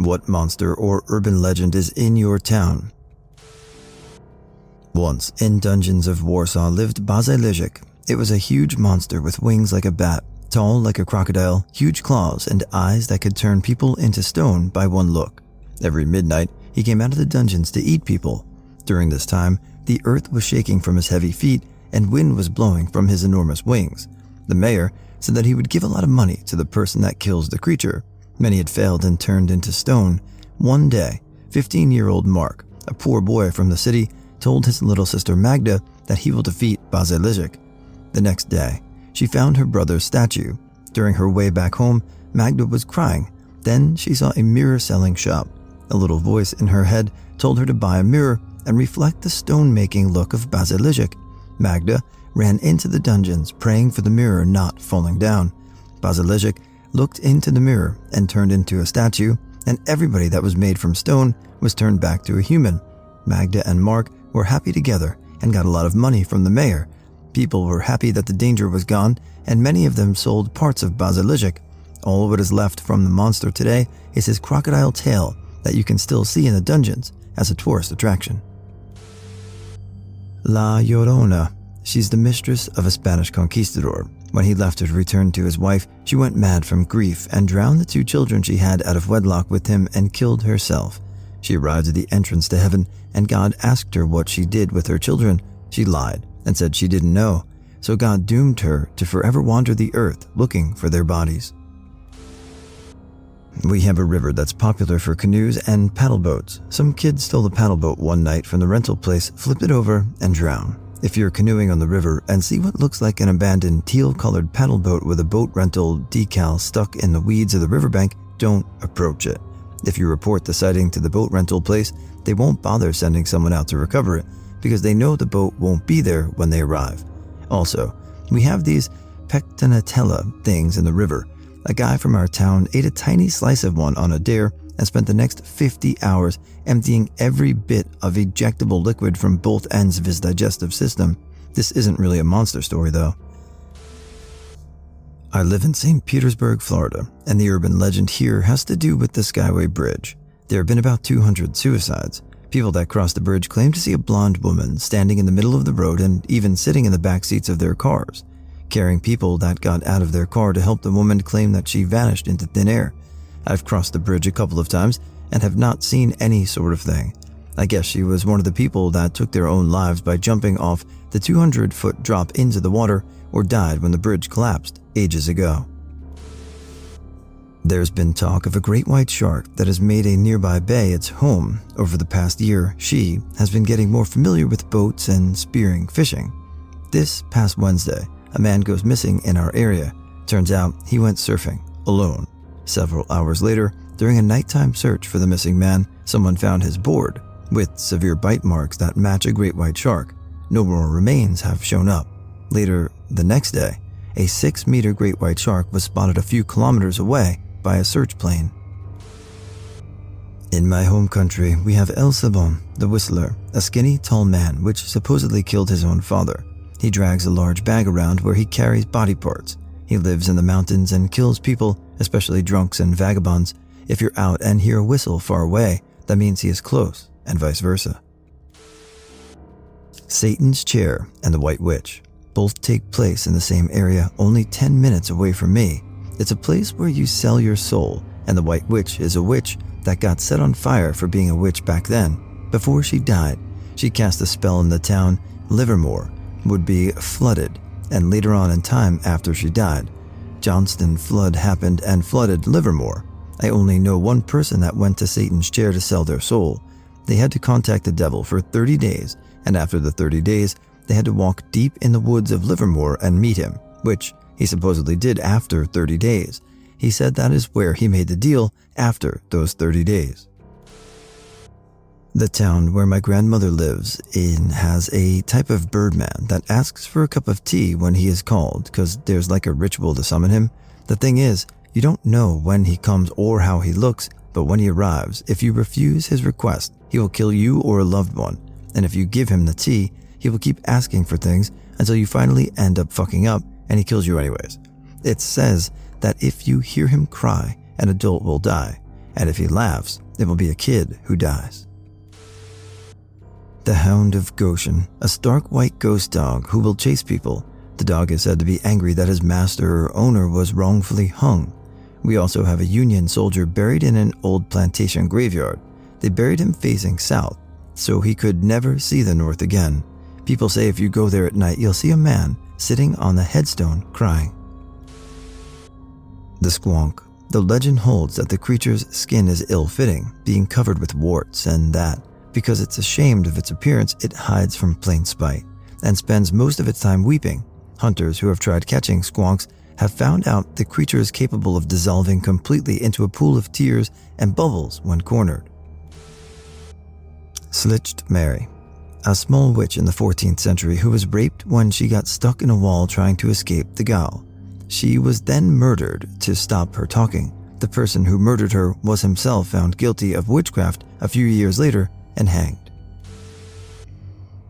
What monster or urban legend is in your town? Once, in dungeons of Warsaw, lived Bazyliszek. It was a huge monster with wings like a bat, tall like a crocodile, huge claws, and eyes that could turn people into stone by one look. Every midnight, he came out of the dungeons to eat people. During this time, the earth was shaking from his heavy feet and wind was blowing from his enormous wings. The mayor said that he would give a lot of money to the person that kills the creature. Many had failed and turned into stone. One day, 15-year-old Mark, a poor boy from the city, told his little sister Magda that he will defeat Bazyliszek. The next day, she found her brother's statue. During her way back home, Magda was crying. Then she saw a mirror-selling shop. A little voice in her head told her to buy a mirror and reflect the stone-making look of Bazyliszek. Magda ran into the dungeons, praying for the mirror not falling down. Bazyliszek looked into the mirror and turned into a statue, and everybody that was made from stone was turned back to a human. Magda and Mark were happy together and got a lot of money from the mayor. People were happy that the danger was gone, and many of them sold parts of Bazyliszek. All what is left from the monster today is his crocodile tail that you can still see in the dungeons as a tourist attraction. La Llorona. She's the mistress of a Spanish conquistador. When he left her to return to his wife, she went mad from grief and drowned the 2 children she had out of wedlock with him and killed herself. She arrived at the entrance to heaven, and God asked her what she did with her children. She lied and said she didn't know, so God doomed her to forever wander the earth looking for their bodies. We have a river that's popular for canoes and paddle boats. Some kid stole a paddle boat one night from the rental place, flipped it over, and drowned. If you're canoeing on the river and see what looks like an abandoned teal-colored paddle boat with a boat rental decal stuck in the weeds of the riverbank, don't approach it. If you report the sighting to the boat rental place, they won't bother sending someone out to recover it because they know the boat won't be there when they arrive. Also, we have these pectinatella things in the river. A guy from our town ate a tiny slice of one on a dare and spent the next 50 hours emptying every bit of ejectable liquid from both ends of his digestive system. This isn't really a monster story, though. I live in St. Petersburg, Florida, and the urban legend here has to do with the Skyway Bridge. There have been about 200 suicides. People that cross the bridge claim to see a blonde woman standing in the middle of the road and even sitting in the back seats of their cars. Caring people that got out of their car to help the woman claim that she vanished into thin air. I've crossed the bridge a couple of times and have not seen any sort of thing. I guess she was one of the people that took their own lives by jumping off the 200-foot drop into the water or died when the bridge collapsed ages ago. There's been talk of a great white shark that has made a nearby bay its home. Over the past year, she has been getting more familiar with boats and spearing fishing. This past Wednesday, a man goes missing in our area. Turns out he went surfing alone. Several hours later, during a nighttime search for the missing man, someone found his board with severe bite marks that match a great white shark. No more remains have shown up. Later the next day, a 6-meter great white shark was spotted a few kilometers away by a search plane. In my home country, we have El Sabon, the Whistler, a skinny, tall man which supposedly killed his own father. He drags a large bag around where he carries body parts. He lives in the mountains and kills people, especially drunks and vagabonds. If you're out and hear a whistle far away, that means he is close, and vice versa. Satan's Chair and the White Witch. Both take place in the same area, only 10 minutes away from me. It's a place where you sell your soul, and the White Witch is a witch that got set on fire for being a witch back then. Before she died, she cast a spell in the town. Livermore would be flooded, and later on in time after she died, Johnston flood happened and flooded Livermore. I only know one person that went to Satan's Chair to sell their soul. They had to contact the devil for 30 days, and after the 30 days, they had to walk deep in the woods of Livermore and meet him, which he supposedly did after 30 days. He said that is where he made the deal after those 30 days. The town where my grandmother lives in has a type of birdman that asks for a cup of tea when he is called because there's like a ritual to summon him. The thing is, you don't know when he comes or how he looks, but when he arrives, if you refuse his request, he will kill you or a loved one. And if you give him the tea, he will keep asking for things until you finally end up fucking up and he kills you anyways. It says that if you hear him cry, an adult will die. and if he laughs, it will be a kid who dies. The Hound of Goshen, a stark white ghost dog who will chase people. The dog is said to be angry that his master or owner was wrongfully hung. We also have a Union soldier buried in an old plantation graveyard. They buried him facing south, so he could never see the north again. People say if you go there at night, you'll see a man sitting on the headstone crying. The Squonk. The legend holds that the creature's skin is ill-fitting, being covered with warts, and that, because it's ashamed of its appearance, it hides from plain spite, and spends most of its time weeping. Hunters who have tried catching squonks have found out the creature is capable of dissolving completely into a pool of tears and bubbles when cornered. Slitched Mary. A small witch in the 14th century who was raped when she got stuck in a wall trying to escape the gaol. She was then murdered to stop her talking. The person who murdered her was himself found guilty of witchcraft a few years later and hanged.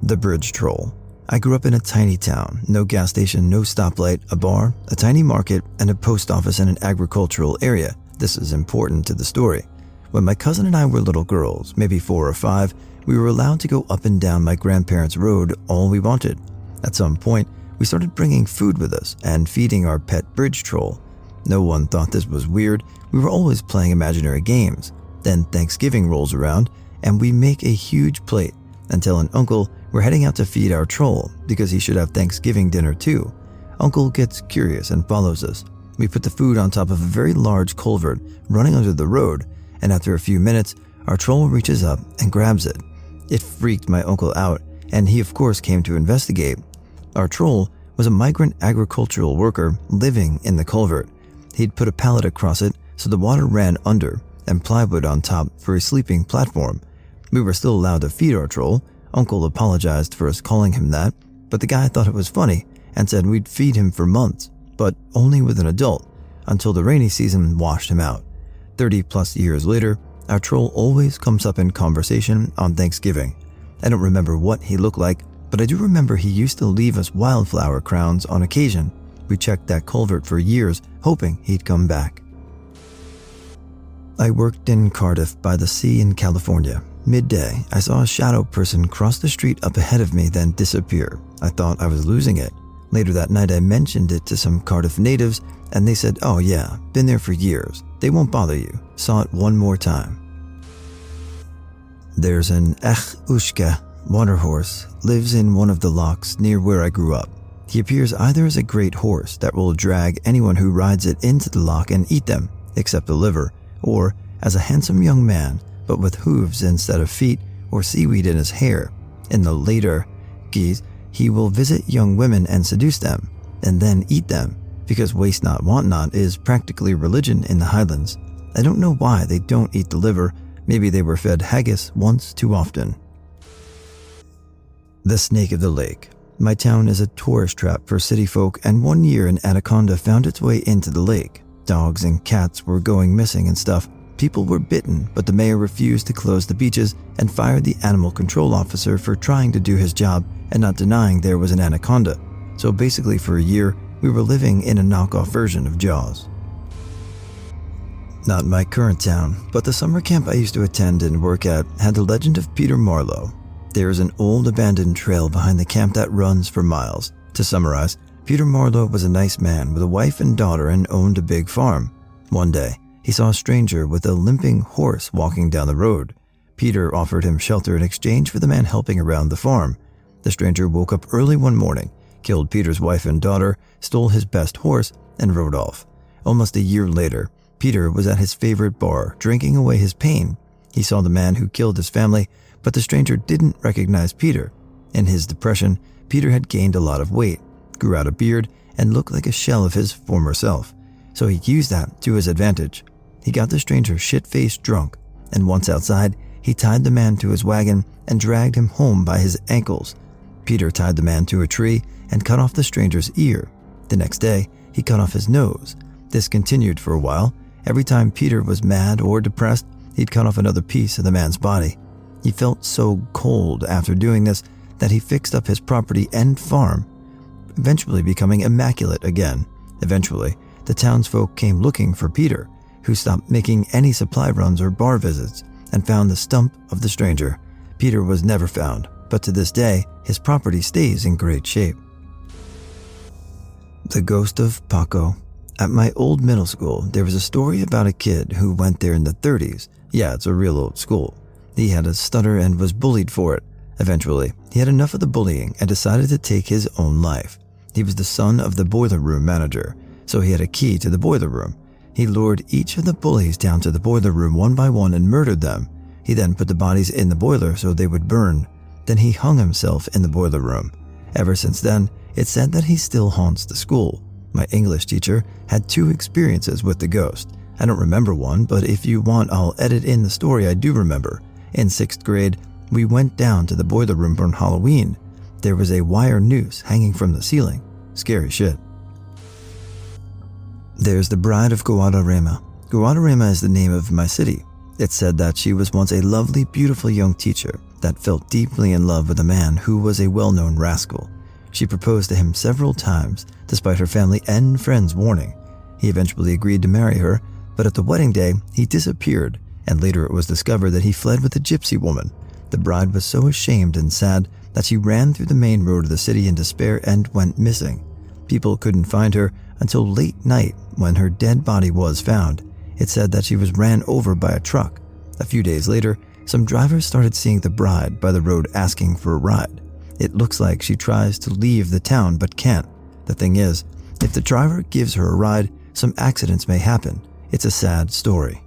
The Bridge Troll. I grew up in a tiny town, no gas station, no stoplight, a bar, a tiny market, and a post office in an agricultural area. This is important to the story. When my cousin and I were little girls, maybe 4 or 5, we were allowed to go up and down my grandparents' road all we wanted. At some point, we started bringing food with us and feeding our pet bridge troll. No one thought this was weird. We were always playing imaginary games. Then Thanksgiving rolls around, and we make a huge plate and tell an uncle we're heading out to feed our troll because he should have Thanksgiving dinner too. Uncle gets curious and follows us. We put the food on top of a very large culvert running under the road, and after a few minutes, our troll reaches up and grabs it. It freaked my uncle out, and he of course came to investigate. Our troll was a migrant agricultural worker living in the culvert. He'd put a pallet across it so the water ran under and plywood on top for a sleeping platform. We were still allowed to feed our troll. Uncle apologized for us calling him that, but the guy thought it was funny and said we'd feed him for months, but only with an adult, until the rainy season washed him out. 30 plus years later, our troll always comes up in conversation on Thanksgiving. I don't remember what he looked like, but I do remember he used to leave us wildflower crowns on occasion. We checked that culvert for years, hoping he'd come back. I worked in Cardiff by the sea in California. Midday, I saw a shadow person cross the street up ahead of me, then disappear. I thought I was losing it. Later that night, I mentioned it to some Cardiff natives, and they said, "Oh yeah, been there for years. They won't bother you. Saw it one more time." There's an Ushka water horse, lives in one of the lochs near where I grew up. He appears either as a great horse that will drag anyone who rides it into the loch and eat them, except the liver, or as a handsome young man, but with hooves instead of feet or seaweed in his hair. In the later Geese, he will visit young women and seduce them, and then eat them, because waste not, want not is practically religion in the Highlands. I don't know why they don't eat the liver. Maybe they were fed haggis once too often. The Snake of the Lake. My town is a tourist trap for city folk, and one year an anaconda found its way into the lake. Dogs and cats were going missing and stuff. People were bitten, but the mayor refused to close the beaches and fired the animal control officer for trying to do his job and not denying there was an anaconda. So basically for a year, we were living in a knockoff version of Jaws. Not my current town, but the summer camp I used to attend and work at had the legend of Peter Marlowe. There is an old abandoned trail behind the camp that runs for miles. To summarize, Peter Marlowe was a nice man with a wife and daughter and owned a big farm. One day, he saw a stranger with a limping horse walking down the road. Peter offered him shelter in exchange for the man helping around the farm. The stranger woke up early one morning, killed Peter's wife and daughter, stole his best horse, and rode off. Almost a year later, Peter was at his favorite bar, drinking away his pain. He saw the man who killed his family, but the stranger didn't recognize Peter. In his depression, Peter had gained a lot of weight, grew out a beard, and looked like a shell of his former self. So he used that to his advantage. He got the stranger shit-faced drunk, and once outside, he tied the man to his wagon and dragged him home by his ankles. Peter tied the man to a tree and cut off the stranger's ear. The next day, he cut off his nose. This continued for a while. Every time Peter was mad or depressed, he'd cut off another piece of the man's body. He felt so cold after doing this that he fixed up his property and farm, eventually becoming immaculate again. Eventually, the townsfolk came looking for Peter. who stopped making any supply runs or bar visits and found the stump of the stranger. Peter was never found, but to this day, his property stays in great shape. The Ghost of Paco. At my old middle school, there was a story about a kid who went there in the 30s. Yeah, it's a real old school. He had a stutter and was bullied for it. Eventually, he had enough of the bullying and decided to take his own life. He was the son of the boiler room manager, so he had a key to the boiler room. He lured each of the bullies down to the boiler room one by one and murdered them. He then put the bodies in the boiler so they would burn. Then he hung himself in the boiler room. Ever since then, it's said that he still haunts the school. My English teacher had 2 experiences with the ghost. I don't remember one, but if you want, I'll edit in the story I do remember. In 6th grade, we went down to the boiler room for Halloween. There was a wire noose hanging from the ceiling. Scary shit. There's the Bride of Guadarrama. Guadarrama is the name of my city. It's said that she was once a lovely, beautiful young teacher that fell deeply in love with a man who was a well-known rascal. She proposed to him several times, despite her family and friends' warning. He eventually agreed to marry her, but at the wedding day, he disappeared, and later it was discovered that he fled with a gypsy woman. The bride was so ashamed and sad that she ran through the main road of the city in despair and went missing. People couldn't find her until late night when her dead body was found. It said that she was ran over by a truck. A few days later, some drivers started seeing the bride by the road asking for a ride. It looks like she tries to leave the town but can't. The thing is, if the driver gives her a ride, some accidents may happen. It's a sad story.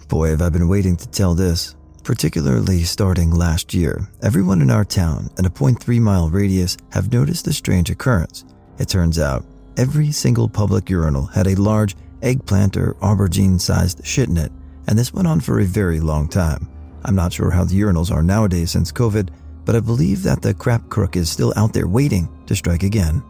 Boy, have I been waiting to tell this. Particularly starting last year, everyone in our town and a 0.3-mile radius have noticed a strange occurrence. It turns out, every single public urinal had a large eggplant or aubergine-sized shit in it, and this went on for a very long time. I'm not sure how the urinals are nowadays since COVID, but I believe that the crap crook is still out there waiting to strike again.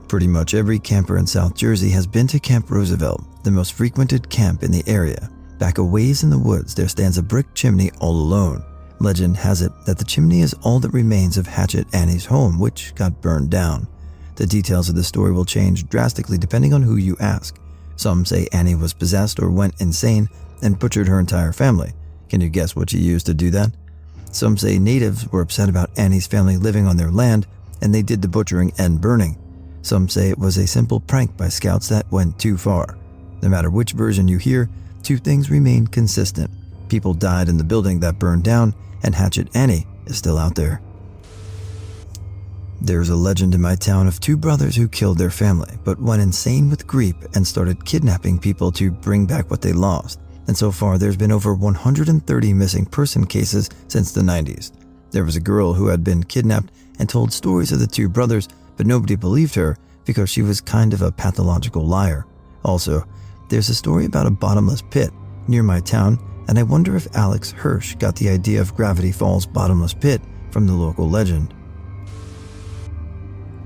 Pretty much every camper in South Jersey has been to Camp Roosevelt, the most frequented camp in the area. Back a ways in the woods, there stands a brick chimney all alone. Legend has it that the chimney is all that remains of Hatchet Annie's home, which got burned down. The details of the story will change drastically depending on who you ask. Some say Annie was possessed or went insane and butchered her entire family. Can you guess what she used to do that? Some say natives were upset about Annie's family living on their land and they did the butchering and burning. Some say it was a simple prank by scouts that went too far. No matter which version you hear, 2 things remain consistent. People died in the building that burned down, and Hatchet Annie is still out there. There's a legend in my town of 2 brothers who killed their family, but went insane with grief and started kidnapping people to bring back what they lost. And so far, there's been over 130 missing person cases since the 90s. There was a girl who had been kidnapped and told stories of the 2 brothers, but nobody believed her because she was kind of a pathological liar. Also, there's a story about a bottomless pit near my town, and I wonder if Alex Hirsch got the idea of Gravity Falls bottomless pit from the local legend.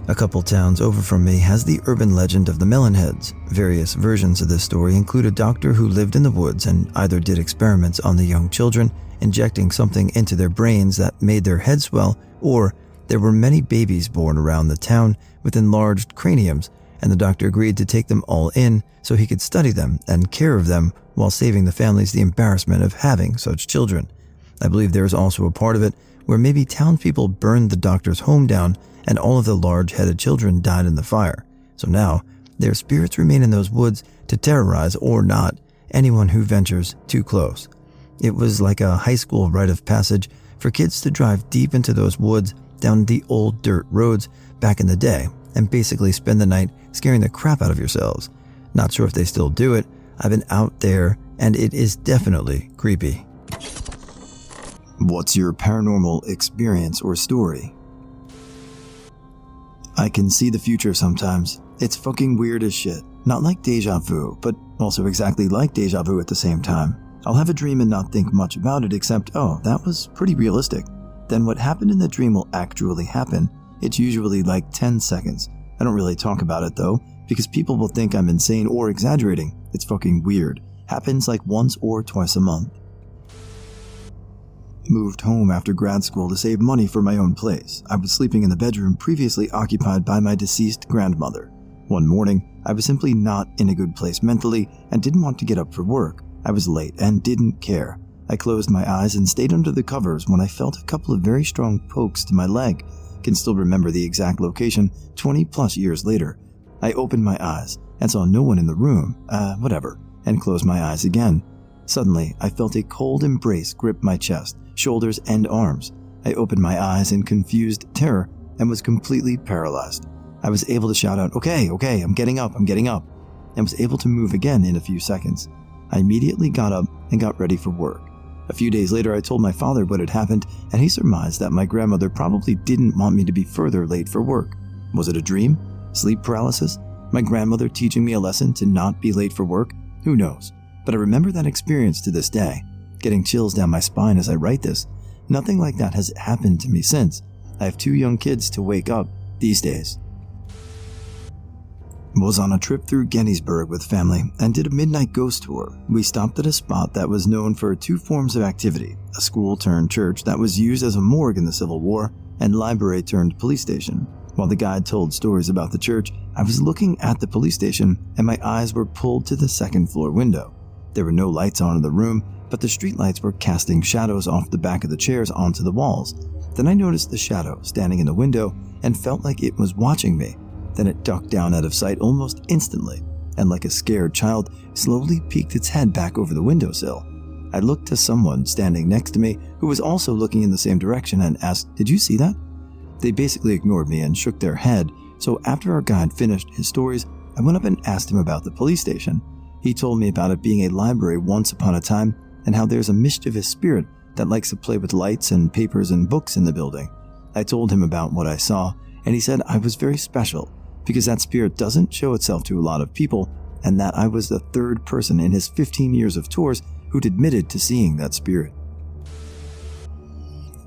A couple towns over from me has the urban legend of the Melonheads. Various versions of this story include a doctor who lived in the woods and either did experiments on the young children, injecting something into their brains that made their heads swell, or there were many babies born around the town with enlarged craniums, and the doctor agreed to take them all in so he could study them and care of them while saving the families the embarrassment of having such children. I believe there is also a part of it where maybe townspeople burned the doctor's home down and all of the large-headed children died in the fire. So now, their spirits remain in those woods to terrorize or not anyone who ventures too close. It was like a high school rite of passage for kids to drive deep into those woods down the old dirt roads back in the day and basically spend the night scaring the crap out of yourselves. Not sure if they still do it. I've been out there and it is definitely creepy. What's your paranormal experience or story? I can see the future sometimes. It's fucking weird as shit. Not like deja vu, but also exactly like deja vu at the same time. I'll have a dream and not think much about it except, oh, that was pretty realistic. Then what happened in the dream will actually happen. It's usually like 10 seconds. I don't really talk about it though, because people will think I'm insane or exaggerating. It's fucking weird. Happens like once or twice a month. Moved home after grad school to save money for my own place. I was sleeping in the bedroom previously occupied by my deceased grandmother. One morning, I was simply not in a good place mentally and didn't want to get up for work. I was late and didn't care. I closed my eyes and stayed under the covers when I felt a couple of very strong pokes to my leg. Can still remember the exact location 20 plus years later. I opened my eyes and saw no one in the room, whatever, and closed my eyes again. Suddenly, I felt a cold embrace grip my chest, shoulders, and arms. I opened my eyes in confused terror and was completely paralyzed. I was able to shout out, okay, I'm getting up, and was able to move again in a few seconds. I immediately got up and got ready for work. A few days later, I told my father what had happened, and he surmised that my grandmother probably didn't want me to be further late for work. Was it a dream? Sleep paralysis? My grandmother teaching me a lesson to not be late for work? Who knows? But I remember that experience to this day. Getting chills down my spine as I write this. Nothing like that has happened to me since. I have 2 young kids to wake up these days. Was on a trip through Gettysburg with family and did a midnight ghost tour. We stopped at a spot that was known for 2 forms of activity, a school-turned-church that was used as a morgue in the Civil War, and library-turned-police station. While the guide told stories about the church, I was looking at the police station and my eyes were pulled to the 2nd floor window. There were no lights on in the room, but the streetlights were casting shadows off the back of the chairs onto the walls. Then I noticed the shadow standing in the window and felt like it was watching me. Then it ducked down out of sight almost instantly, and like a scared child, slowly peeked its head back over the windowsill. I looked to someone standing next to me who was also looking in the same direction and asked, "Did you see that?" They basically ignored me and shook their head, so after our guide finished his stories, I went up and asked him about the police station. He told me about it being a library once upon a time and how there's a mischievous spirit that likes to play with lights and papers and books in the building. I told him about what I saw, and he said I was very special because that spirit doesn't show itself to a lot of people, and that I was the 3rd person in his 15 years of tours who'd admitted to seeing that spirit.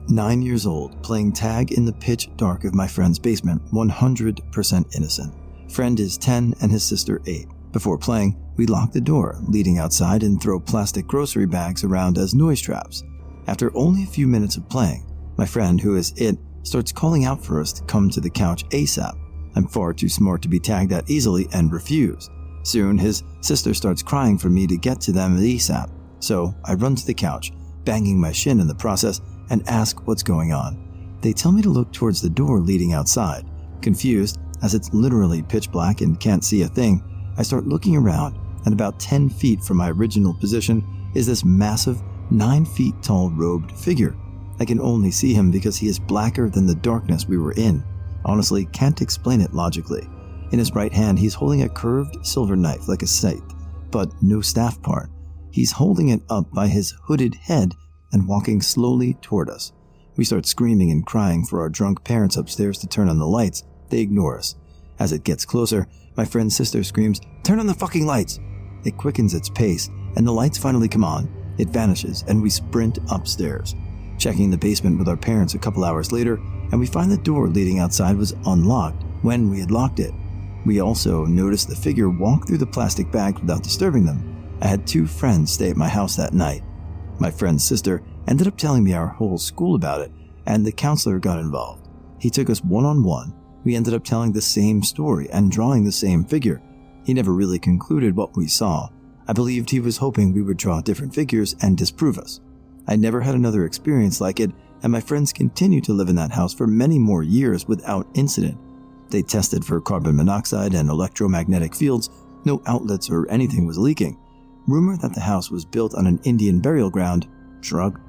9 years old, playing tag in the pitch dark of my friend's basement, 100% innocent. Friend is 10 and his sister 8. Before playing, we lock the door, leading outside and throw plastic grocery bags around as noise traps. After only a few minutes of playing, my friend, who is it, starts calling out for us to come to the couch ASAP. I'm far too smart to be tagged that easily and refuse. Soon, his sister starts crying for me to get to them ASAP. So I run to the couch, banging my shin in the process, and ask what's going on. They tell me to look towards the door leading outside. Confused, as it's literally pitch black and can't see a thing, I start looking around, and about 10 feet from my original position is this massive, 9 feet tall robed figure. I can only see him because he is blacker than the darkness we were in. Honestly, can't explain it logically. In his right hand, he's holding a curved silver knife like a scythe, but no staff part. He's holding it up by his hooded head and walking slowly toward us. We start screaming and crying for our drunk parents upstairs to turn on the lights. They ignore us. As it gets closer, my friend's sister screams, "Turn on the fucking lights!" It quickens its pace, and the lights finally come on. It vanishes, and we sprint upstairs. Checking the basement with our parents a couple hours later, and we find the door leading outside was unlocked when we had locked it. We also noticed the figure walk through the plastic bags without disturbing them. I had 2 friends stay at my house that night. My friend's sister ended up telling me our whole school about it, and the counselor got involved. He took us one-on-one. We ended up telling the same story and drawing the same figure. He never really concluded what we saw. I believed he was hoping we would draw different figures and disprove us. I never had another experience like it, and my friends continued to live in that house for many more years without incident. They tested for carbon monoxide and electromagnetic fields. No outlets or anything was leaking. Rumor that the house was built on an Indian burial ground. Shrug.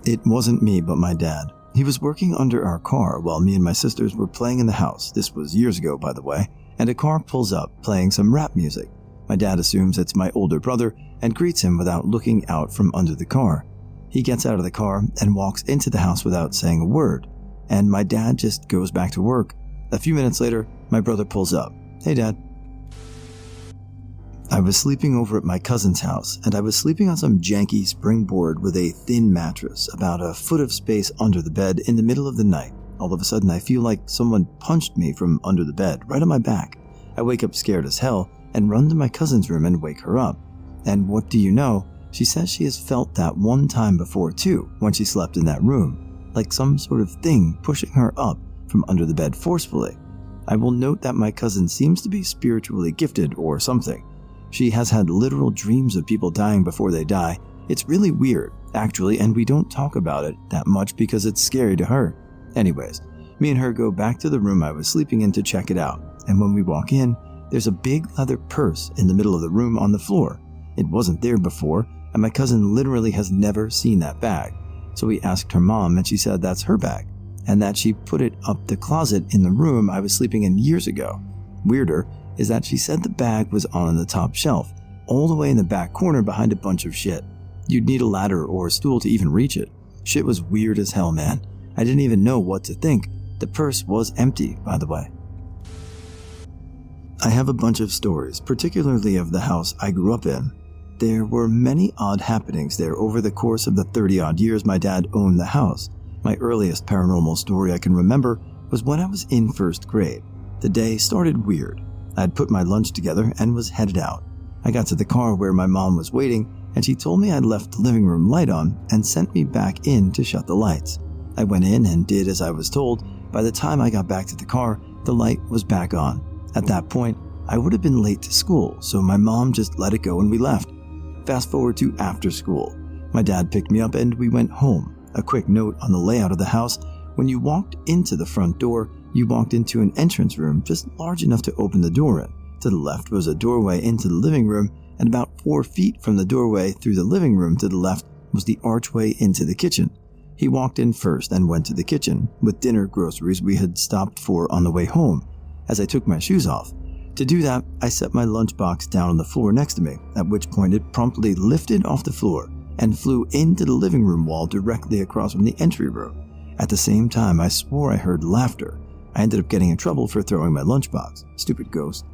It wasn't me, but my dad. He was working under our car while me and my sisters were playing in the house. This was years ago, by the way, and a car pulls up playing some rap music. My dad assumes it's my older brother and greets him without looking out from under the car. He gets out of the car and walks into the house without saying a word, and my dad just goes back to work. A few minutes later, my brother pulls up. "Hey, Dad." I was sleeping over at my cousin's house, and I was sleeping on some janky springboard with a thin mattress, about a foot of space under the bed in the middle of the night. All of a sudden, I feel like someone punched me from under the bed, right on my back. I wake up scared as hell and run to my cousin's room and wake her up. And what do you know? She says she has felt that one time before too, when she slept in that room, like some sort of thing pushing her up from under the bed forcefully. I will note that my cousin seems to be spiritually gifted or something. She has had literal dreams of people dying before they die. It's really weird, actually, and we don't talk about it that much because it's scary to her. Anyways, me and her go back to the room I was sleeping in to check it out, and when we walk in, there's a big leather purse in the middle of the room on the floor. It wasn't there before, and my cousin literally has never seen that bag. So we asked her mom, and she said that's her bag, and that she put it up the closet in the room I was sleeping in years ago. Weirder is that she said the bag was on the top shelf, all the way in the back corner behind a bunch of shit. You'd need a ladder or a stool to even reach it. Shit was weird as hell, man. I didn't even know what to think. The purse was empty, by the way. I have a bunch of stories, particularly of the house I grew up in. There were many odd happenings there over the course of the 30-odd years my dad owned the house. My earliest paranormal story I can remember was when I was in first grade. The day started weird. I had put my lunch together and was headed out. I got to the car where my mom was waiting, and she told me I'd left the living room light on and sent me back in to shut the lights. I went in and did as I was told. By the time I got back to the car, the light was back on. At that point, I would have been late to school, so my mom just let it go and we left. Fast forward to after school. My dad picked me up and we went home. A quick note on the layout of the house: when you walked into the front door, you walked into an entrance room just large enough to open the door in. To the left was a doorway into the living room, and about 4 feet from the doorway through the living room to the left was the archway into the kitchen. He walked in first and went to the kitchen with dinner groceries we had stopped for on the way home. As I took my shoes off, to do that, I set my lunchbox down on the floor next to me, at which point it promptly lifted off the floor and flew into the living room wall directly across from the entry room. At the same time, I swore I heard laughter. I ended up getting in trouble for throwing my lunchbox. Stupid ghost.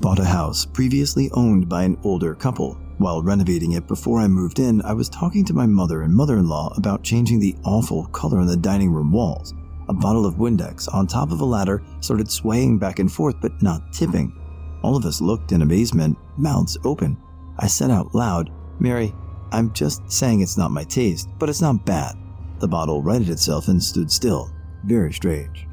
Bought a house previously owned by an older couple. While renovating it before I moved in, I was talking to my mother and mother-in-law about changing the awful color on the dining room walls. A bottle of Windex on top of a ladder started swaying back and forth but not tipping. All of us looked in amazement, mouths open. I said out loud, "Mary, I'm just saying it's not my taste, but it's not bad." The bottle righted itself and stood still. Very strange.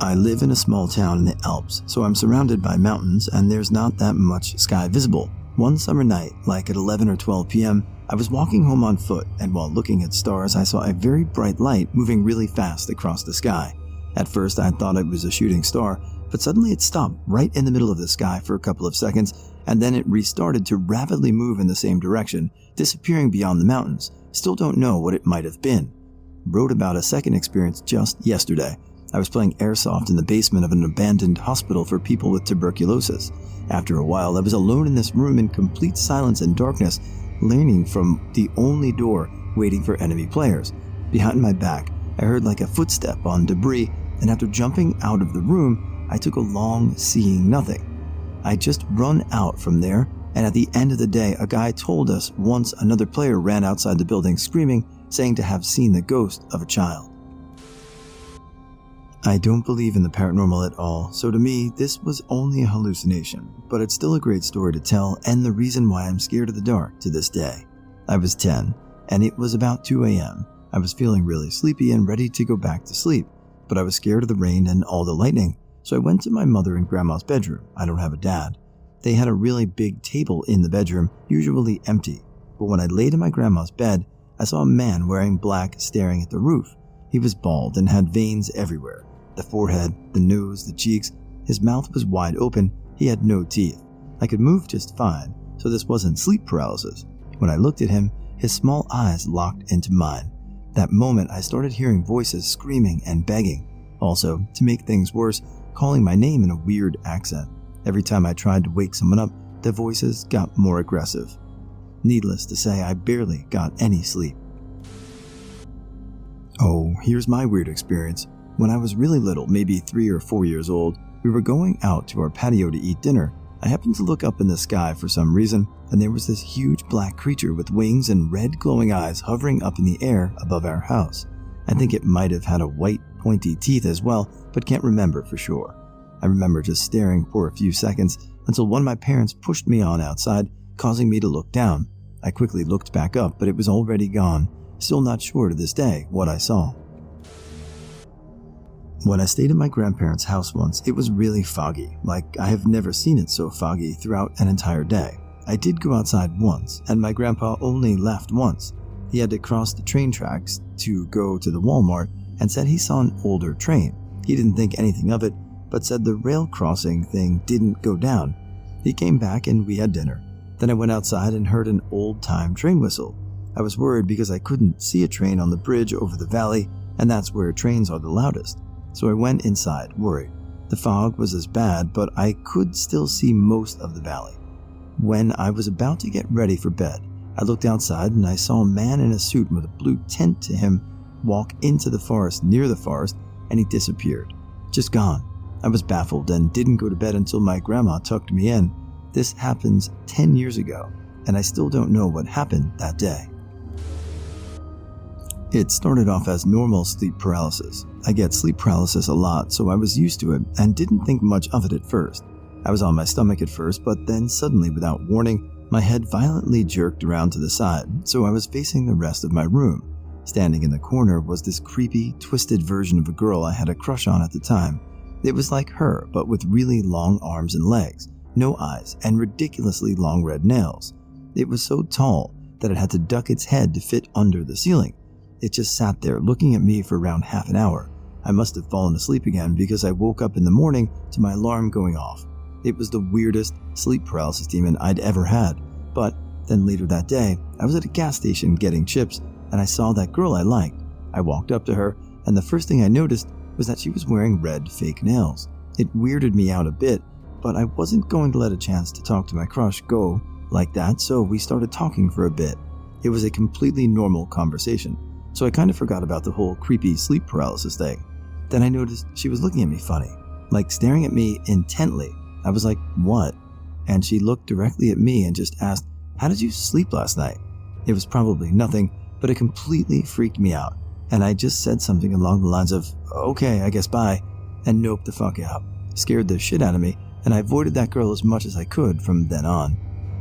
I live in a small town in the Alps, so I'm surrounded by mountains and there's not that much sky visible. One summer night, like at 11 or 12 p.m., I was walking home on foot, and while looking at stars, I saw a very bright light moving really fast across the sky. At first, I thought it was a shooting star, but suddenly it stopped right in the middle of the sky for a couple of seconds, and then it restarted to rapidly move in the same direction, disappearing beyond the mountains. Still don't know what it might have been. Wrote about a second experience just yesterday. I was playing airsoft in the basement of an abandoned hospital for people with tuberculosis. After a while, I was alone in this room in complete silence and darkness, leaning from the only door, waiting for enemy players. Behind my back, I heard like a footstep on debris, and after jumping out of the room, I took a long seeing nothing. I just run out from there, and at the end of the day, a guy told us once another player ran outside the building screaming, saying to have seen the ghost of a child. I don't believe in the paranormal at all, so to me, this was only a hallucination, but it's still a great story to tell and the reason why I'm scared of the dark to this day. I was 10, and it was about 2 a.m. I was feeling really sleepy and ready to go back to sleep, but I was scared of the rain and all the lightning, so I went to my mother and grandma's bedroom. I don't have a dad. They had a really big table in the bedroom, usually empty, but when I laid in my grandma's bed, I saw a man wearing black staring at the roof. He was bald and had veins everywhere. The forehead, the nose, the cheeks. His mouth was wide open. He had no teeth. I could move just fine, so this wasn't sleep paralysis. When I looked at him, his small eyes locked into mine. That moment, I started hearing voices screaming and begging. Also, to make things worse, calling my name in a weird accent. Every time I tried to wake someone up, the voices got more aggressive. Needless to say, I barely got any sleep. Oh, here's my weird experience. When I was really little, maybe 3 or 4 years old, we were going out to our patio to eat dinner. I happened to look up in the sky for some reason, and there was this huge black creature with wings and red glowing eyes hovering up in the air above our house. I think it might have had a white, pointy teeth as well, but can't remember for sure. I remember just staring for a few seconds until one of my parents pushed me on outside, causing me to look down. I quickly looked back up, but it was already gone. Still not sure to this day what I saw. When I stayed at my grandparents' house once, it was really foggy, like I have never seen it so foggy throughout an entire day. I did go outside once, and my grandpa only left once. He had to cross the train tracks to go to the Walmart and said he saw an older train. He didn't think anything of it, but said the rail crossing thing didn't go down. He came back and we had dinner. Then I went outside and heard an old-time train whistle. I was worried because I couldn't see a train on the bridge over the valley, and that's where trains are the loudest. So I went inside, worried. The fog was as bad, but I could still see most of the valley. When I was about to get ready for bed, I looked outside and I saw a man in a suit with a blue tint to him walk into the forest near the forest, and he disappeared. Just gone. I was baffled and didn't go to bed until my grandma tucked me in. This happened 10 years ago, and I still don't know what happened that day. It started off as normal sleep paralysis. I get sleep paralysis a lot, so I was used to it and didn't think much of it at first. I was on my stomach at first, but then suddenly, without warning, my head violently jerked around to the side, so I was facing the rest of my room. Standing in the corner was this creepy, twisted version of a girl I had a crush on at the time. It was like her, but with really long arms and legs, no eyes, and ridiculously long red nails. It was so tall that it had to duck its head to fit under the ceiling. It just sat there looking at me for around half an hour. I must have fallen asleep again because I woke up in the morning to my alarm going off. It was the weirdest sleep paralysis demon I'd ever had. But then later that day, I was at a gas station getting chips and I saw that girl I liked. I walked up to her and the first thing I noticed was that she was wearing red fake nails. It weirded me out a bit, but I wasn't going to let a chance to talk to my crush go like that, so we started talking for a bit. It was a completely normal conversation, so I kind of forgot about the whole creepy sleep paralysis thing. Then I noticed she was looking at me funny, like staring at me intently. I was like, what? And she looked directly at me and just asked, how did you sleep last night? It was probably nothing, but it completely freaked me out. And I just said something along the lines of, okay, I guess bye, and noped the fuck out. Scared the shit out of me, and I avoided that girl as much as I could from then on.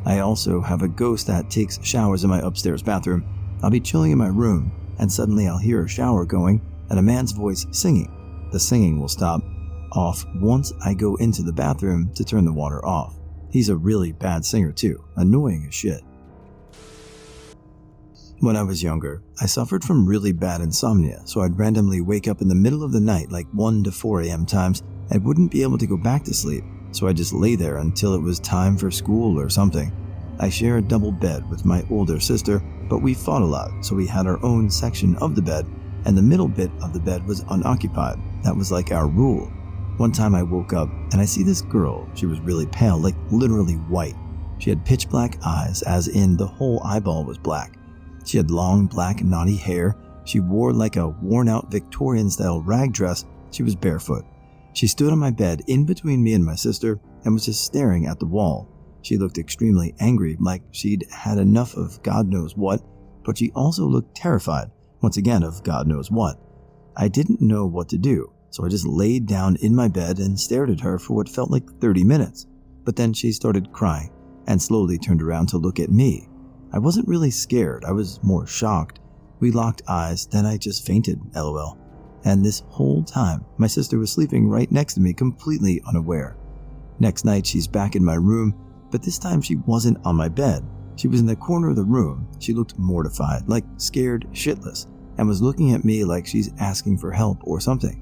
I also have a ghost that takes showers in my upstairs bathroom. I'll be chilling in my room, and suddenly I'll hear a shower going and a man's voice singing. The singing will stop off once I go into the bathroom to turn the water off. He's a really bad singer too, annoying as shit. When I was younger, I suffered from really bad insomnia, so I'd randomly wake up in the middle of the night like 1 to 4 a.m. times and wouldn't be able to go back to sleep, so I just lay there until it was time for school or something. I share a double bed with my older sister, but we fought a lot, so we had our own section of the bed, and the middle bit of the bed was unoccupied. That was like our rule. One time I woke up and I see this girl. She was really pale, like literally white. She had pitch black eyes, as in the whole eyeball was black. She had long black knotty hair. She wore like a worn out Victorian style rag dress. She was barefoot. She stood on my bed in between me and my sister and was just staring at the wall. She looked extremely angry, like she'd had enough of God knows what, but she also looked terrified, once again of God knows what. I didn't know what to do, so I just laid down in my bed and stared at her for what felt like 30 minutes. But then she started crying and slowly turned around to look at me. I wasn't really scared, I was more shocked. We locked eyes, then I just fainted, lol. And this whole time, my sister was sleeping right next to me, completely unaware. Next night, she's back in my room, but this time she wasn't on my bed. She was in the corner of the room. She looked mortified, like scared shitless, and was looking at me like she's asking for help or something.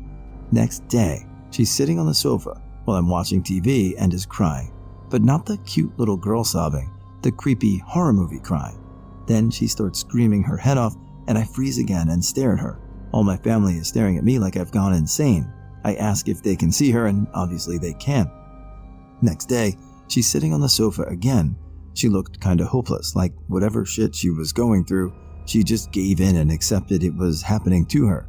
Next day, she's sitting on the sofa while I'm watching TV and is crying, but not the cute little girl sobbing, the creepy horror movie crying. Then she starts screaming her head off, and I freeze again and stare at her. All my family is staring at me like I've gone insane. I ask if they can see her, and obviously they can't. Next day, she's sitting on the sofa again. She looked kinda hopeless, like whatever shit she was going through, she just gave in and accepted it was happening to her.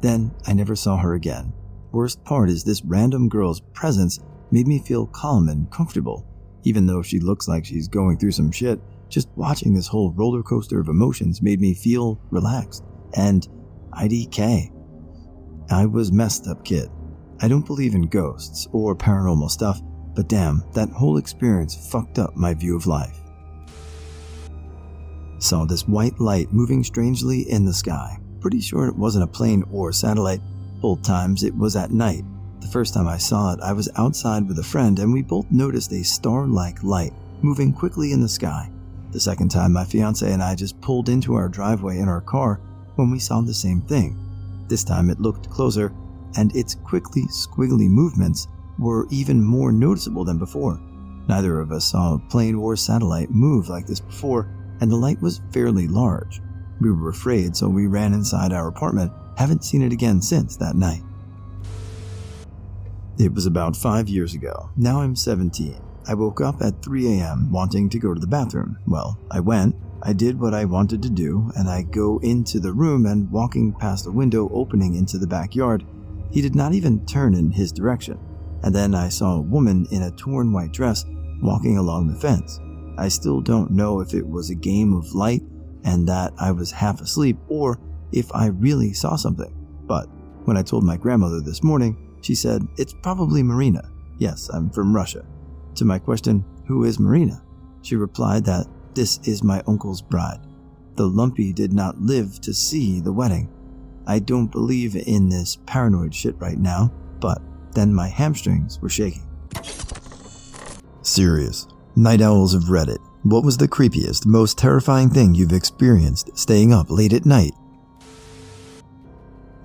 Then I never saw her again. Worst part is this random girl's presence made me feel calm and comfortable. Even though she looks like she's going through some shit, just watching this whole roller coaster of emotions made me feel relaxed. And IDK. I was messed up kid. I don't believe in ghosts or paranormal stuff, but damn, that whole experience fucked up my view of life. Saw this white light moving strangely in the sky. Pretty sure it wasn't a plane or satellite. Both times it was at night. The first time I saw it, I was outside with a friend and we both noticed a star-like light moving quickly in the sky. The second time, my fiance and I just pulled into our driveway in our car when we saw the same thing. This time it looked closer, and its quickly squiggly movements were even more noticeable than before. Neither of us saw a plane or satellite move like this before, and the light was fairly large. We were afraid, so we ran inside our apartment. Haven't seen it again since that night. It was about 5 years ago. Now I'm 17. I woke up at 3 a.m. wanting to go to the bathroom. Well, I went. I did what I wanted to do, and I go into the room and walking past a window opening into the backyard. He did not even turn in his direction. And then I saw a woman in a torn white dress walking along the fence. I still don't know if it was a game of light and that I was half asleep or if I really saw something. But when I told my grandmother this morning, she said, "It's probably Marina. Yes, I'm from Russia." To my question, "Who is Marina?" she replied that this is my uncle's bride. The lumpy did not live to see the wedding. I don't believe in this paranoid shit right now, but then my hamstrings were shaking. Serious. Night owls of Reddit. What was the creepiest, most terrifying thing you've experienced staying up late at night?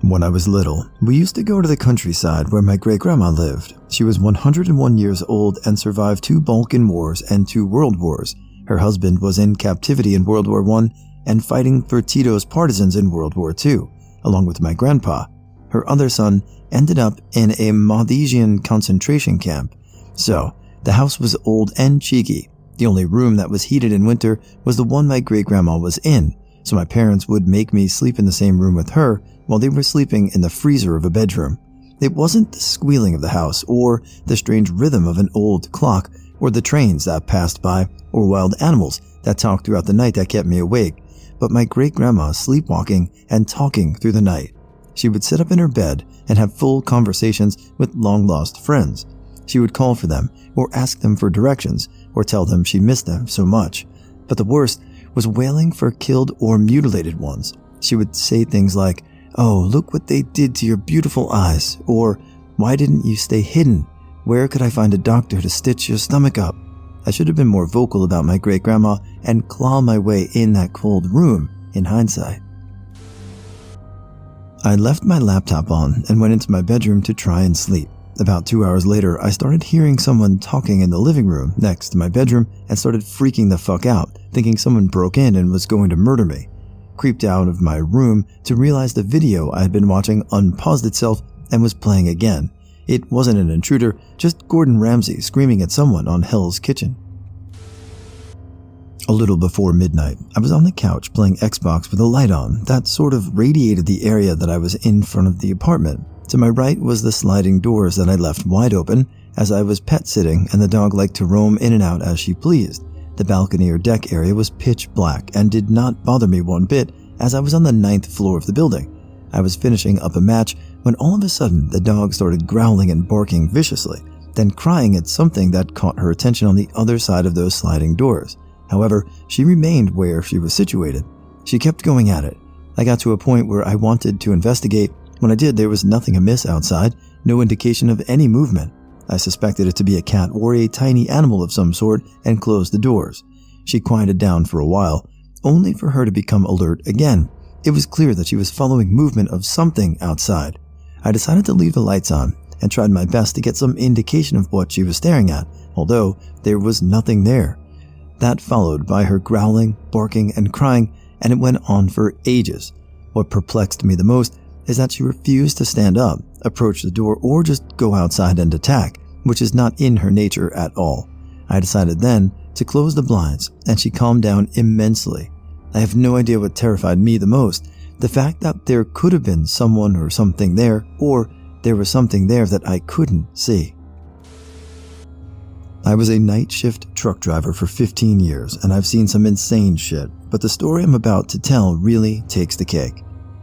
When I was little, we used to go to the countryside where my great-grandma lived. She was 101 years old and survived 2 Balkan Wars and 2 World Wars. Her husband was in captivity in World War I and fighting for Tito's partisans in World War II, along with my grandpa. Her other son ended up in a Malaysian concentration camp. So, the house was old and cheeky. The only room that was heated in winter was the one my great-grandma was in, so my parents would make me sleep in the same room with her while they were sleeping in the freezer of a bedroom. It wasn't the squealing of the house, or the strange rhythm of an old clock, or the trains that passed by, or wild animals that talked throughout the night that kept me awake, but my great-grandma sleepwalking and talking through the night. She would sit up in her bed and have full conversations with long-lost friends. She would call for them, or ask them for directions, or tell them she missed them so much. But the worst was wailing for killed or mutilated ones. She would say things like, "Oh, look what they did to your beautiful eyes," or "Why didn't you stay hidden? Where could I find a doctor to stitch your stomach up?" I should have been more vocal about my great-grandma and claw my way in that cold room, in hindsight. I left my laptop on and went into my bedroom to try and sleep. About 2 hours later, I started hearing someone talking in the living room next to my bedroom and started freaking the fuck out, thinking someone broke in and was going to murder me. Creeped out of my room to realize the video I had been watching unpaused itself and was playing again. It wasn't an intruder, just Gordon Ramsay screaming at someone on Hell's Kitchen. A little before midnight, I was on the couch playing Xbox with a light on that sort of radiated the area that I was in front of the apartment. To my right was the sliding doors that I left wide open as I was pet sitting and the dog liked to roam in and out as she pleased. The balcony or deck area was pitch black and did not bother me one bit as I was on the 9th floor of the building. I was finishing up a match when all of a sudden the dog started growling and barking viciously, then crying at something that caught her attention on the other side of those sliding doors. However, she remained where she was situated. She kept going at it. I got to a point where I wanted to investigate. When I did, there was nothing amiss outside, no indication of any movement. I suspected it to be a cat or a tiny animal of some sort and closed the doors. She quieted down for a while, only for her to become alert again. It was clear that she was following movement of something outside. I decided to leave the lights on and tried my best to get some indication of what she was staring at, although there was nothing there. That followed by her growling, barking, and crying, and it went on for ages. What perplexed me the most is that she refused to stand up, approach the door, or just go outside and attack, which is not in her nature at all. I decided then to close the blinds, and she calmed down immensely. I have no idea what terrified me the most, the fact that there could have been someone or something there, or there was something there that I couldn't see. I was a night shift truck driver for 15 years, and I've seen some insane shit, but the story I'm about to tell really takes the cake.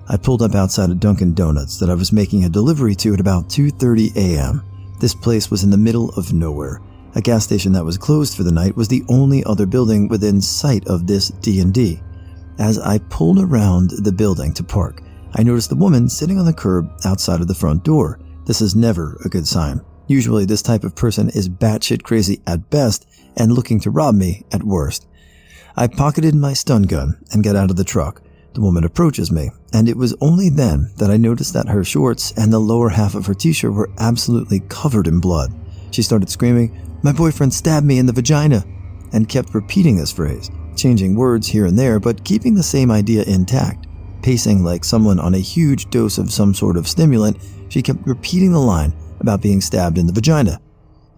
I pulled up outside of Dunkin' Donuts that I was making a delivery to at about 2:30 a.m. This place was in the middle of nowhere. A gas station that was closed for the night was the only other building within sight of this D&D. As I pulled around the building to park, I noticed the woman sitting on the curb outside of the front door. This is never a good sign. Usually this type of person is batshit crazy at best and looking to rob me at worst. I pocketed my stun gun and got out of the truck. The woman approaches me, and it was only then that I noticed that her shorts and the lower half of her t-shirt were absolutely covered in blood. She started screaming, "My boyfriend stabbed me in the vagina," and kept repeating this phrase, changing words here and there, but keeping the same idea intact. Pacing like someone on a huge dose of some sort of stimulant, she kept repeating the line about being stabbed in the vagina.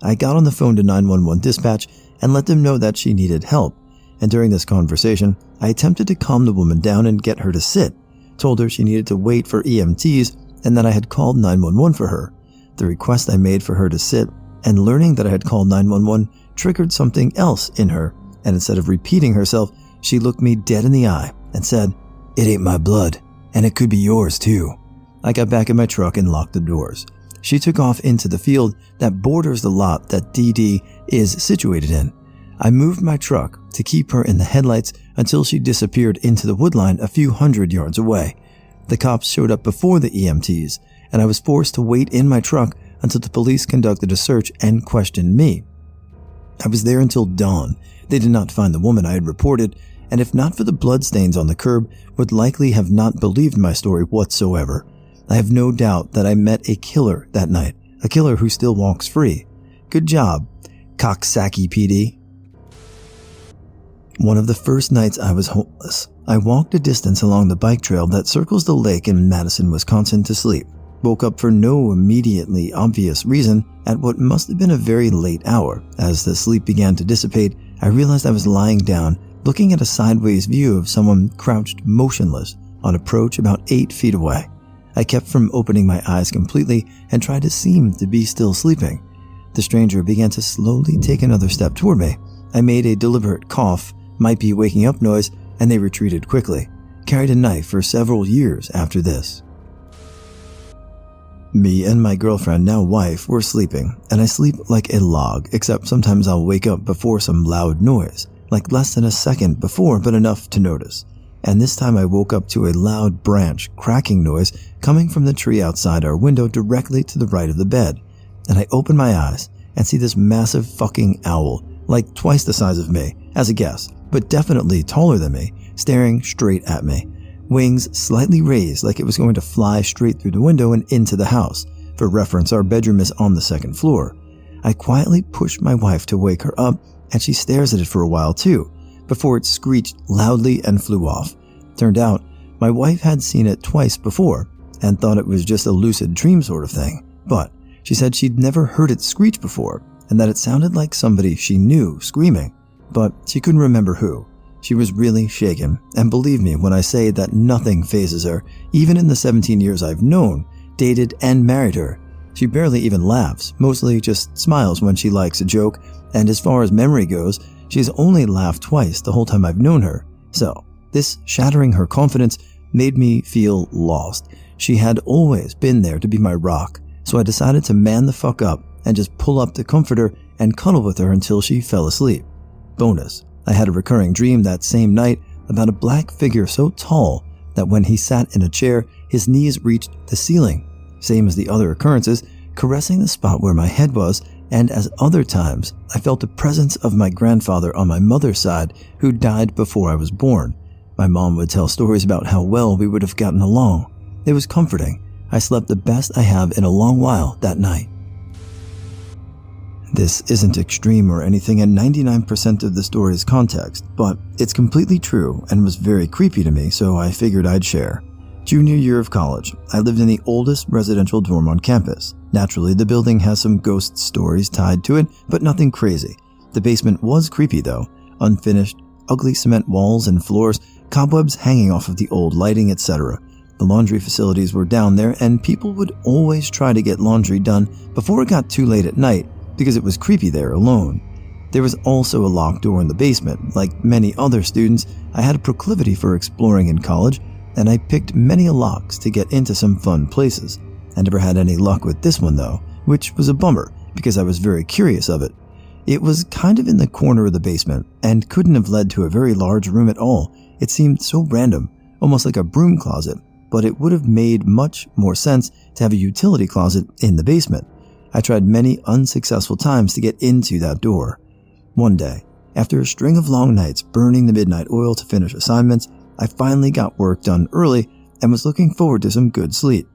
I got on the phone to 911 dispatch and let them know that she needed help. And during this conversation, I attempted to calm the woman down and get her to sit. Told her she needed to wait for EMTs and that I had called 911 for her. The request I made for her to sit and learning that I had called 911 triggered something else in her, and instead of repeating herself, she looked me dead in the eye and said, "It ain't my blood, and it could be yours too." I got back in my truck and locked the doors. She took off into the field that borders the lot that DD is situated in. I moved my truck to keep her in the headlights until she disappeared into the woodline a few hundred yards away. The cops showed up before the EMTs, and I was forced to wait in my truck until the police conducted a search and questioned me. I was there until dawn. They did not find the woman I had reported, and if not for the bloodstains on the curb, would likely have not believed my story whatsoever. I have no doubt that I met a killer that night, a killer who still walks free. Good job, Coxsackie PD. One of the first nights I was homeless, I walked a distance along the bike trail that circles the lake in Madison, Wisconsin to sleep. Woke up for no immediately obvious reason at what must have been a very late hour. As the sleep began to dissipate, I realized I was lying down, looking at a sideways view of someone crouched motionless on approach about 8 feet away. I kept from opening my eyes completely and tried to seem to be still sleeping. The stranger began to slowly take another step toward me. I made a deliberate cough, might be waking up noise, and they retreated quickly. Carried a knife for several years after this. Me and my girlfriend, now wife, were sleeping, and I sleep like a log, except sometimes I'll wake up before some loud noise, like less than a second before, but enough to notice. And this time I woke up to a loud branch cracking noise coming from the tree outside our window directly to the right of the bed. And I open my eyes and see this massive fucking owl, like twice the size of me, as a guess, but definitely taller than me, staring straight at me. Wings slightly raised like it was going to fly straight through the window and into the house. For reference, our bedroom is on the second floor. I quietly push my wife to wake her up, and she stares at it for a while too, before it screeched loudly and flew off. Turned out, my wife had seen it twice before and thought it was just a lucid dream sort of thing, but she said she'd never heard it screech before and that it sounded like somebody she knew screaming, but she couldn't remember who. She was really shaken, and believe me when I say that nothing phases her, even in the 17 years I've known, dated, and married her. She barely even laughs, mostly just smiles when she likes a joke, and as far as memory goes, she's only laughed twice the whole time I've known her. So, this shattering her confidence made me feel lost. She had always been there to be my rock, so I decided to man the fuck up and just pull up to comfort her and cuddle with her until she fell asleep. Bonus, I had a recurring dream that same night about a black figure so tall that when he sat in a chair, his knees reached the ceiling. Same as the other occurrences, caressing the spot where my head was, and as other times, I felt the presence of my grandfather on my mother's side who died before I was born. My mom would tell stories about how well we would have gotten along. It was comforting. I slept the best I have in a long while that night. This isn't extreme or anything, and 99% of the story is context, but it's completely true and was very creepy to me, so I figured I'd share. Junior year of college, I lived in the oldest residential dorm on campus. Naturally, the building has some ghost stories tied to it, but nothing crazy. The basement was creepy though. Unfinished, ugly cement walls and floors, cobwebs hanging off of the old lighting, etc. The laundry facilities were down there, and people would always try to get laundry done before it got too late at night, because it was creepy there alone. There was also a locked door in the basement. Like many other students, I had a proclivity for exploring in college, and I picked many locks to get into some fun places. I never had any luck with this one though, which was a bummer because I was very curious of it. It was kind of in the corner of the basement and couldn't have led to a very large room at all. It seemed so random, almost like a broom closet. but it would have made much more sense to have a utility closet in the basement. I tried many unsuccessful times to get into that door. One day, after a string of long nights burning the midnight oil to finish assignments, I finally got work done early and was looking forward to some good sleep.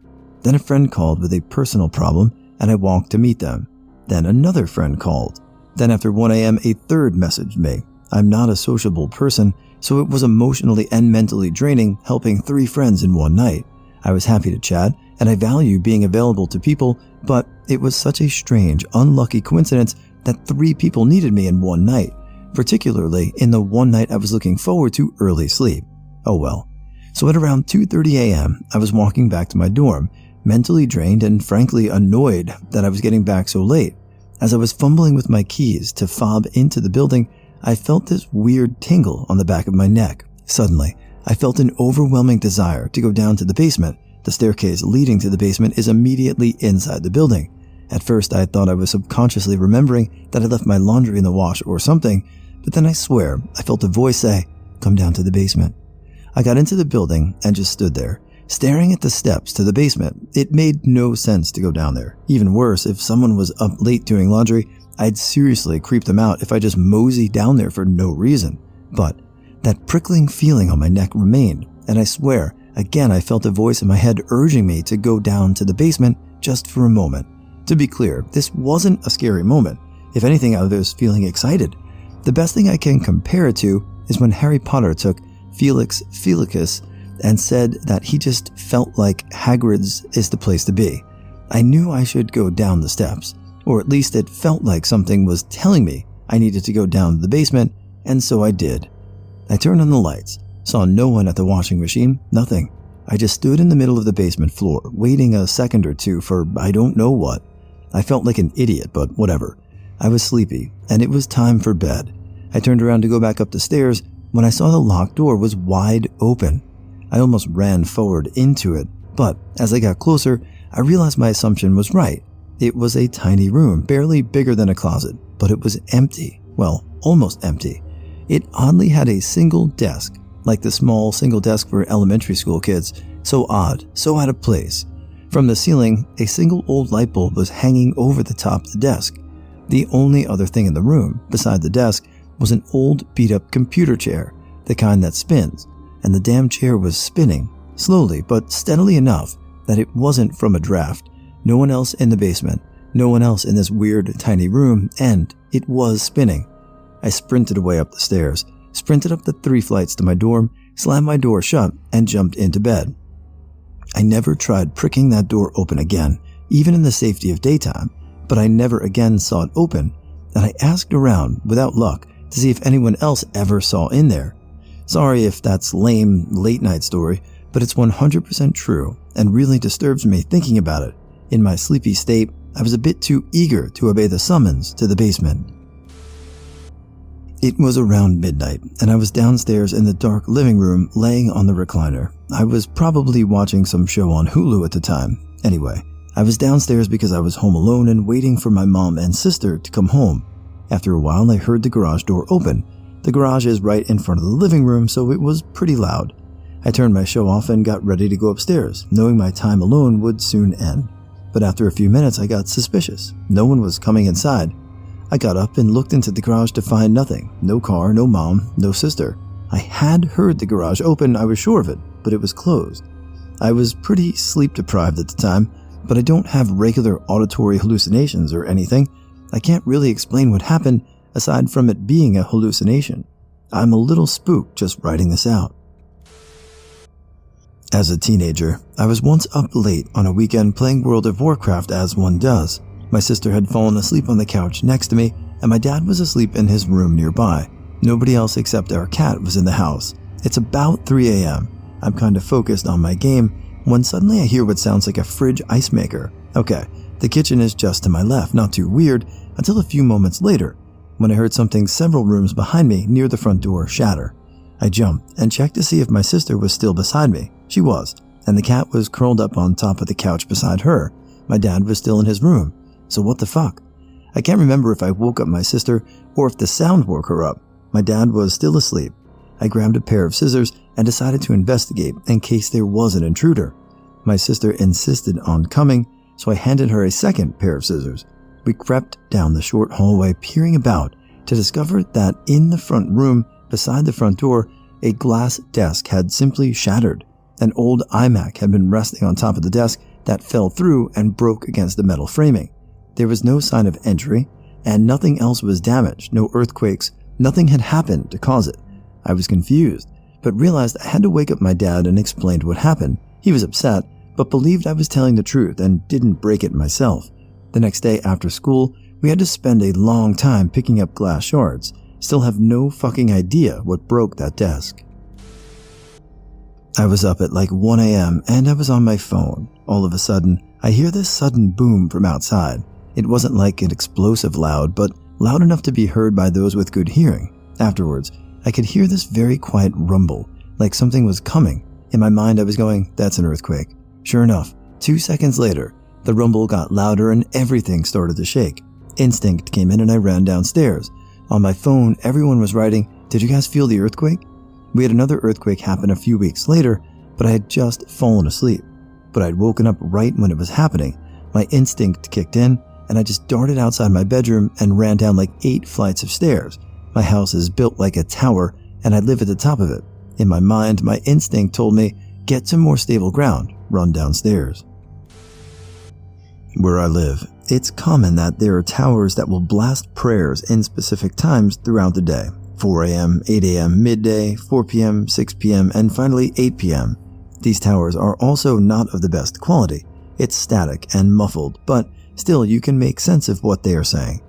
Then a friend called with a personal problem and I walked to meet them. Then another friend called. Then after 1 a.m. a third messaged me. I'm not a sociable person, so it was emotionally and mentally draining helping 3 friends in one night. I was happy to chat and I value being available to people, but it was such a strange, unlucky coincidence that 3 people needed me in one night, particularly in the one night I was looking forward to early sleep. Oh well. So at around 2:30 a.m., I was walking back to my dorm, mentally drained and frankly annoyed that I was getting back so late. As I was fumbling with my keys to fob into the building, I felt this weird tingle on the back of my neck. Suddenly, I felt an overwhelming desire to go down to the basement. The staircase leading to the basement is immediately inside the building. At first, I thought I was subconsciously remembering that I left my laundry in the wash or something, but then I swear I felt a voice say, "Come down to the basement." I got into the building and just stood there, staring at the steps to the basement. It made no sense to go down there. Even worse, if someone was up late doing laundry, I'd seriously creep them out if I just moseyed down there for no reason. But that prickling feeling on my neck remained, and I swear, again I felt a voice in my head urging me to go down to the basement just for a moment. To be clear, this wasn't a scary moment. If anything, I was feeling excited. The best thing I can compare it to is when Harry Potter took Felix Felicus and said that he just felt like Hagrid's is the place to be. I knew I should go down the steps, or at least it felt like something was telling me I needed to go down to the basement, and so I did. I turned on the lights, saw no one at the washing machine, nothing. I just stood in the middle of the basement floor, waiting a second or two for I don't know what. I felt like an idiot, but whatever. I was sleepy, and it was time for bed. I turned around to go back up the stairs when I saw the locked door was wide open. I almost ran forward into it, but as I got closer, I realized my assumption was right. It was a tiny room, barely bigger than a closet, but it was empty. Well, almost empty. It oddly had a single desk, like the small single desk for elementary school kids. So odd, so out of place. From the ceiling, a single old light bulb was hanging over the top of the desk. The only other thing in the room, beside the desk, was an old beat-up computer chair, the kind that spins, and the damn chair was spinning, slowly but steadily enough that it wasn't from a draft. No one else in the basement, no one else in this weird tiny room, and it was spinning. I sprinted away up the stairs, sprinted up the 3 flights to my dorm, slammed my door shut, and jumped into bed. I never tried pricking that door open again, even in the safety of daytime, but I never again saw it open, and I asked around, without luck, to see if anyone else ever saw in there. Sorry if that's lame late-night story, but it's 100% true, and really disturbs me thinking about it. In my sleepy state, I was a bit too eager to obey the summons to the basement. It was around midnight, and I was downstairs in the dark living room laying on the recliner. I was probably watching some show on Hulu at the time. Anyway, I was downstairs because I was home alone and waiting for my mom and sister to come home. After a while, I heard the garage door open. The garage is right in front of the living room, so it was pretty loud. I turned my show off and got ready to go upstairs, knowing my time alone would soon end. But after a few minutes, I got suspicious. No one was coming inside. I got up and looked into the garage to find nothing. No car, no mom, no sister. I had heard the garage open, I was sure of it, but it was closed. I was pretty sleep deprived at the time, but I don't have regular auditory hallucinations or anything. I can't really explain what happened aside from it being a hallucination. I'm a little spooked just writing this out. As a teenager, I was once up late on a weekend playing World of Warcraft as one does. My sister had fallen asleep on the couch next to me, and my dad was asleep in his room nearby. Nobody else except our cat was in the house. It's about 3 a.m. I'm kind of focused on my game when suddenly I hear what sounds like a fridge ice maker. Okay, the kitchen is just to my left, not too weird, until a few moments later, when I heard something several rooms behind me near the front door shatter. I jumped and checked to see if my sister was still beside me. She was, and the cat was curled up on top of the couch beside her. My dad was still in his room. So what the fuck? I can't remember if I woke up my sister or if the sound woke her up. My dad was still asleep. I grabbed a pair of scissors and decided to investigate in case there was an intruder. My sister insisted on coming, so I handed her a second pair of scissors. We crept down the short hallway, peering about, to discover that in the front room, beside the front door, a glass desk had simply shattered. An old iMac had been resting on top of the desk that fell through and broke against the metal framing. There was no sign of entry, and nothing else was damaged, no earthquakes, nothing had happened to cause it. I was confused, but realized I had to wake up my dad and explain what happened. He was upset, but believed I was telling the truth and didn't break it myself. The next day after school, we had to spend a long time picking up glass shards. Still have no fucking idea what broke that desk. I was up at like 1 a.m. and I was on my phone. All of a sudden, I hear this sudden boom from outside. It wasn't like an explosive loud, but loud enough to be heard by those with good hearing. Afterwards, I could hear this very quiet rumble, like something was coming. In my mind, I was going, that's an earthquake. Sure enough, 2 seconds later, the rumble got louder and everything started to shake. Instinct came in and I ran downstairs. On my phone, everyone was writing, "Did you guys feel the earthquake?" We had another earthquake happen a few weeks later, but I had just fallen asleep. But I'd woken up right when it was happening. My instinct kicked in, and I just darted outside my bedroom and ran down like 8 flights of stairs. My house is built like a tower, and I live at the top of it. In my mind, my instinct told me, get to more stable ground, run downstairs. Where I live, it's common that there are towers that will blast prayers in specific times throughout the day. 4 a.m., 8 a.m., midday, 4 p.m., 6 p.m., and finally 8 p.m. These towers are also not of the best quality. It's static and muffled, but still you can make sense of what they are saying.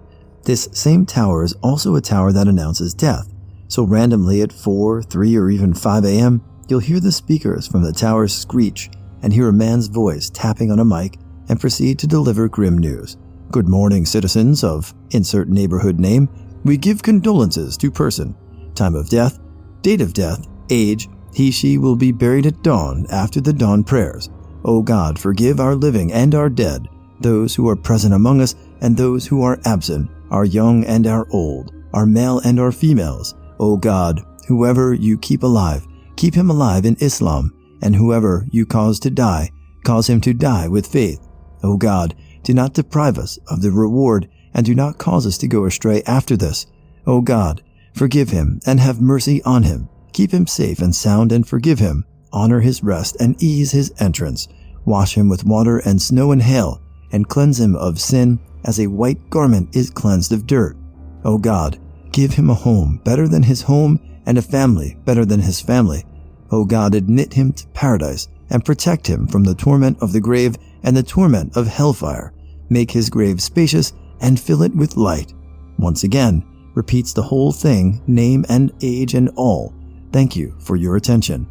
This same tower is also a tower that announces death. So randomly at 4, 3, or even 5 a.m., you'll hear the speakers from the tower screech and hear a man's voice tapping on a mic and proceed to deliver grim news. Good morning, citizens of insert neighborhood name. We give condolences to person. Time of death, date of death, age, he/she will be buried at dawn after the dawn prayers. O God, forgive our living and our dead, those who are present among us and those who are absent, our young and our old, our male and our females. O God, whoever you keep alive, keep him alive in Islam, and whoever you cause to die, cause him to die with faith. O God, do not deprive us of the reward, and do not cause us to go astray after this. O God, forgive him and have mercy on him. Keep him safe and sound and forgive him. Honor his rest and ease his entrance. Wash him with water and snow and hail, and cleanse him of sin as a white garment is cleansed of dirt. O God, give him a home better than his home and a family better than his family. O God, admit him to paradise and protect him from the torment of the grave and the torment of hellfire. Make his grave spacious and fill it with light. Once again, repeats the whole thing, name and age and all. Thank you for your attention.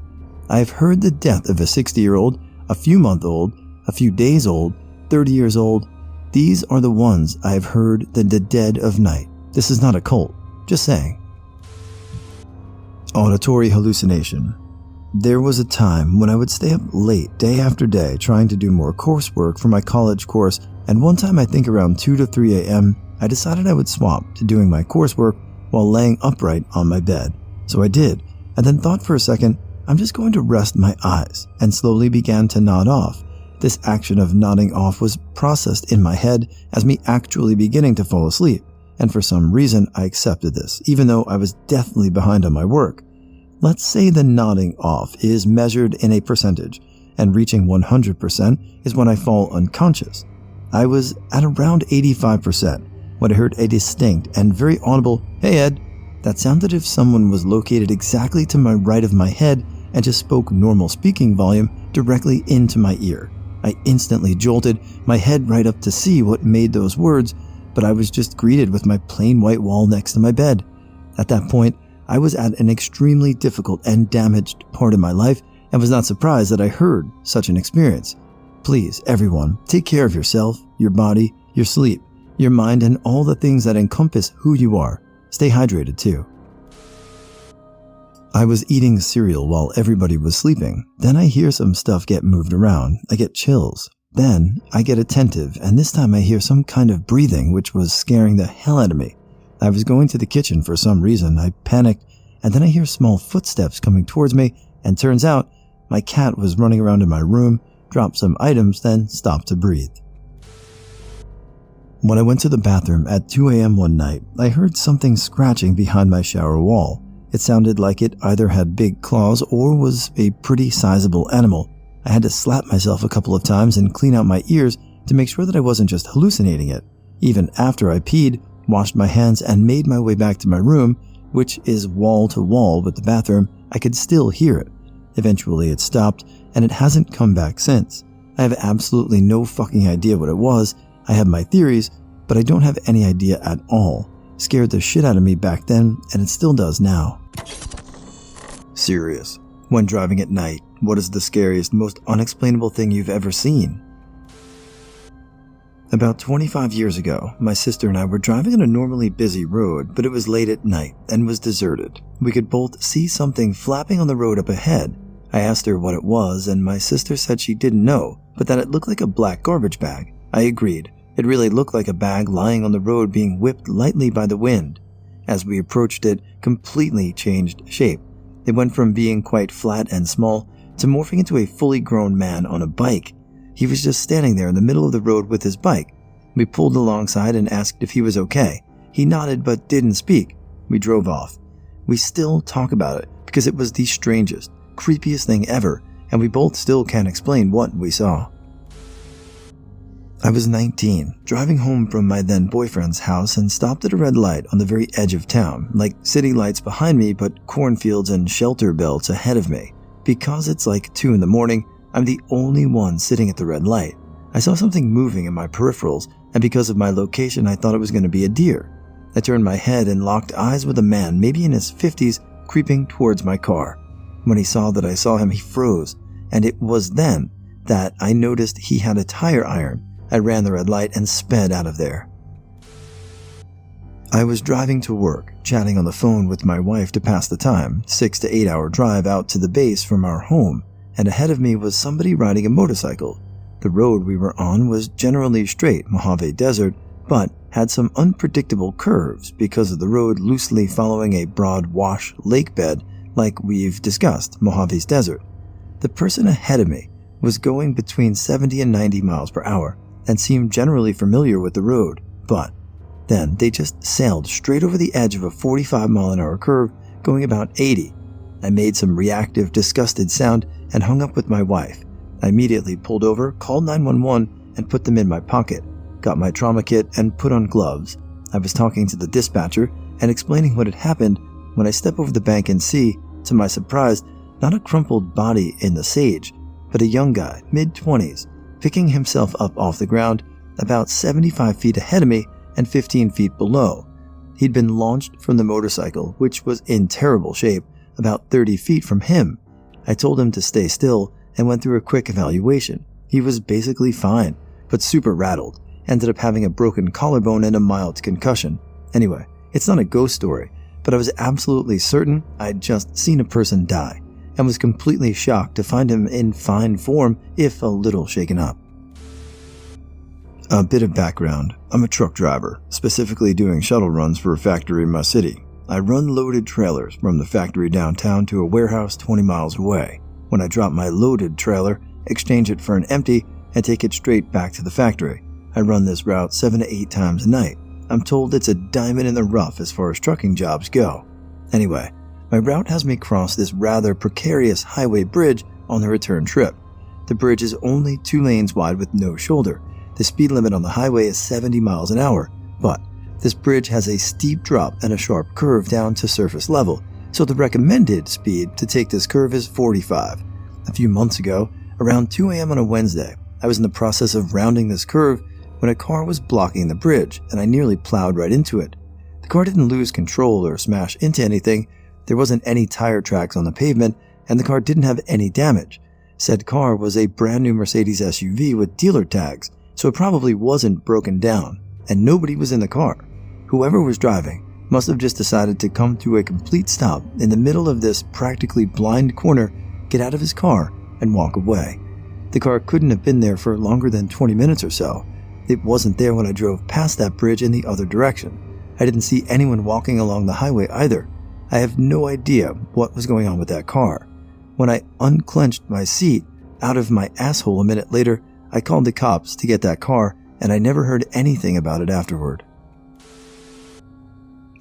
I have heard the death of a 60-year-old, a few month old, a few days old, 30 years old. These are the ones I have heard the dead of night. This is not a cult, just saying. Auditory hallucination. There was a time when I would stay up late day after day trying to do more coursework for my college course, and one time I think around 2 to 3 a.m., I decided I would swap to doing my coursework while laying upright on my bed. So I did, and then thought for a second, I'm just going to rest my eyes, and slowly began to nod off. This action of nodding off was processed in my head as me actually beginning to fall asleep, and for some reason I accepted this, even though I was definitely behind on my work. Let's say the nodding off is measured in a percentage, and reaching 100% is when I fall unconscious. I was at around 85% when I heard a distinct and very audible, "Hey Ed," that sounded as if someone was located exactly to my right of my head and just spoke normal speaking volume directly into my ear. I instantly jolted my head right up to see what made those words, but I was just greeted with my plain white wall next to my bed. At that point, I was at an extremely difficult and damaged part of my life and was not surprised that I heard such an experience. Please, everyone, take care of yourself, your body, your sleep, your mind, and all the things that encompass who you are. Stay hydrated too. I was eating cereal while everybody was sleeping. Then I hear some stuff get moved around. I get chills. Then I get attentive, and this time I hear some kind of breathing which was scaring the hell out of me. I was going to the kitchen for some reason. I panicked and then I hear small footsteps coming towards me, and turns out my cat was running around in my room, dropped some items, then stopped to breathe. When I went to the bathroom at 2 a.m. one night, I heard something scratching behind my shower wall. It sounded like it either had big claws or was a pretty sizable animal. I had to slap myself a couple of times and clean out my ears to make sure that I wasn't just hallucinating it. Even after I peed, washed my hands, and made my way back to my room, which is wall to wall with the bathroom, I could still hear it. Eventually it stopped, and it hasn't come back since. I have absolutely no fucking idea what it was. I have my theories, but I don't have any idea at all. Scared the shit out of me back then, and it still does now. Serious. When driving at night, what is the scariest, most unexplainable thing you've ever seen? About 25 years ago, my sister and I were driving on a normally busy road, but it was late at night and was deserted. We could both see something flapping on the road up ahead. I asked her what it was, and my sister said she didn't know, but that it looked like a black garbage bag. I agreed. It really looked like a bag lying on the road being whipped lightly by the wind. As we approached it, completely changed shape. It went from being quite flat and small to morphing into a fully grown man on a bike. He was just standing there in the middle of the road with his bike. We pulled alongside and asked if he was okay. He nodded but didn't speak. We drove off. We still talk about it because it was the strangest, creepiest thing ever, and we both still can't explain what we saw. I was 19, driving home from my then boyfriend's house, and stopped at a red light on the very edge of town, like city lights behind me but cornfields and shelter belts ahead of me. Because it's like 2 in the morning, I'm the only one sitting at the red light. I saw something moving in my peripherals, and because of my location, I thought it was going to be a deer. I turned my head and locked eyes with a man, maybe in his 50s, creeping towards my car. When he saw that I saw him, he froze, and it was then that I noticed he had a tire iron. I ran the red light and sped out of there. I was driving to work, chatting on the phone with my wife to pass the time, 6 to 8 hour drive out to the base from our home, and ahead of me was somebody riding a motorcycle. The road we were on was generally straight Mojave Desert, but had some unpredictable curves because of the road loosely following a broad wash lake bed like we've discussed, Mojave's desert. The person ahead of me was going between 70 and 90 miles per hour and seemed generally familiar with the road, but then they just sailed straight over the edge of a 45-mile-an-hour curve going about 80. I made some reactive, disgusted sound and hung up with my wife. I immediately pulled over, called 911, and put them in my pocket, got my trauma kit, and put on gloves. I was talking to the dispatcher and explaining what had happened when I step over the bank and see, to my surprise, not a crumpled body in the sage, but a young guy, mid-20s, picking himself up off the ground about 75 feet ahead of me and 15 feet below. He'd been launched from the motorcycle, which was in terrible shape, about 30 feet from him. I told him to stay still and went through a quick evaluation. He was basically fine, but super rattled, ended up having a broken collarbone and a mild concussion. Anyway, it's not a ghost story, but I was absolutely certain I'd just seen a person die, and was completely shocked to find him in fine form, if a little shaken up. A bit of background. I'm a truck driver, specifically doing shuttle runs for a factory in my city. I run loaded trailers from the factory downtown to a warehouse 20 miles away. When I drop my loaded trailer, exchange it for an empty, and take it straight back to the factory. I run this route 7 to 8 times a night. I'm told it's a diamond in the rough as far as trucking jobs go. Anyway, my route has me cross this rather precarious highway bridge on the return trip. The bridge is only 2 lanes wide with no shoulder. The speed limit on the highway is 70 miles an hour, but this bridge has a steep drop and a sharp curve down to surface level, so the recommended speed to take this curve is 45. A few months ago, around 2 a.m. on a Wednesday, I was in the process of rounding this curve when a car was blocking the bridge, and I nearly plowed right into it. The car didn't lose control or smash into anything. There wasn't any tire tracks on the pavement, and the car didn't have any damage. Said car was a brand new Mercedes SUV with dealer tags, so it probably wasn't broken down, and nobody was in the car. Whoever was driving must have just decided to come to a complete stop in the middle of this practically blind corner, get out of his car, and walk away. The car couldn't have been there for longer than 20 minutes or so. It wasn't there when I drove past that bridge in the other direction. I didn't see anyone walking along the highway either. I have no idea what was going on with that car. When I unclenched my seat out of my asshole a minute later, I called the cops to get that car, and I never heard anything about it afterward.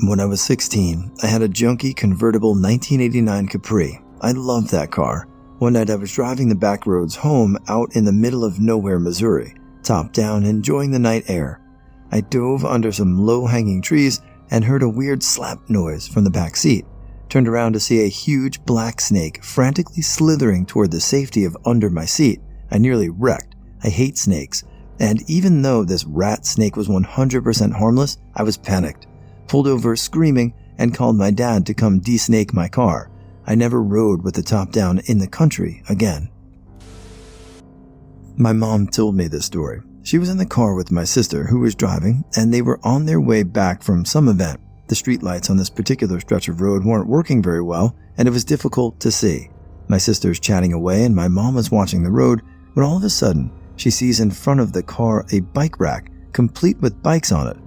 When I was 16, I had a junky convertible 1989 Capri. I loved that car. One night I was driving the back roads home out in the middle of nowhere, Missouri, top down, enjoying the night air. I dove under some low-hanging trees and heard a weird slap noise from the back seat. Turned around to see a huge black snake frantically slithering toward the safety of under my seat. I nearly wrecked. I hate snakes. And even though this rat snake was 100% harmless, I was panicked. Pulled over screaming and called my dad to come de-snake my car. I never rode with the top down in the country again. My mom told me this story. She was in the car with my sister who was driving, and they were on their way back from some event. The streetlights on this particular stretch of road weren't working very well, and it was difficult to see. My sister's chatting away and my mom was watching the road when all of a sudden she sees in front of the car a bike rack complete with bikes on it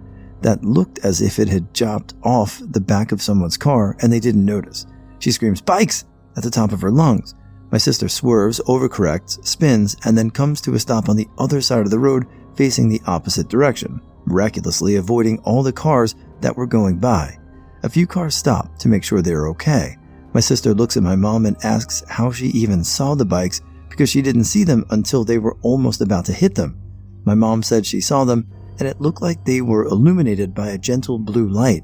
that looked as if it had chopped off the back of someone's car and they didn't notice. She screams, "Bikes!" at the top of her lungs. My sister swerves, overcorrects, spins, and then comes to a stop on the other side of the road facing the opposite direction, miraculously avoiding all the cars that were going by. A few cars stop to make sure they are okay. My sister looks at my mom and asks how she even saw the bikes because she didn't see them until they were almost about to hit them. My mom said she saw them and it looked like they were illuminated by a gentle blue light,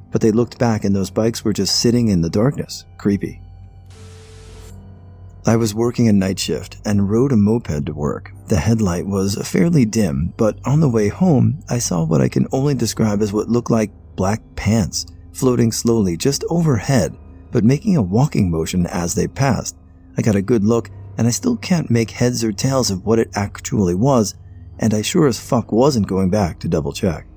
but they looked back and those bikes were just sitting in the darkness. Creepy. I was working a night shift and rode a moped to work. The headlight was fairly dim, but on the way home, I saw what I can only describe as what looked like black pants floating slowly just overhead, but making a walking motion as they passed. I got a good look, and I still can't make heads or tails of what it actually was, and I sure as fuck wasn't going back to double check.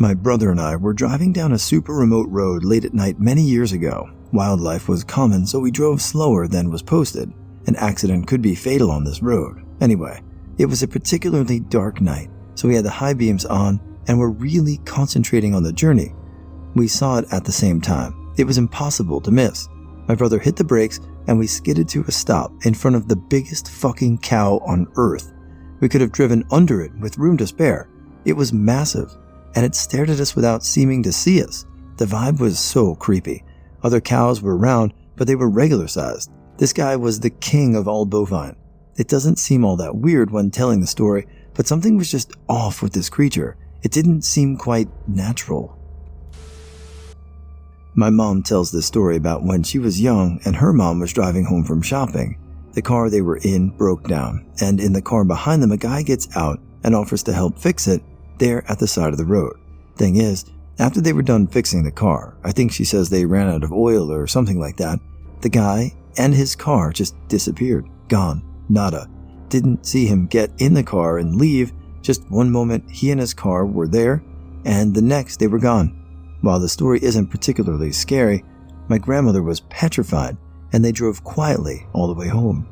My brother and I were driving down a super remote road late at night many years ago. Wildlife was common, so we drove slower than was posted. An accident could be fatal on this road. Anyway, it was a particularly dark night, so we had the high beams on and were really concentrating on the journey. We saw it at the same time. It was impossible to miss. My brother hit the brakes and we skidded to a stop in front of the biggest fucking cow on earth. We could have driven under it with room to spare. It was massive, and it stared at us without seeming to see us. The vibe was so creepy. Other cows were around, but they were regular sized. This guy was the king of all bovine. It doesn't seem all that weird when telling the story, but something was just off with this creature. It didn't seem quite natural. My mom tells this story about when she was young and her mom was driving home from shopping. The car they were in broke down, and in the car behind them a guy gets out and offers to help fix it there at the side of the road. Thing is, after they were done fixing the car, I think she says they ran out of oil or something like that, the guy and his car just disappeared. Gone. Nada. Didn't see him get in the car and leave. Just one moment he and his car were there, and the next they were gone. While the story isn't particularly scary, my grandmother was petrified, and they drove quietly all the way home.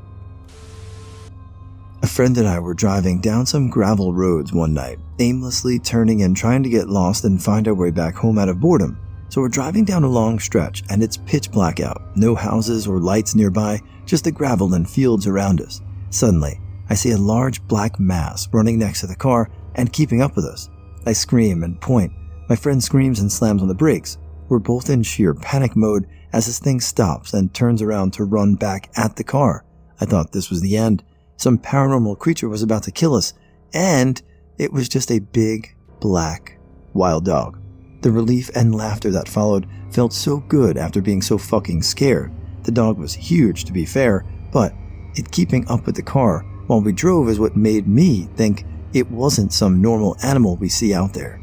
A friend and I were driving down some gravel roads one night, aimlessly turning and trying to get lost and find our way back home out of boredom. So we're driving down a long stretch, and it's pitch black out. No houses or lights nearby, just the gravel and fields around us. Suddenly, I see a large black mass running next to the car and keeping up with us. I scream and point. My friend screams and slams on the brakes. We're both in sheer panic mode as this thing stops and turns around to run back at the car. I thought this was the end. Some paranormal creature was about to kill us, and it was just a big, black, wild dog. The relief and laughter that followed felt so good after being so fucking scared. The dog was huge, to be fair, but it keeping up with the car while we drove is what made me think it wasn't some normal animal we see out there.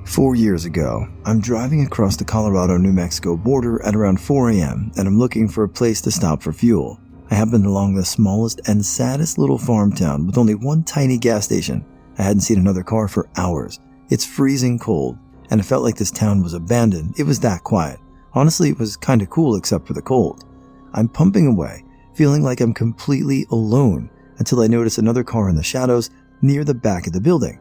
4 years ago, I'm driving across the Colorado-New Mexico border at around 4 a.m. and I'm looking for a place to stop for fuel. I happened along the smallest and saddest little farm town with only one tiny gas station. I hadn't seen another car for hours. It's freezing cold, and it felt like this town was abandoned. It was that quiet. Honestly, it was kinda cool except for the cold. I'm pumping away, feeling like I'm completely alone, until I notice another car in the shadows near the back of the building.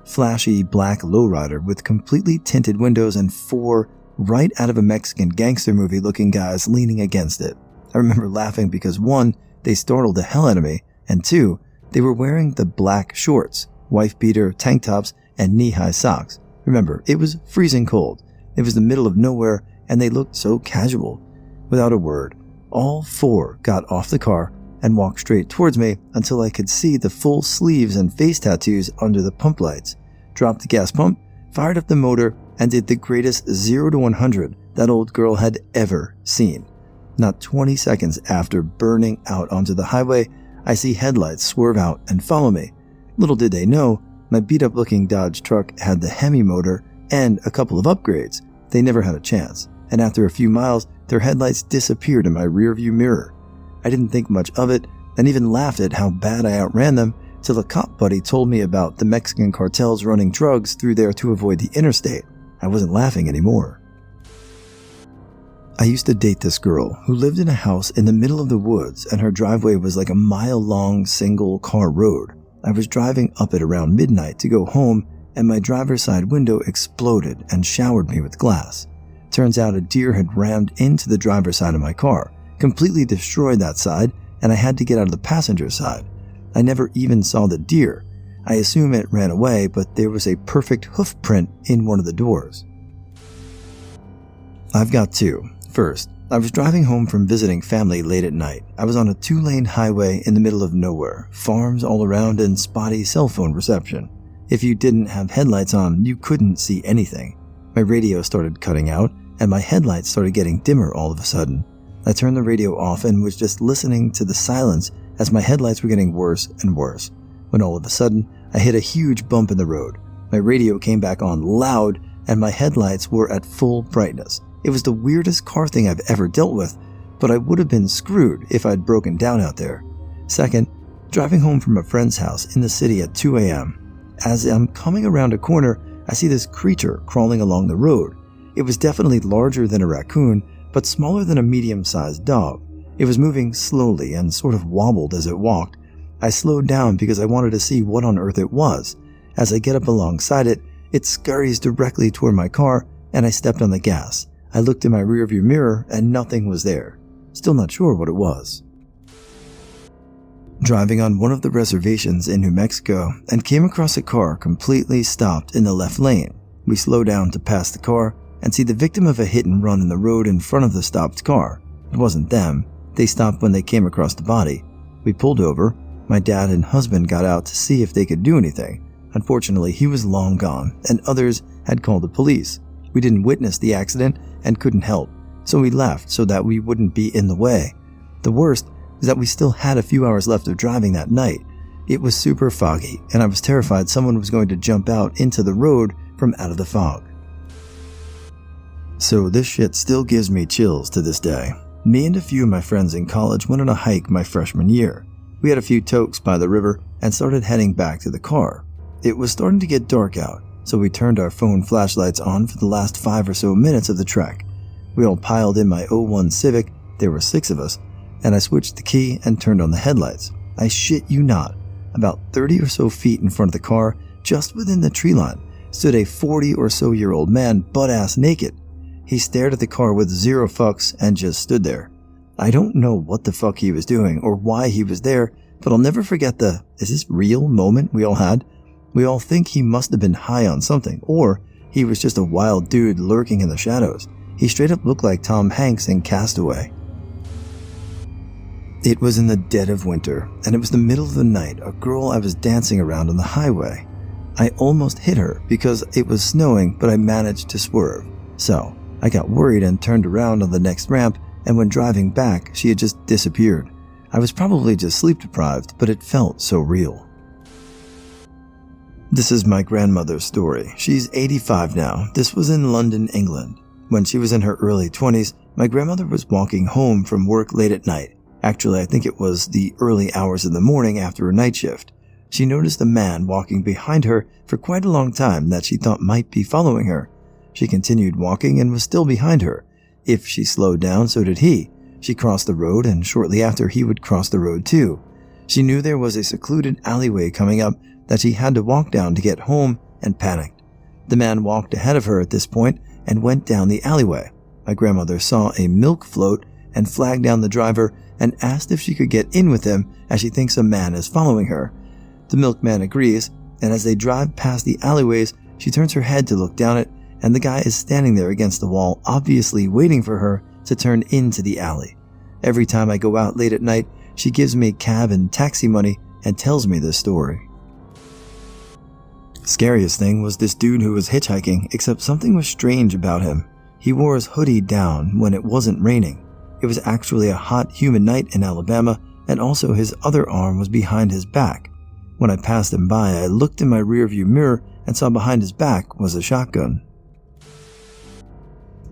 flashy black lowrider with completely tinted windows and 4 right out of a Mexican gangster movie looking guys leaning against it. I remember laughing because 1, they startled the hell out of me, and 2, they were wearing the black shorts, wife beater, tank tops, and knee-high socks. Remember, it was freezing cold. It was the middle of nowhere, and they looked so casual. Without a word, all 4 got off the car and walked straight towards me until I could see the full sleeves and face tattoos under the pump lights, dropped the gas pump, fired up the motor, and did the greatest 0 to 100 that old girl had ever seen. Not 20 seconds after burning out onto the highway, I see headlights swerve out and follow me. Little did they know, my beat-up looking Dodge truck had the Hemi motor and a couple of upgrades. They never had a chance, and after a few miles, their headlights disappeared in my rearview mirror. I didn't think much of it and even laughed at how bad I outran them till a cop buddy told me about the Mexican cartels running drugs through there to avoid the interstate. I wasn't laughing anymore. I used to date this girl who lived in a house in the middle of the woods, and her driveway was like a mile-long single-car road. I was driving up it around midnight to go home, and my driver's side window exploded and showered me with glass. Turns out a deer had rammed into the driver's side of my car, completely destroyed that side, and I had to get out of the passenger side. I never even saw the deer. I assume it ran away, but there was a perfect hoof print in one of the doors. I've got 2. First, I was driving home from visiting family late at night. I was on a 2-lane highway in the middle of nowhere, farms all around and spotty cell phone reception. If you didn't have headlights on, you couldn't see anything. My radio started cutting out, and my headlights started getting dimmer all of a sudden. I turned the radio off and was just listening to the silence as my headlights were getting worse and worse, when all of a sudden, I hit a huge bump in the road. My radio came back on loud, and my headlights were at full brightness. It was the weirdest car thing I've ever dealt with, but I would have been screwed if I'd broken down out there. Second, driving home from a friend's house in the city at 2 a.m. As I'm coming around a corner, I see this creature crawling along the road. It was definitely larger than a raccoon, but smaller than a medium-sized dog. It was moving slowly and sort of wobbled as it walked. I slowed down because I wanted to see what on earth it was. As I get up alongside it, it scurries directly toward my car, and I stepped on the gas. I looked in my rearview mirror and nothing was there. Still not sure what it was. Driving on one of the reservations in New Mexico and came across a car completely stopped in the left lane. We slow down to pass the car and see the victim of a hit and run in the road in front of the stopped car. It wasn't them. They stopped when they came across the body. We pulled over. My dad and husband got out to see if they could do anything. Unfortunately, he was long gone and others had called the police. We didn't witness the accident and couldn't help, so we left so that we wouldn't be in the way. The worst is that we still had a few hours left of driving that night. It was super foggy, and I was terrified someone was going to jump out into the road from out of the fog. So this shit still gives me chills to this day. Me and a few of my friends in college went on a hike my freshman year. We had a few tokes by the river and started heading back to the car. It was starting to get dark out, so we turned our phone flashlights on for the last 5 or so minutes of the trek. We all piled in my '01 Civic, there were 6 of us, and I switched the key and turned on the headlights. I shit you not, about 30 or so feet in front of the car, just within the tree line, stood a 40 or so year old man butt-ass naked. He stared at the car with 0 fucks and just stood there. I don't know what the fuck he was doing or why he was there, but I'll never forget the "is this real?" moment we all had. We all think he must have been high on something, or he was just a wild dude lurking in the shadows. He straight up looked like Tom Hanks in Castaway. It was in the dead of winter, and it was the middle of the night. A girl I was dancing around on the highway. I almost hit her because it was snowing, but I managed to swerve. So I got worried and turned around on the next ramp, and when driving back, she had just disappeared. I was probably just sleep deprived, but it felt so real. This is my grandmother's story. She's 85 now. This was in London, England. When she was in her early 20s, my grandmother was walking home from work late at night. Actually, I think it was the early hours of the morning after a night shift. She noticed a man walking behind her for quite a long time that she thought might be following her. She continued walking and was still behind her. If she slowed down, so did he. She crossed the road, and shortly after he would cross the road too. She knew there was a secluded alleyway coming up that she had to walk down to get home and panicked. The man walked ahead of her at this point and went down the alleyway. My grandmother saw a milk float and flagged down the driver and asked if she could get in with him as she thinks a man is following her. The milkman agrees, and as they drive past the alleyways, she turns her head to look down it, and the guy is standing there against the wall, obviously waiting for her to turn into the alley. Every time I go out late at night, she gives me cab and taxi money and tells me this story. Scariest thing was this dude who was hitchhiking, except something was strange about him. He wore his hoodie down when it wasn't raining. It was actually a hot, humid night in Alabama, and also his other arm was behind his back. When I passed him by, I looked in my rearview mirror and saw behind his back was a shotgun.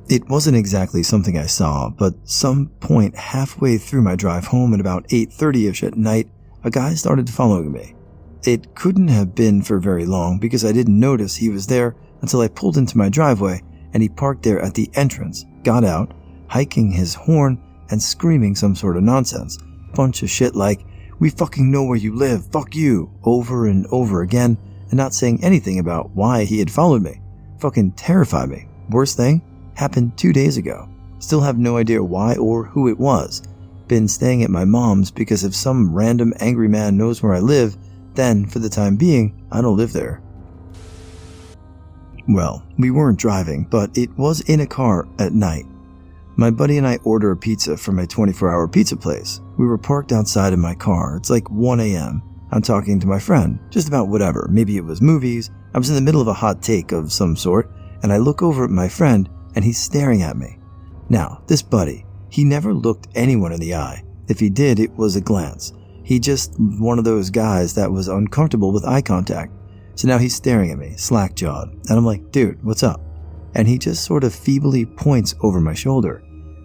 It wasn't exactly something I saw, but some point halfway through my drive home at about 8:30ish at night, a guy started following me. It couldn't have been for very long because I didn't notice he was there until I pulled into my driveway and he parked there at the entrance, got out, hiking his horn and screaming some sort of nonsense. Bunch of shit like, "We fucking know where you live, fuck you," over and over again, and not saying anything about why he had followed me. Fucking terrified me. Worst thing? Happened 2 days ago. Still have no idea why or who it was. Been staying at my mom's because if some random angry man knows where I live, then, for the time being, I don't live there. Well, we weren't driving, but it was in a car at night. My buddy and I order a pizza from a 24-hour pizza place. We were parked outside in my car. It's like 1 a.m. I'm talking to my friend, just about whatever. Maybe it was movies. I was in the middle of a hot take of some sort, and I look over at my friend, and he's staring at me. Now, this buddy, he never looked anyone in the eye. If he did, it was a glance. He just one of those guys that was uncomfortable with eye contact. So now he's staring at me, slack-jawed, and I'm like, "Dude, what's up?" And he just sort of feebly points over my shoulder.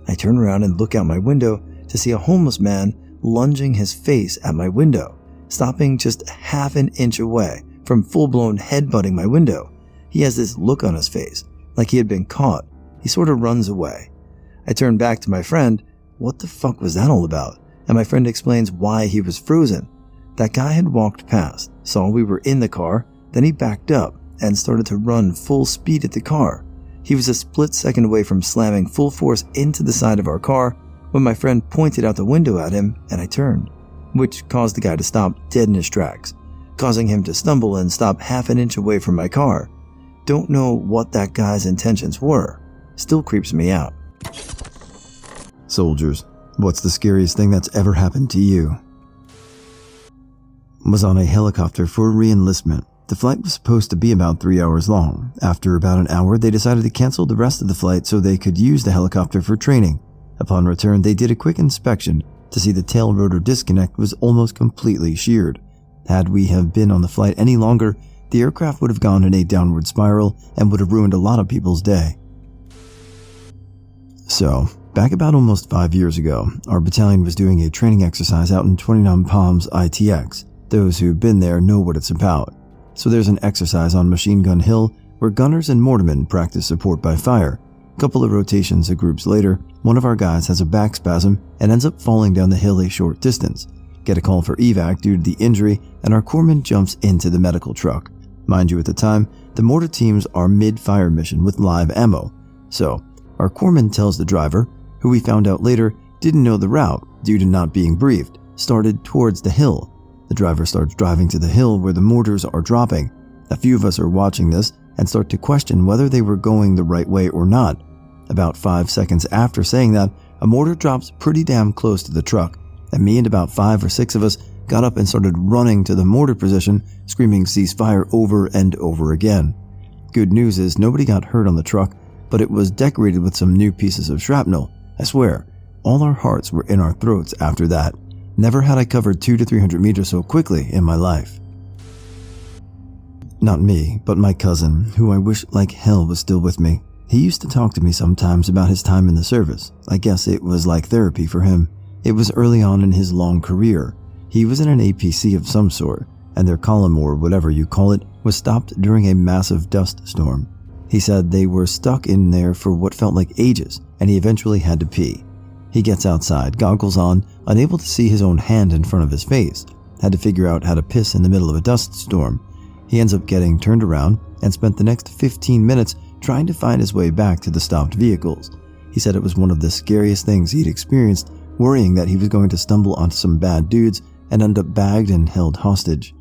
I turn around and look out my window to see a homeless man lunging his face at my window, stopping just half an inch away from full-blown headbutting my window. He has this look on his face, like he had been caught. He sort of runs away. I turn back to my friend. What the fuck was that all about? And my friend explains why he was frozen. That guy had walked past, saw we were in the car, then he backed up and started to run full speed at the car. He was a split second away from slamming full force into the side of our car when my friend pointed out the window at him and I turned, which caused the guy to stop dead in his tracks, causing him to stumble and stop half an inch away from my car. Don't know what that guy's intentions were. Still creeps me out. Soldiers, what's the scariest thing that's ever happened to you? Was on a helicopter for re-enlistment. The flight was supposed to be about 3 hours long. After about an hour, they decided to cancel the rest of the flight so they could use the helicopter for training. Upon return, they did a quick inspection to see the tail rotor disconnect was almost completely sheared. Had we have been on the flight any longer, the aircraft would have gone in a downward spiral and would have ruined a lot of people's day. So, back about almost 5 years ago, our battalion was doing a training exercise out in 29 Palms ITX. Those who've been there know what it's about. So there's an exercise on Machine Gun Hill where gunners and mortarmen practice support by fire. A couple of rotations of groups later, one of our guys has a back spasm and ends up falling down the hill a short distance. Get a call for evac due to the injury, and our corpsman jumps into the medical truck. Mind you, at the time, the mortar teams are mid-fire mission with live ammo. So, our corpsman tells the driver, who we found out later didn't know the route due to not being briefed, started towards the hill. The driver starts driving to the hill where the mortars are dropping. A few of us are watching this and start to question whether they were going the right way or not. About 5 seconds after saying that, a mortar drops pretty damn close to the truck, and me and about 5 or 6 of us got up and started running to the mortar position, screaming ceasefire over and over again. Good news is nobody got hurt on the truck, but it was decorated with some new pieces of shrapnel. I swear, all our hearts were in our throats after that. Never had I covered 200 to 300 meters so quickly in my life. Not me, but my cousin, who I wish like hell was still with me. He used to talk to me sometimes about his time in the service. I guess it was like therapy for him. It was early on in his long career. He was in an APC of some sort, and their column, or whatever you call it, was stopped during a massive dust storm. He said they were stuck in there for what felt like ages, and he eventually had to pee. He gets outside, goggles on, unable to see his own hand in front of his face. Had to figure out how to piss in the middle of a dust storm. He ends up getting turned around and spent the next 15 minutes trying to find his way back to the stopped vehicles. He said it was one of the scariest things he'd experienced, worrying that he was going to stumble onto some bad dudes and end up bagged and held hostage.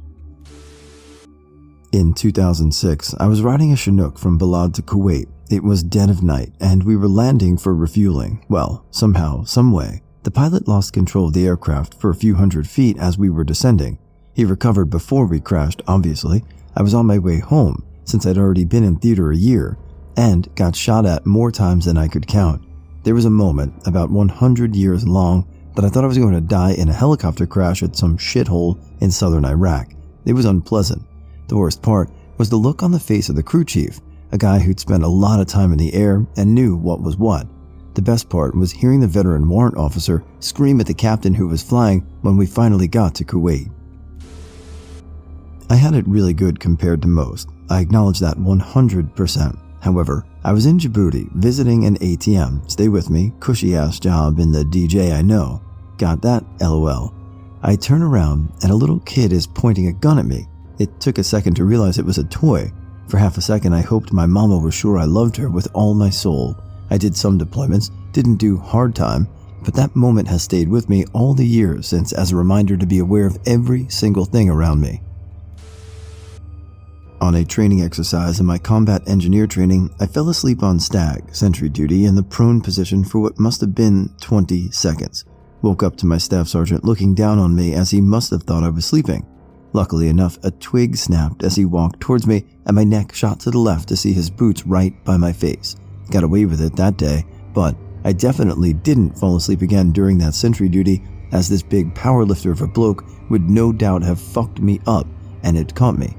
In 2006, I was riding a Chinook from Balad to Kuwait. It was dead of night, and we were landing for refueling. Well, somehow, someway, the pilot lost control of the aircraft for a few hundred feet as we were descending. He recovered before we crashed, obviously. I was on my way home, since I'd already been in theater a year, and got shot at more times than I could count. There was a moment, about 100 years long, that I thought I was going to die in a helicopter crash at some shithole in southern Iraq. It was unpleasant. The worst part was the look on the face of the crew chief, a guy who'd spent a lot of time in the air and knew what was what. The best part was hearing the veteran warrant officer scream at the captain who was flying when we finally got to Kuwait. I had it really good compared to most. I acknowledge that 100%. However, I was in Djibouti visiting an ATM. Stay with me, cushy ass job in the DJ I know. Got that? LOL. I turn around and a little kid is pointing a gun at me. It took a second to realize it was a toy. For half a second I hoped my mama was sure I loved her with all my soul. I did some deployments, didn't do hard time, but that moment has stayed with me all the years since as a reminder to be aware of every single thing around me. On a training exercise in my combat engineer training, I fell asleep on stag, sentry duty, in the prone position for what must have been 20 seconds. Woke up to my staff sergeant looking down on me as he must have thought I was sleeping. Luckily enough, a twig snapped as he walked towards me and my neck shot to the left to see his boots right by my face. Got away with it that day, but I definitely didn't fall asleep again during that sentry duty, as this big powerlifter of a bloke would no doubt have fucked me up and had caught me.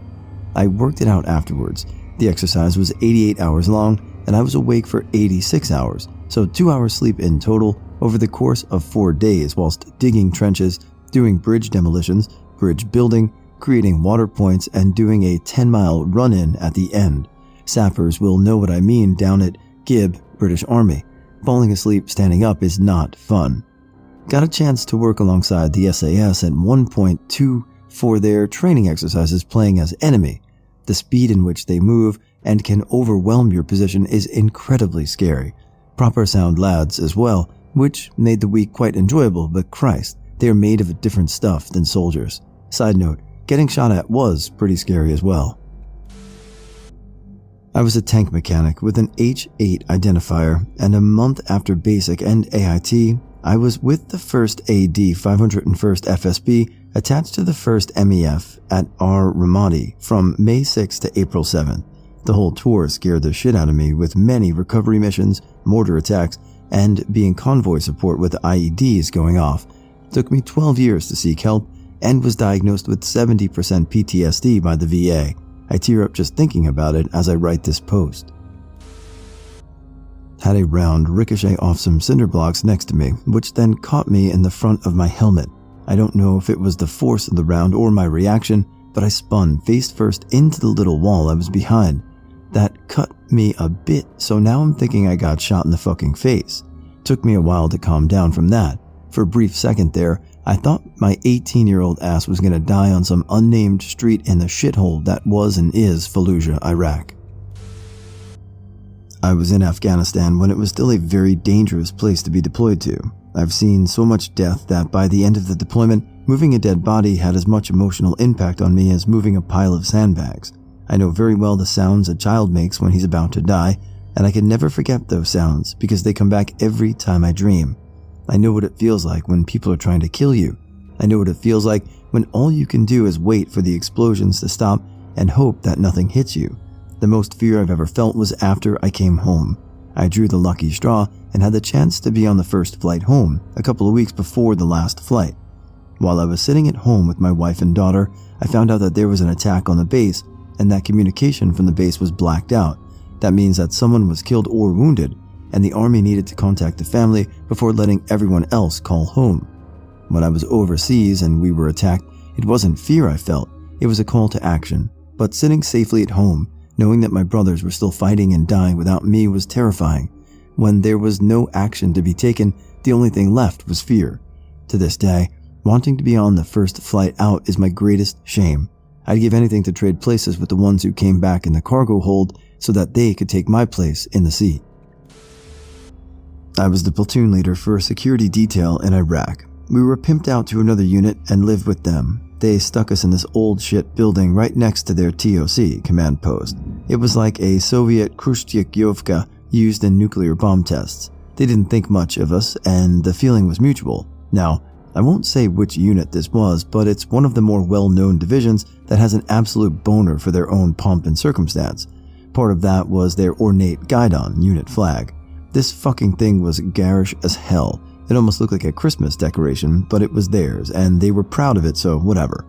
I worked it out afterwards. The exercise was 88 hours long and I was awake for 86 hours, so 2 hours sleep in total over the course of 4 days whilst digging trenches, doing bridge demolitions, bridge building, creating water points, and doing a 10-mile run-in at the end. Sappers will know what I mean down at Gib, British Army. Falling asleep standing up is not fun. Got a chance to work alongside the SAS at one point too for their training exercises playing as enemy. The speed in which they move and can overwhelm your position is incredibly scary. Proper sound lads as well, which made the week quite enjoyable, but Christ, they are made of different stuff than soldiers. Side note, getting shot at was pretty scary as well. I was a tank mechanic with an H8 identifier, and a month after basic and AIT, I was with the 1st AD 501st FSB attached to the 1st MEF at R. Ramadi from May 6 to April 7. The whole tour scared the shit out of me with many recovery missions, mortar attacks, and being convoy support with IEDs going off. It took me 12 years to seek help and was diagnosed with 70% PTSD by the VA. I tear up just thinking about it as I write this post. Had a round ricochet off some cinder blocks next to me, which then caught me in the front of my helmet. I don't know if it was the force of the round or my reaction, but I spun face first into the little wall I was behind. That cut me a bit, so now I'm thinking I got shot in the fucking face. Took me a while to calm down from that. For a brief second there, I thought my 18-year-old ass was gonna die on some unnamed street in the shithole that was and is Fallujah, Iraq. I was in Afghanistan when it was still a very dangerous place to be deployed to. I've seen so much death that by the end of the deployment, moving a dead body had as much emotional impact on me as moving a pile of sandbags. I know very well the sounds a child makes when he's about to die, and I can never forget those sounds because they come back every time I dream. I know what it feels like when people are trying to kill you. I know what it feels like when all you can do is wait for the explosions to stop and hope that nothing hits you. The most fear I've ever felt was after I came home. I drew the lucky straw and had the chance to be on the first flight home a couple of weeks before the last flight. While I was sitting at home with my wife and daughter, I found out that there was an attack on the base and that communication from the base was blacked out. That means that someone was killed or wounded, and the army needed to contact the family before letting everyone else call home. When I was overseas and we were attacked, it wasn't fear I felt, it was a call to action. But sitting safely at home, knowing that my brothers were still fighting and dying without me was terrifying. When there was no action to be taken, the only thing left was fear. To this day, wanting to be on the first flight out is my greatest shame. I'd give anything to trade places with the ones who came back in the cargo hold so that they could take my place in the seat. I was the platoon leader for a security detail in Iraq. We were pimped out to another unit and lived with them. They stuck us in this old shit building right next to their TOC command post. It was like a Soviet Khrushchevka used in nuclear bomb tests. They didn't think much of us, and the feeling was mutual. Now, I won't say which unit this was, but it's one of the more well-known divisions that has an absolute boner for their own pomp and circumstance. Part of that was their ornate guidon unit flag. This fucking thing was garish as hell. It almost looked like a Christmas decoration, but it was theirs, and they were proud of it, so whatever.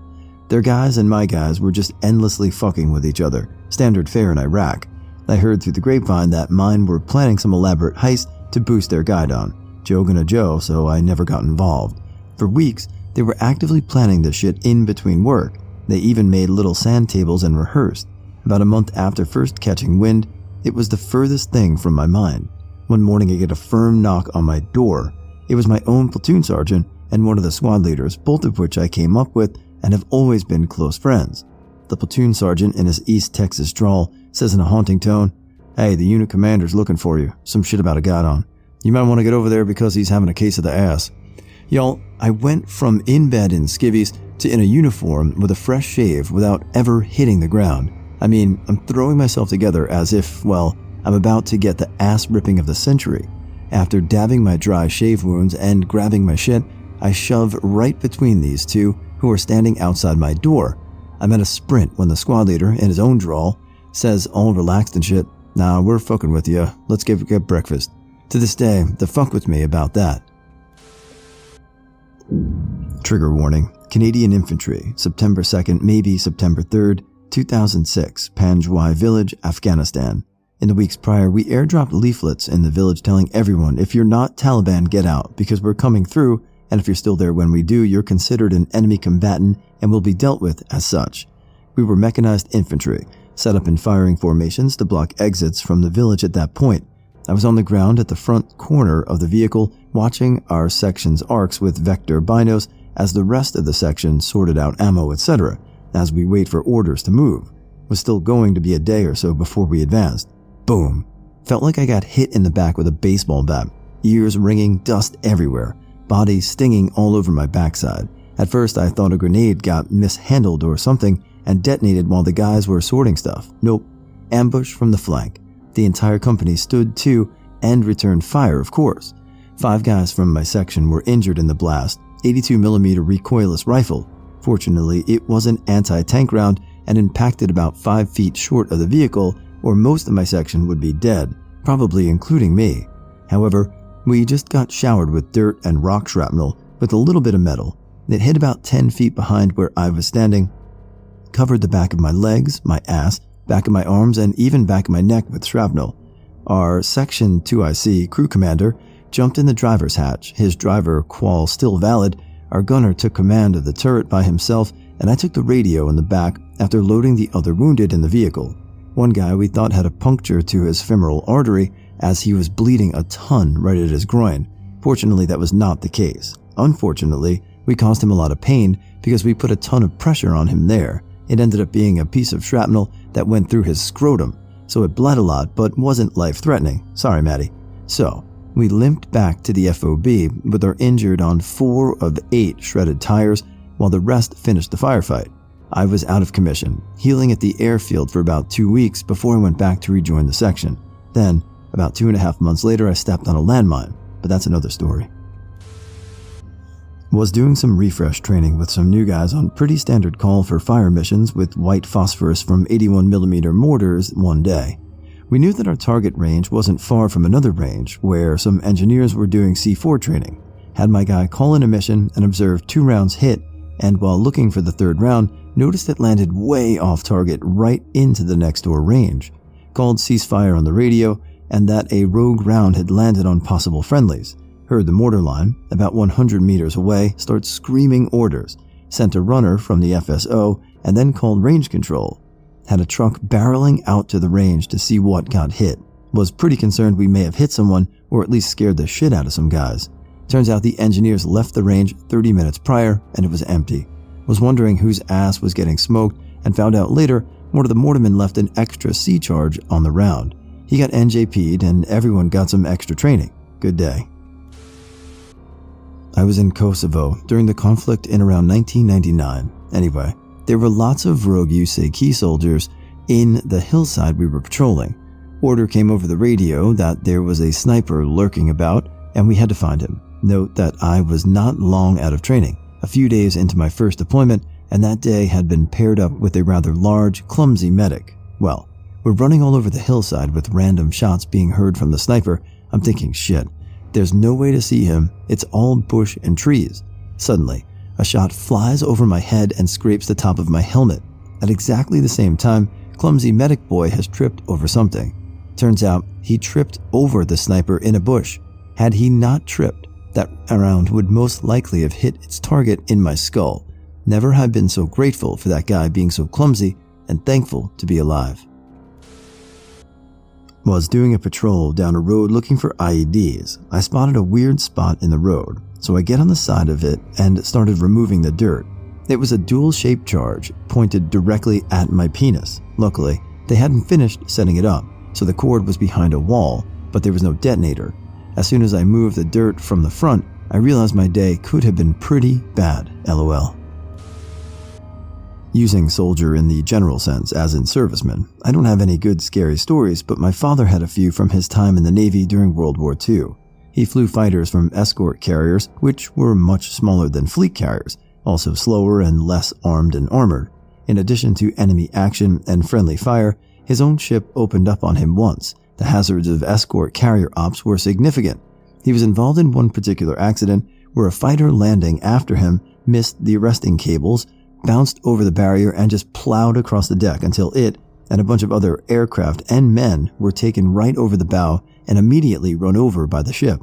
Their guys and my guys were just endlessly fucking with each other, standard fare in Iraq. I heard through the grapevine that mine were planning some elaborate heist to boost their guidon. Joe gonna Joe, so I never got involved. For weeks, they were actively planning this shit in between work. They even made little sand tables and rehearsed. About a month after first catching wind, it was the furthest thing from my mind. One morning I get a firm knock on my door. It was my own platoon sergeant and one of the squad leaders, both of which I came up with and have always been close friends. The platoon sergeant, in his East Texas drawl, says in a haunting tone, "Hey, the unit commander's looking for you. Some shit about a guidon. You might want to get over there because he's having a case of the ass." Y'all, I went from in bed in skivvies to in a uniform with a fresh shave without ever hitting the ground. I mean, I'm throwing myself together as if, well, I'm about to get the ass ripping of the century. After dabbing my dry shave wounds and grabbing my shit, I shove right between these two who are standing outside my door. I'm at a sprint when the squad leader, in his own drawl, says all relaxed and shit, "Nah, we're fucking with ya. Let's get breakfast." To this day, they fuck with me about that. Trigger warning. Canadian Infantry, September 2nd, maybe September 3rd, 2006, Panjwai Village, Afghanistan. In the weeks prior, we airdropped leaflets in the village telling everyone, if you're not Taliban, get out, because we're coming through, and if you're still there when we do, you're considered an enemy combatant and will be dealt with as such. We were mechanized infantry, set up in firing formations to block exits from the village at that point. I was on the ground at the front corner of the vehicle, watching our section's arcs with vector binos as the rest of the section sorted out ammo, etc., as we wait for orders to move. It was still going to be a day or so before we advanced. Boom. Felt like I got hit in the back with a baseball bat. Ears ringing, dust everywhere. Body stinging all over my backside. At first I thought a grenade got mishandled or something and detonated while the guys were sorting stuff. Nope. Ambush from the flank. The entire company stood to and returned fire, of course. 5 guys from my section were injured in the blast. 82mm recoilless rifle. Fortunately, it was an anti-tank round and impacted about 5 feet short of the vehicle, or most of my section would be dead, probably including me. However, we just got showered with dirt and rock shrapnel with a little bit of metal. It hit about 10 feet behind where I was standing, covered the back of my legs, my ass, back of my arms, and even back of my neck with shrapnel. Our Section 2IC crew commander jumped in the driver's hatch, his driver qual still valid. Our gunner took command of the turret by himself, and I took the radio in the back after loading the other wounded in the vehicle. One guy we thought had a puncture to his femoral artery as he was bleeding a ton right at his groin. Fortunately, that was not the case. Unfortunately, we caused him a lot of pain because we put a ton of pressure on him there. It ended up being a piece of shrapnel that went through his scrotum, so it bled a lot but wasn't life-threatening. Sorry, Maddie. So, we limped back to the FOB with our injured on 4 of 8 shredded tires while the rest finished the firefight. I was out of commission, healing at the airfield for about 2 weeks before I went back to rejoin the section. Then, about 2.5 months later, I stepped on a landmine, but that's another story. Was doing some refresh training with some new guys on pretty standard call for fire missions with white phosphorus from 81mm mortars one day. We knew that our target range wasn't far from another range where some engineers were doing C4 training. Had my guy call in a mission and observed 2 rounds hit, and while looking for the 3rd round, noticed it landed way off target right into the next door range. Called ceasefire on the radio and that a rogue round had landed on possible friendlies. Heard the mortar line, about 100 meters away, start screaming orders. Sent a runner from the FSO and then called range control. Had a truck barreling out to the range to see what got hit. Was pretty concerned we may have hit someone or at least scared the shit out of some guys. Turns out the engineers left the range 30 minutes prior and it was empty. Was wondering whose ass was getting smoked and found out later one of the mortarmen left an extra C charge on the round. He got NJP'd and everyone got some extra training. Good day. I was in Kosovo during the conflict in around 1999. Anyway, there were lots of rogue USAK soldiers in the hillside we were patrolling. Order came over the radio that there was a sniper lurking about and we had to find him. Note that I was not long out of training, a few days into my first deployment, and that day had been paired up with a rather large, clumsy medic. Well, we're running all over the hillside with random shots being heard from the sniper. I'm thinking, shit, there's no way to see him. It's all bush and trees. Suddenly, a shot flies over my head and scrapes the top of my helmet. At exactly the same time, clumsy medic boy has tripped over something. Turns out he tripped over the sniper in a bush. Had he not tripped, that round would most likely have hit its target in my skull. Never have been so grateful for that guy being so clumsy and thankful to be alive. Was doing a patrol down a road looking for IEDs. I spotted a weird spot in the road, so I get on the side of it and started removing the dirt. It was a dual-shaped charge pointed directly at my penis. Luckily, they hadn't finished setting it up, so the cord was behind a wall, but there was no detonator. As soon as I moved the dirt from the front, I realized my day could have been pretty bad, LOL. Using soldier in the general sense, as in serviceman, I don't have any good scary stories, but my father had a few from his time in the Navy during World War II. He flew fighters from escort carriers, which were much smaller than fleet carriers, also slower and less armed and armored. In addition to enemy action and friendly fire, his own ship opened up on him once. The hazards of escort carrier ops were significant. He was involved in one particular accident where a fighter landing after him missed the arresting cables, bounced over the barrier, and just plowed across the deck until it and a bunch of other aircraft and men were taken right over the bow and immediately run over by the ship.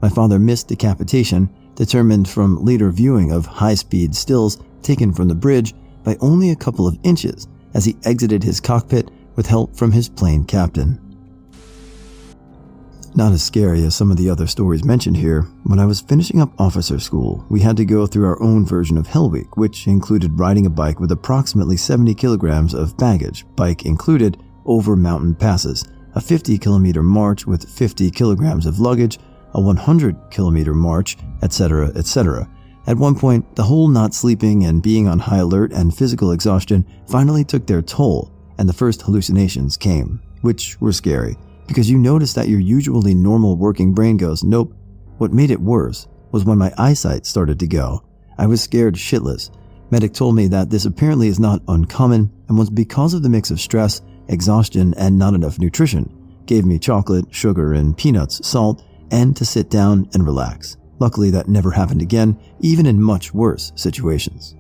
My father missed decapitation, determined from later viewing of high-speed stills taken from the bridge, by only a couple of inches as he exited his cockpit with help from his plane captain. Not as scary as some of the other stories mentioned here. When I was finishing up officer school, we had to go through our own version of Hell Week, which included riding a bike with approximately 70 kilograms of baggage, bike included, over mountain passes, a 50-kilometer march with 50 kilograms of luggage, a 100-kilometer march, etc., etc. At one point, the whole not sleeping and being on high alert and physical exhaustion finally took their toll, and the first hallucinations came, which were scary. Because you notice that your usually normal working brain goes, nope. What made it worse was when my eyesight started to go. I was scared shitless. Medic told me that this apparently is not uncommon and was because of the mix of stress, exhaustion, and not enough nutrition. Gave me chocolate, sugar, and peanuts, salt, and to sit down and relax. Luckily that never happened again, even in much worse situations.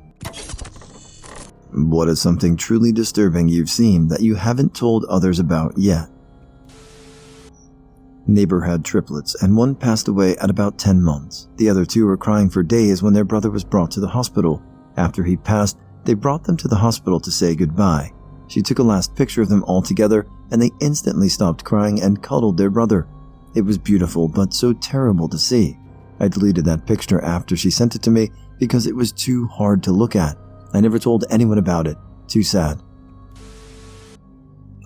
What is something truly disturbing you've seen that you haven't told others about yet? Neighbor had triplets, and one passed away at about 10 months. The other two were crying for days when their brother was brought to the hospital. After he passed, they brought them to the hospital to say goodbye. She took a last picture of them all together, and they instantly stopped crying and cuddled their brother. It was beautiful, but so terrible to see. I deleted that picture after she sent it to me because it was too hard to look at. I never told anyone about it. Too sad.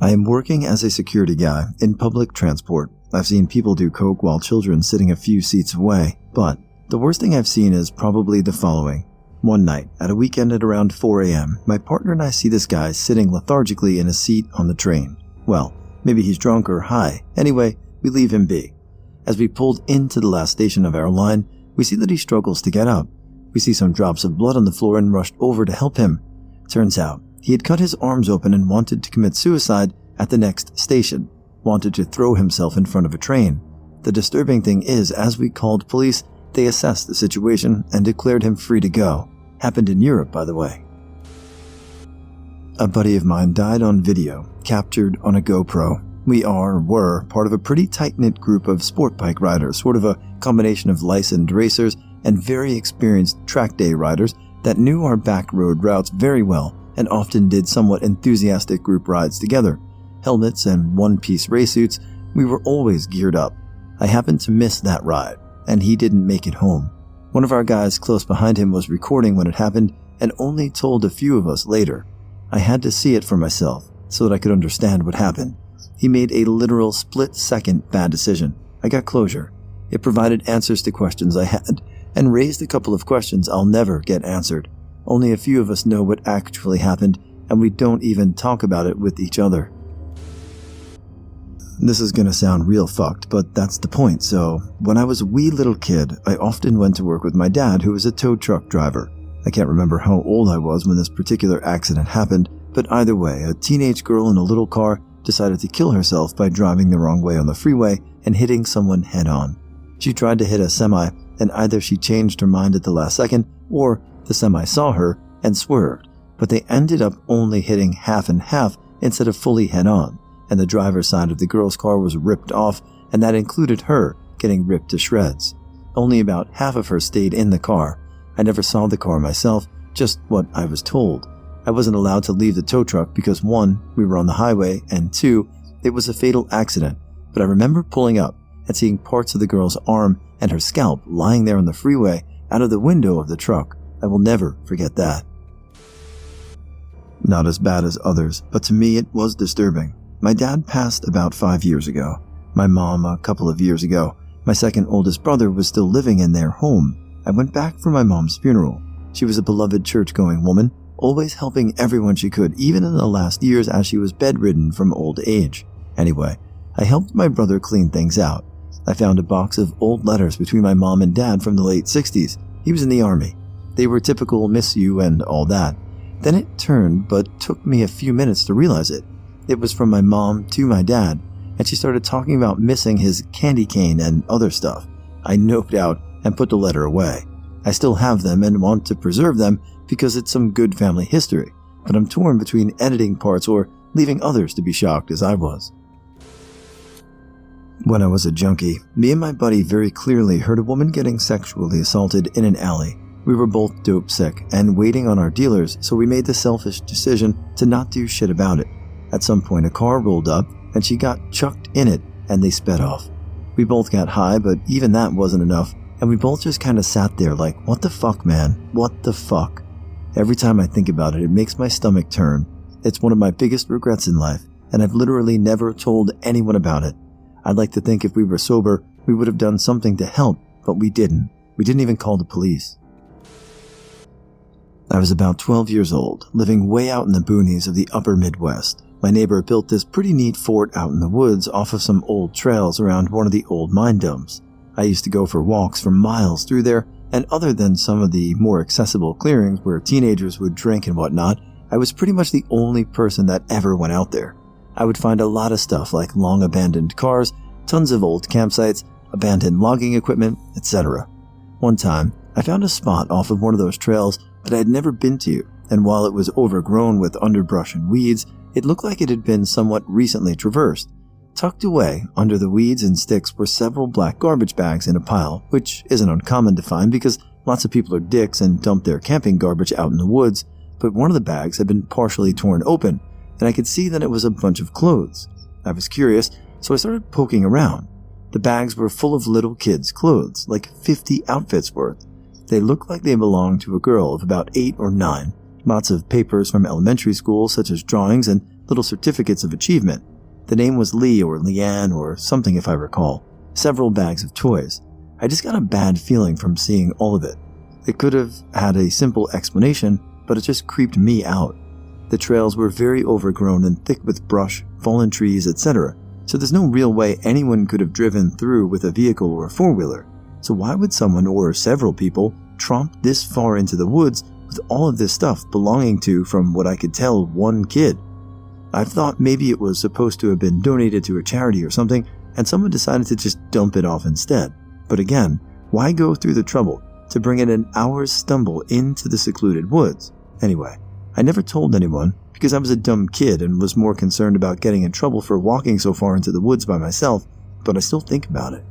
I am working as a security guy in public transport. I've seen people do coke while children sitting a few seats away, but the worst thing I've seen is probably the following. One night, at a weekend at around 4 a.m., my partner and I see this guy sitting lethargically in a seat on the train. Well, maybe he's drunk or high. Anyway, we leave him be. As we pulled into the last station of our line, we see that he struggles to get up. We see some drops of blood on the floor and rushed over to help him. Turns out, he had cut his arms open and wanted to commit suicide at the next station. Wanted to throw himself in front of a train. The disturbing thing is, as we called police, they assessed the situation and declared him free to go. Happened in Europe, by the way. A buddy of mine died on video, captured on a GoPro. We were part of a pretty tight-knit group of sport bike riders, sort of a combination of licensed racers and very experienced track day riders that knew our back road routes very well and often did somewhat enthusiastic group rides together. Helmets and one-piece race suits, we were always geared up. I happened to miss that ride, and he didn't make it home. One of our guys close behind him was recording when it happened and only told a few of us later. I had to see it for myself so that I could understand what happened. He made a literal split-second bad decision. I got closure. It provided answers to questions I had and raised a couple of questions I'll never get answered. Only a few of us know what actually happened, and we don't even talk about it with each other. This is gonna sound real fucked, but that's the point. So, when I was a wee little kid, I often went to work with my dad, who was a tow truck driver. I can't remember how old I was when this particular accident happened, but either way, a teenage girl in a little car decided to kill herself by driving the wrong way on the freeway and hitting someone head on. She tried to hit a semi, and either she changed her mind at the last second, or the semi saw her and swerved, but they ended up only hitting half and half instead of fully head on, and the driver's side of the girl's car was ripped off, and that included her getting ripped to shreds. Only about half of her stayed in the car. I never saw the car myself, just what I was told. I wasn't allowed to leave the tow truck because 1, we were on the highway, and 2, it was a fatal accident, but I remember pulling up and seeing parts of the girl's arm and her scalp lying there on the freeway out of the window of the truck. I will never forget that. Not as bad as others, but to me it was disturbing. My dad passed about 5 years ago. My mom a couple of years ago. My second oldest brother was still living in their home. I went back for my mom's funeral. She was a beloved church-going woman, always helping everyone she could, even in the last years as she was bedridden from old age. Anyway, I helped my brother clean things out. I found a box of old letters between my mom and dad from the late 60s. He was in the army. They were typical miss you and all that. Then it turned, but took me a few minutes to realize it. It was from my mom to my dad, and she started talking about missing his candy cane and other stuff. I noped out and put the letter away. I still have them and want to preserve them because it's some good family history, but I'm torn between editing parts or leaving others to be shocked as I was. When I was a junkie, me and my buddy very clearly heard a woman getting sexually assaulted in an alley. We were both dope sick and waiting on our dealers, so we made the selfish decision to not do shit about it. At some point a car rolled up and she got chucked in it and they sped off. We both got high, but even that wasn't enough, and we both just kind of sat there like, what the fuck, man? What the fuck? Every time I think about it, it makes my stomach turn. It's one of my biggest regrets in life, and I've literally never told anyone about it. I'd like to think if we were sober, we would have done something to help, but we didn't. We didn't even call the police. I was about 12 years old, living way out in the boonies of the upper Midwest. My neighbor built this pretty neat fort out in the woods off of some old trails around one of the old mine dumps. I used to go for walks for miles through there, and other than some of the more accessible clearings where teenagers would drink and whatnot, I was pretty much the only person that ever went out there. I would find a lot of stuff like long abandoned cars, tons of old campsites, abandoned logging equipment, etc. One time, I found a spot off of one of those trails that I had never been to, and while it was overgrown with underbrush and weeds, it looked like it had been somewhat recently traversed. Tucked away under the weeds and sticks were several black garbage bags in a pile, which isn't uncommon to find because lots of people are dicks and dump their camping garbage out in the woods, but one of the bags had been partially torn open, and I could see that it was a bunch of clothes. I was curious, so I started poking around. The bags were full of little kids' clothes, like 50 outfits worth. They looked like they belonged to a girl of about 8 or 9. Lots of papers from elementary school, such as drawings and little certificates of achievement. The name was Lee or Leanne or something if I recall. Several bags of toys. I just got a bad feeling from seeing all of it. It could have had a simple explanation, but it just creeped me out. The trails were very overgrown and thick with brush, fallen trees, etc., so there's no real way anyone could have driven through with a vehicle or a four-wheeler. So why would someone or several people tromp this far into the woods with all of this stuff belonging to, from what I could tell, one kid? I've thought maybe it was supposed to have been donated to a charity or something, and someone decided to just dump it off instead. But again, why go through the trouble to bring in an hour's stumble into the secluded woods? Anyway, I never told anyone because I was a dumb kid and was more concerned about getting in trouble for walking so far into the woods by myself, but I still think about it.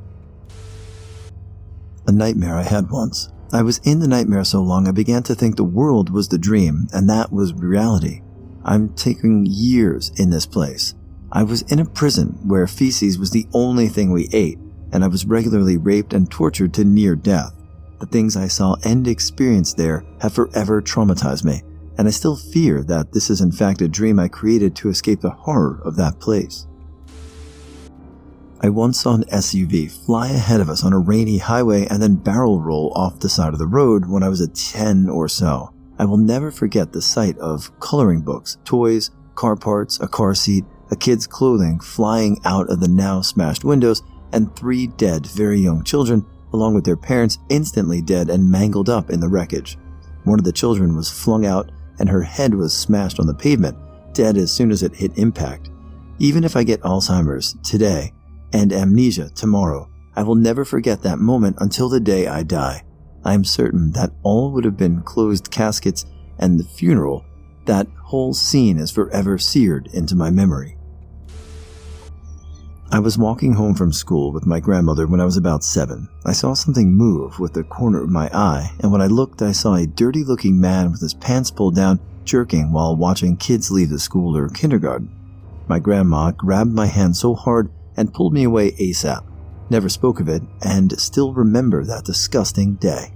A nightmare I had once. I was in the nightmare so long I began to think the world was the dream and that was reality. I'm taking years in this place. I was in a prison where feces was the only thing we ate, and I was regularly raped and tortured to near death. The things I saw and experienced there have forever traumatized me. and I still fear that this is in fact a dream I created to escape the horror of that place. I once saw an SUV fly ahead of us on a rainy highway and then barrel roll off the side of the road when I was 10 or so. I will never forget the sight of coloring books, toys, car parts, a car seat, a kid's clothing flying out of the now smashed windows, and 3 dead, very young children, along with their parents, instantly dead and mangled up in the wreckage. One of the children was flung out and her head was smashed on the pavement, dead as soon as it hit impact. Even if I get Alzheimer's today and amnesia tomorrow, I will never forget that moment until the day I die. I am certain that all would have been closed caskets and the funeral. That whole scene is forever seared into my memory. I was walking home from school with my grandmother when I was about 7. I saw something move with the corner of my eye, and when I looked, I saw a dirty-looking man with his pants pulled down, jerking while watching kids leave the school or kindergarten. My grandma grabbed my hand so hard and pulled me away ASAP. Never spoke of it, and still remember that disgusting day.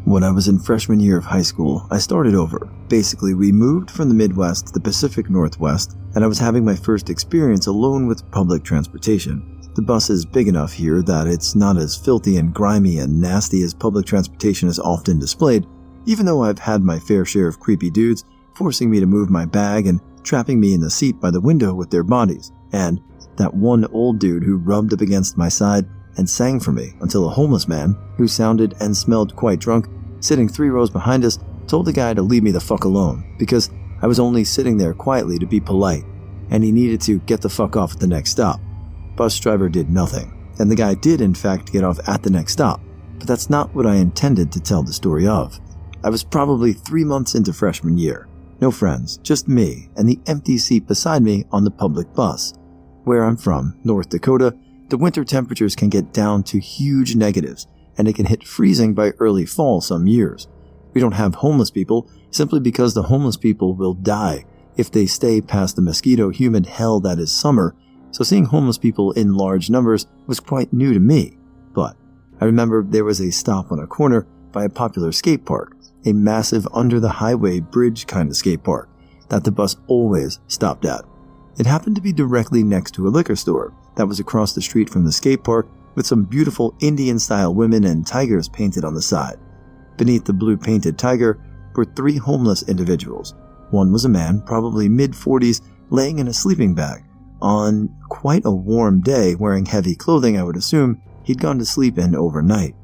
When I was in freshman year of high school, I started over. Basically, we moved from the Midwest to the Pacific Northwest, and I was having my first experience alone with public transportation. The bus is big enough here that it's not as filthy and grimy and nasty as public transportation is often displayed, even though I've had my fair share of creepy dudes forcing me to move my bag and trapping me in the seat by the window with their bodies, and that one old dude who rubbed up against my side and sang for me until a homeless man, who sounded and smelled quite drunk, sitting 3 rows behind us, told the guy to leave me the fuck alone because I was only sitting there quietly to be polite, and he needed to get the fuck off at the next stop. Bus driver did nothing, and the guy did in fact get off at the next stop, but that's not what I intended to tell the story of. I was probably 3 months into freshman year. No friends, just me and the empty seat beside me on the public bus. Where I'm from, North Dakota, the winter temperatures can get down to huge negatives, and it can hit freezing by early fall some years. We don't have homeless people simply because the homeless people will die if they stay past the mosquito-humid hell that is summer, so seeing homeless people in large numbers was quite new to me. But I remember there was a stop on a corner by a popular skate park, a massive under-the-highway bridge kind of skate park that the bus always stopped at. It happened to be directly next to a liquor store that was across the street from the skate park with some beautiful Indian-style women and tigers painted on the side. Beneath the blue-painted tiger were 3 homeless individuals. One was a man, probably mid-40s, laying in a sleeping bag. On quite a warm day, wearing heavy clothing, I would assume he'd gone to sleep in overnight.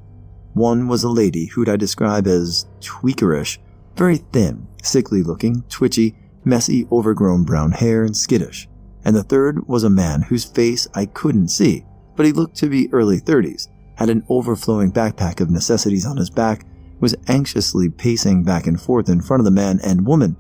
One was a lady who'd I describe as tweakerish, very thin, sickly-looking, twitchy, messy, overgrown brown hair, and skittish. And the third was a man whose face I couldn't see, but he looked to be early 30s, had an overflowing backpack of necessities on his back, was anxiously pacing back and forth in front of the man and woman.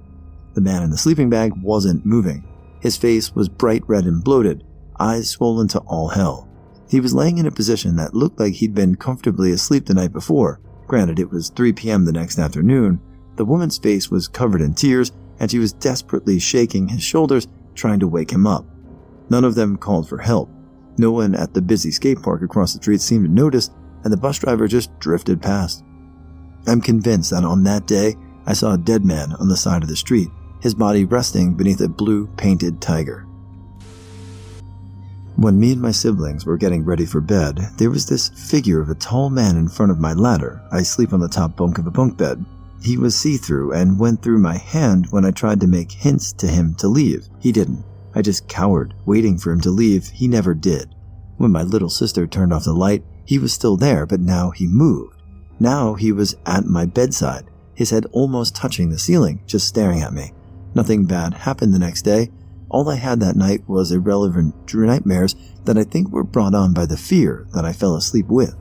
The man in the sleeping bag wasn't moving. His face was bright red and bloated, eyes swollen to all hell. He was laying in a position that looked like he'd been comfortably asleep the night before. Granted, it was 3 p.m. the next afternoon. The woman's face was covered in tears, and she was desperately shaking his shoulders, trying to wake him up. None of them called for help. No one at the busy skate park across the street seemed to notice, and the bus driver just drifted past. I'm convinced that on that day, I saw a dead man on the side of the street, his body resting beneath a blue-painted tiger. When me and my siblings were getting ready for bed, there was this figure of a tall man in front of my ladder. I sleep on the top bunk of a bunk bed. He was see-through and went through my hand when I tried to make hints to him to leave. He didn't. I just cowered, waiting for him to leave. He never did. When my little sister turned off the light, he was still there, but now he moved. Now he was at my bedside, his head almost touching the ceiling, just staring at me. Nothing bad happened the next day. All I had that night was irrelevant nightmares that I think were brought on by the fear that I fell asleep with.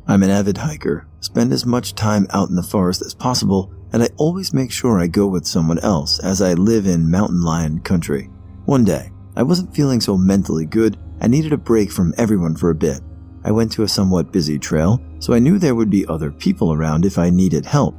I'm an avid hiker, spend as much time out in the forest as possible, and I always make sure I go with someone else as I live in mountain lion country. One day, I wasn't feeling so mentally good and needed a break from everyone for a bit. I went to a somewhat busy trail, so I knew there would be other people around if I needed help.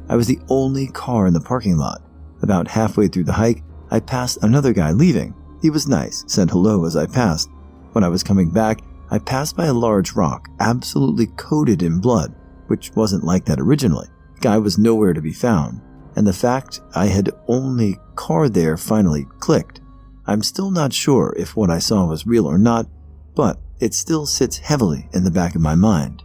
I was the only car in the parking lot. About halfway through the hike, I passed another guy leaving. He was nice, said hello as I passed. When I was coming back, I passed by a large rock, absolutely coated in blood, which wasn't like that originally. It Guy was nowhere to be found, and the fact I had only car there finally clicked. I'm still not sure if what I saw was real or not, but it still sits heavily in the back of my mind.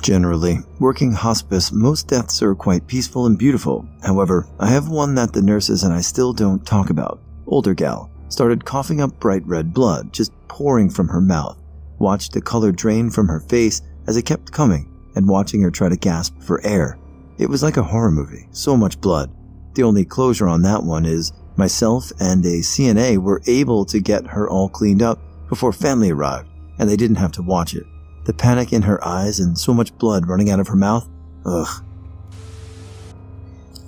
Generally, working hospice, most deaths are quite peaceful and beautiful. However, I have one that the nurses and I still don't talk about. Older gal started coughing up bright red blood, just pouring from her mouth. Watched the color drain from her face as it kept coming, and watching her try to gasp for air. It was like a horror movie, so much blood. The only closure on that one is myself and a CNA were able to get her all cleaned up before family arrived, and they didn't have to watch it. The panic in her eyes and so much blood running out of her mouth, ugh.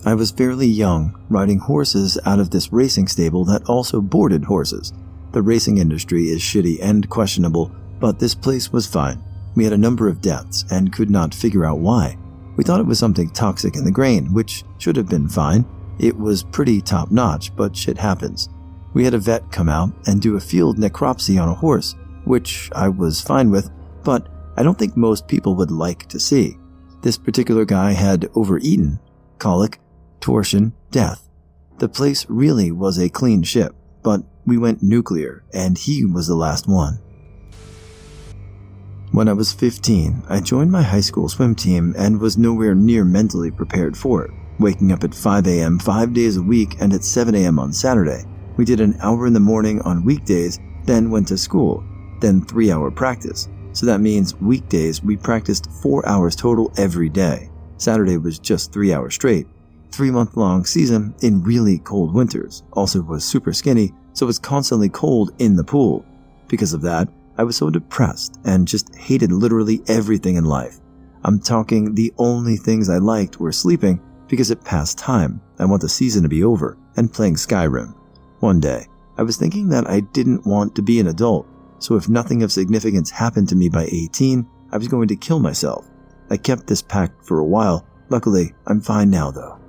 I was fairly young, riding horses out of this racing stable that also boarded horses. The racing industry is shitty and questionable, but this place was fine. We had a number of deaths and could not figure out why. We thought it was something toxic in the grain, which should have been fine. It was pretty top-notch, but shit happens. We had a vet come out and do a field necropsy on a horse, which I was fine with, but I don't think most people would like to see. This particular guy had overeaten, colic, torsion, death. The place really was a clean ship, but we went nuclear, and he was the last one. When I was 15, I joined my high school swim team and was nowhere near mentally prepared for it. Waking up at 5 a.m. 5 days a week and at 7 a.m. on Saturday. We did an hour in the morning on weekdays, then went to school, then 3-hour practice. So that means weekdays we practiced 4 hours total every day. Saturday was just 3 hours straight. 3-month-long season in really cold winters. Also was super skinny, so was constantly cold in the pool. Because of that, I was so depressed and just hated literally everything in life. I'm talking the only things I liked were sleeping because it passed time. I want the season to be over and playing Skyrim. One day, I was thinking that I didn't want to be an adult, so if nothing of significance happened to me by 18, I was going to kill myself. I kept this pact for a while. Luckily, I'm fine now though.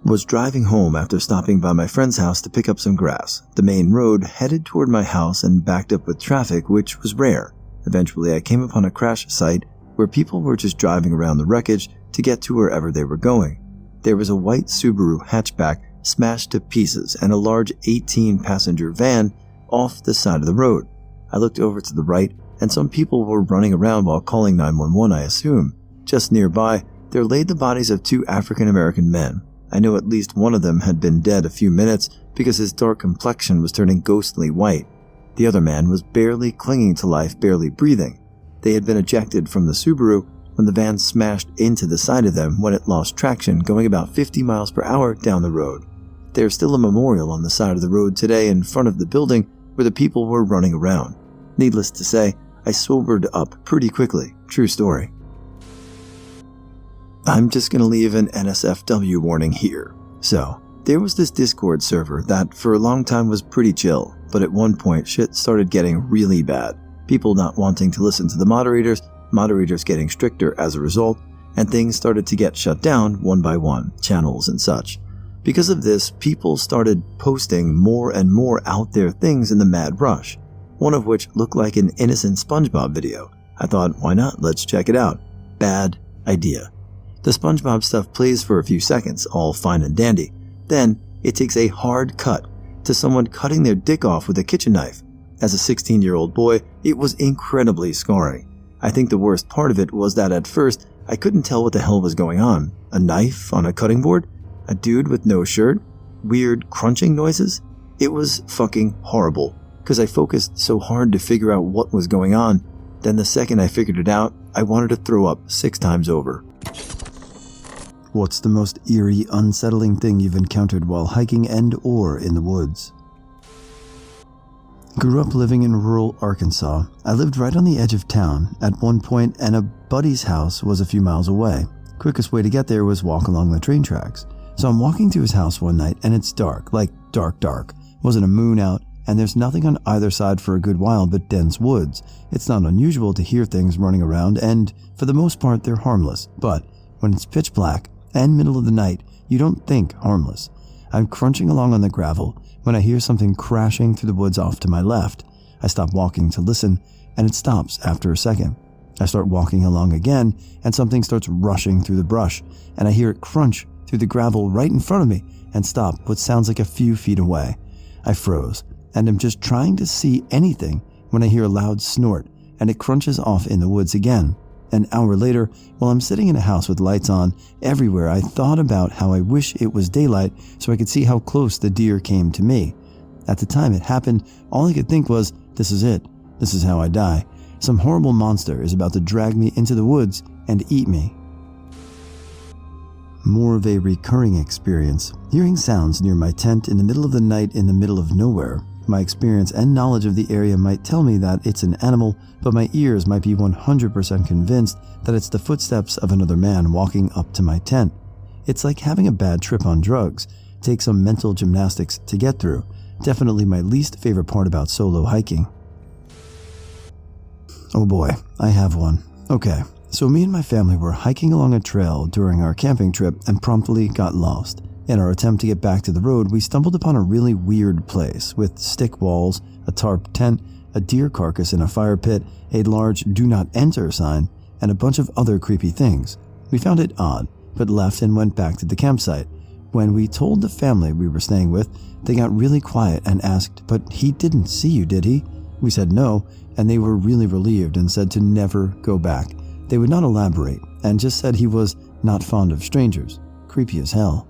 Was driving home after stopping by my friend's house to pick up some grass. The main road headed toward my house and backed up with traffic, which was rare. Eventually, I came upon a crash site where people were just driving around the wreckage to get to wherever they were going. There was a white Subaru hatchback smashed to pieces and a large 18-passenger van off the side of the road. I looked over to the right, and some people were running around while calling 911, I assume. Just nearby, there laid the bodies of 2 African-American men. I know at least one of them had been dead a few minutes because his dark complexion was turning ghostly white. The other man was barely clinging to life, barely breathing. They had been ejected from the Subaru when the van smashed into the side of them when it lost traction, going about 50 miles per hour down the road. There's still a memorial on the side of the road today in front of the building where the people were running around. Needless to say, I sobered up pretty quickly. True story. I'm just going to leave an NSFW warning here. So, there was this Discord server that for a long time was pretty chill, but at one point shit started getting really bad. People not wanting to listen to the moderators getting stricter as a result, and things started to get shut down one by one, channels and such. Because of this, people started posting more and more out there things in the mad rush, one of which looked like an innocent SpongeBob video. I thought, why not? Let's check it out. Bad idea. The SpongeBob stuff plays for a few seconds, all fine and dandy. Then, it takes a hard cut to someone cutting their dick off with a kitchen knife. As a 16-year-old boy, it was incredibly scarring. I think the worst part of it was that at first, I couldn't tell what the hell was going on. A knife on a cutting board? A dude with no shirt? Weird crunching noises? It was fucking horrible, because I focused so hard to figure out what was going on. Then the second I figured it out, I wanted to throw up 6 times over. What's the most eerie, unsettling thing you've encountered while hiking and/or in the woods? Grew up living in rural Arkansas. I lived right on the edge of town at one point, and a buddy's house was a few miles away. Quickest way to get there was walk along the train tracks. So I'm walking to his house one night, and it's dark, like dark. Wasn't a moon out, and there's nothing on either side for a good while but dense woods. It's not unusual to hear things running around, and for the most part they're harmless. But when it's pitch black and middle of the night, you don't think harmless. I'm crunching along on the gravel when I hear something crashing through the woods off to my left. I stop walking to listen, and it stops after a second. I start walking along again, and something starts rushing through the brush, and I hear it crunch through the gravel right in front of me and stop what sounds like a few feet away. I froze, and am just trying to see anything when I hear a loud snort, and it crunches off in the woods again. An hour later, while I'm sitting in a house with lights on everywhere, I thought about how I wish it was daylight so I could see how close the deer came to me. At the time it happened, all I could think was, this is it. This is how I die. Some horrible monster is about to drag me into the woods and eat me. More of a recurring experience, hearing sounds near my tent in the middle of the night in the middle of nowhere. My experience and knowledge of the area might tell me that it's an animal, but my ears might be 100% convinced that it's the footsteps of another man walking up to my tent. It's like having a bad trip on drugs. Take some mental gymnastics to get through. Definitely my least favorite part about solo hiking. Oh boy, I have one. Okay, so me and my family were hiking along a trail during our camping trip and promptly got lost. In our attempt to get back to the road, we stumbled upon a really weird place with stick walls, a tarp tent, a deer carcass in a fire pit, a large "Do Not Enter" sign, and a bunch of other creepy things. We found it odd, but left and went back to the campsite. When we told the family we were staying with, they got really quiet and asked, "But he didn't see you, did he?" We said no, and they were really relieved and said to never go back. They would not elaborate, and just said he was not fond of strangers. Creepy as hell.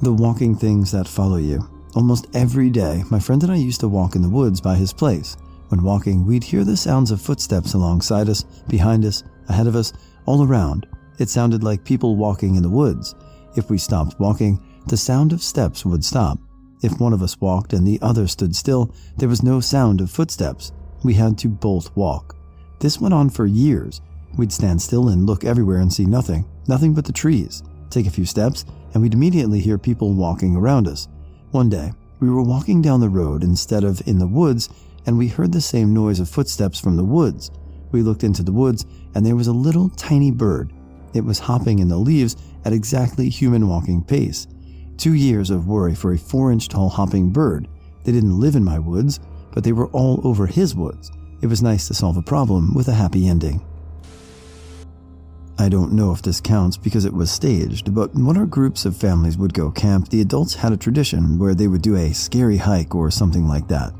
The walking things that follow you. Almost every day, my friend and I used to walk in the woods by his place. When walking, we'd hear the sounds of footsteps alongside us, behind us, ahead of us, all around. It sounded like people walking in the woods. If we stopped walking, the sound of steps would stop. If one of us walked and the other stood still, there was no sound of footsteps. We had to both walk. This went on for years. We'd stand still and look everywhere and see nothing but the trees. Take a few steps, and we'd immediately hear people walking around us. One day, we were walking down the road instead of in the woods, and we heard the same noise of footsteps from the woods. We looked into the woods, and there was a little tiny bird. It was hopping in the leaves at exactly human walking pace. 2 years of worry for a 4-inch tall hopping bird. They didn't live in my woods, but they were all over his woods. It was nice to solve a problem with a happy ending. I don't know if this counts because it was staged, but when our groups of families would go camp, the adults had a tradition where they would do a scary hike or something like that.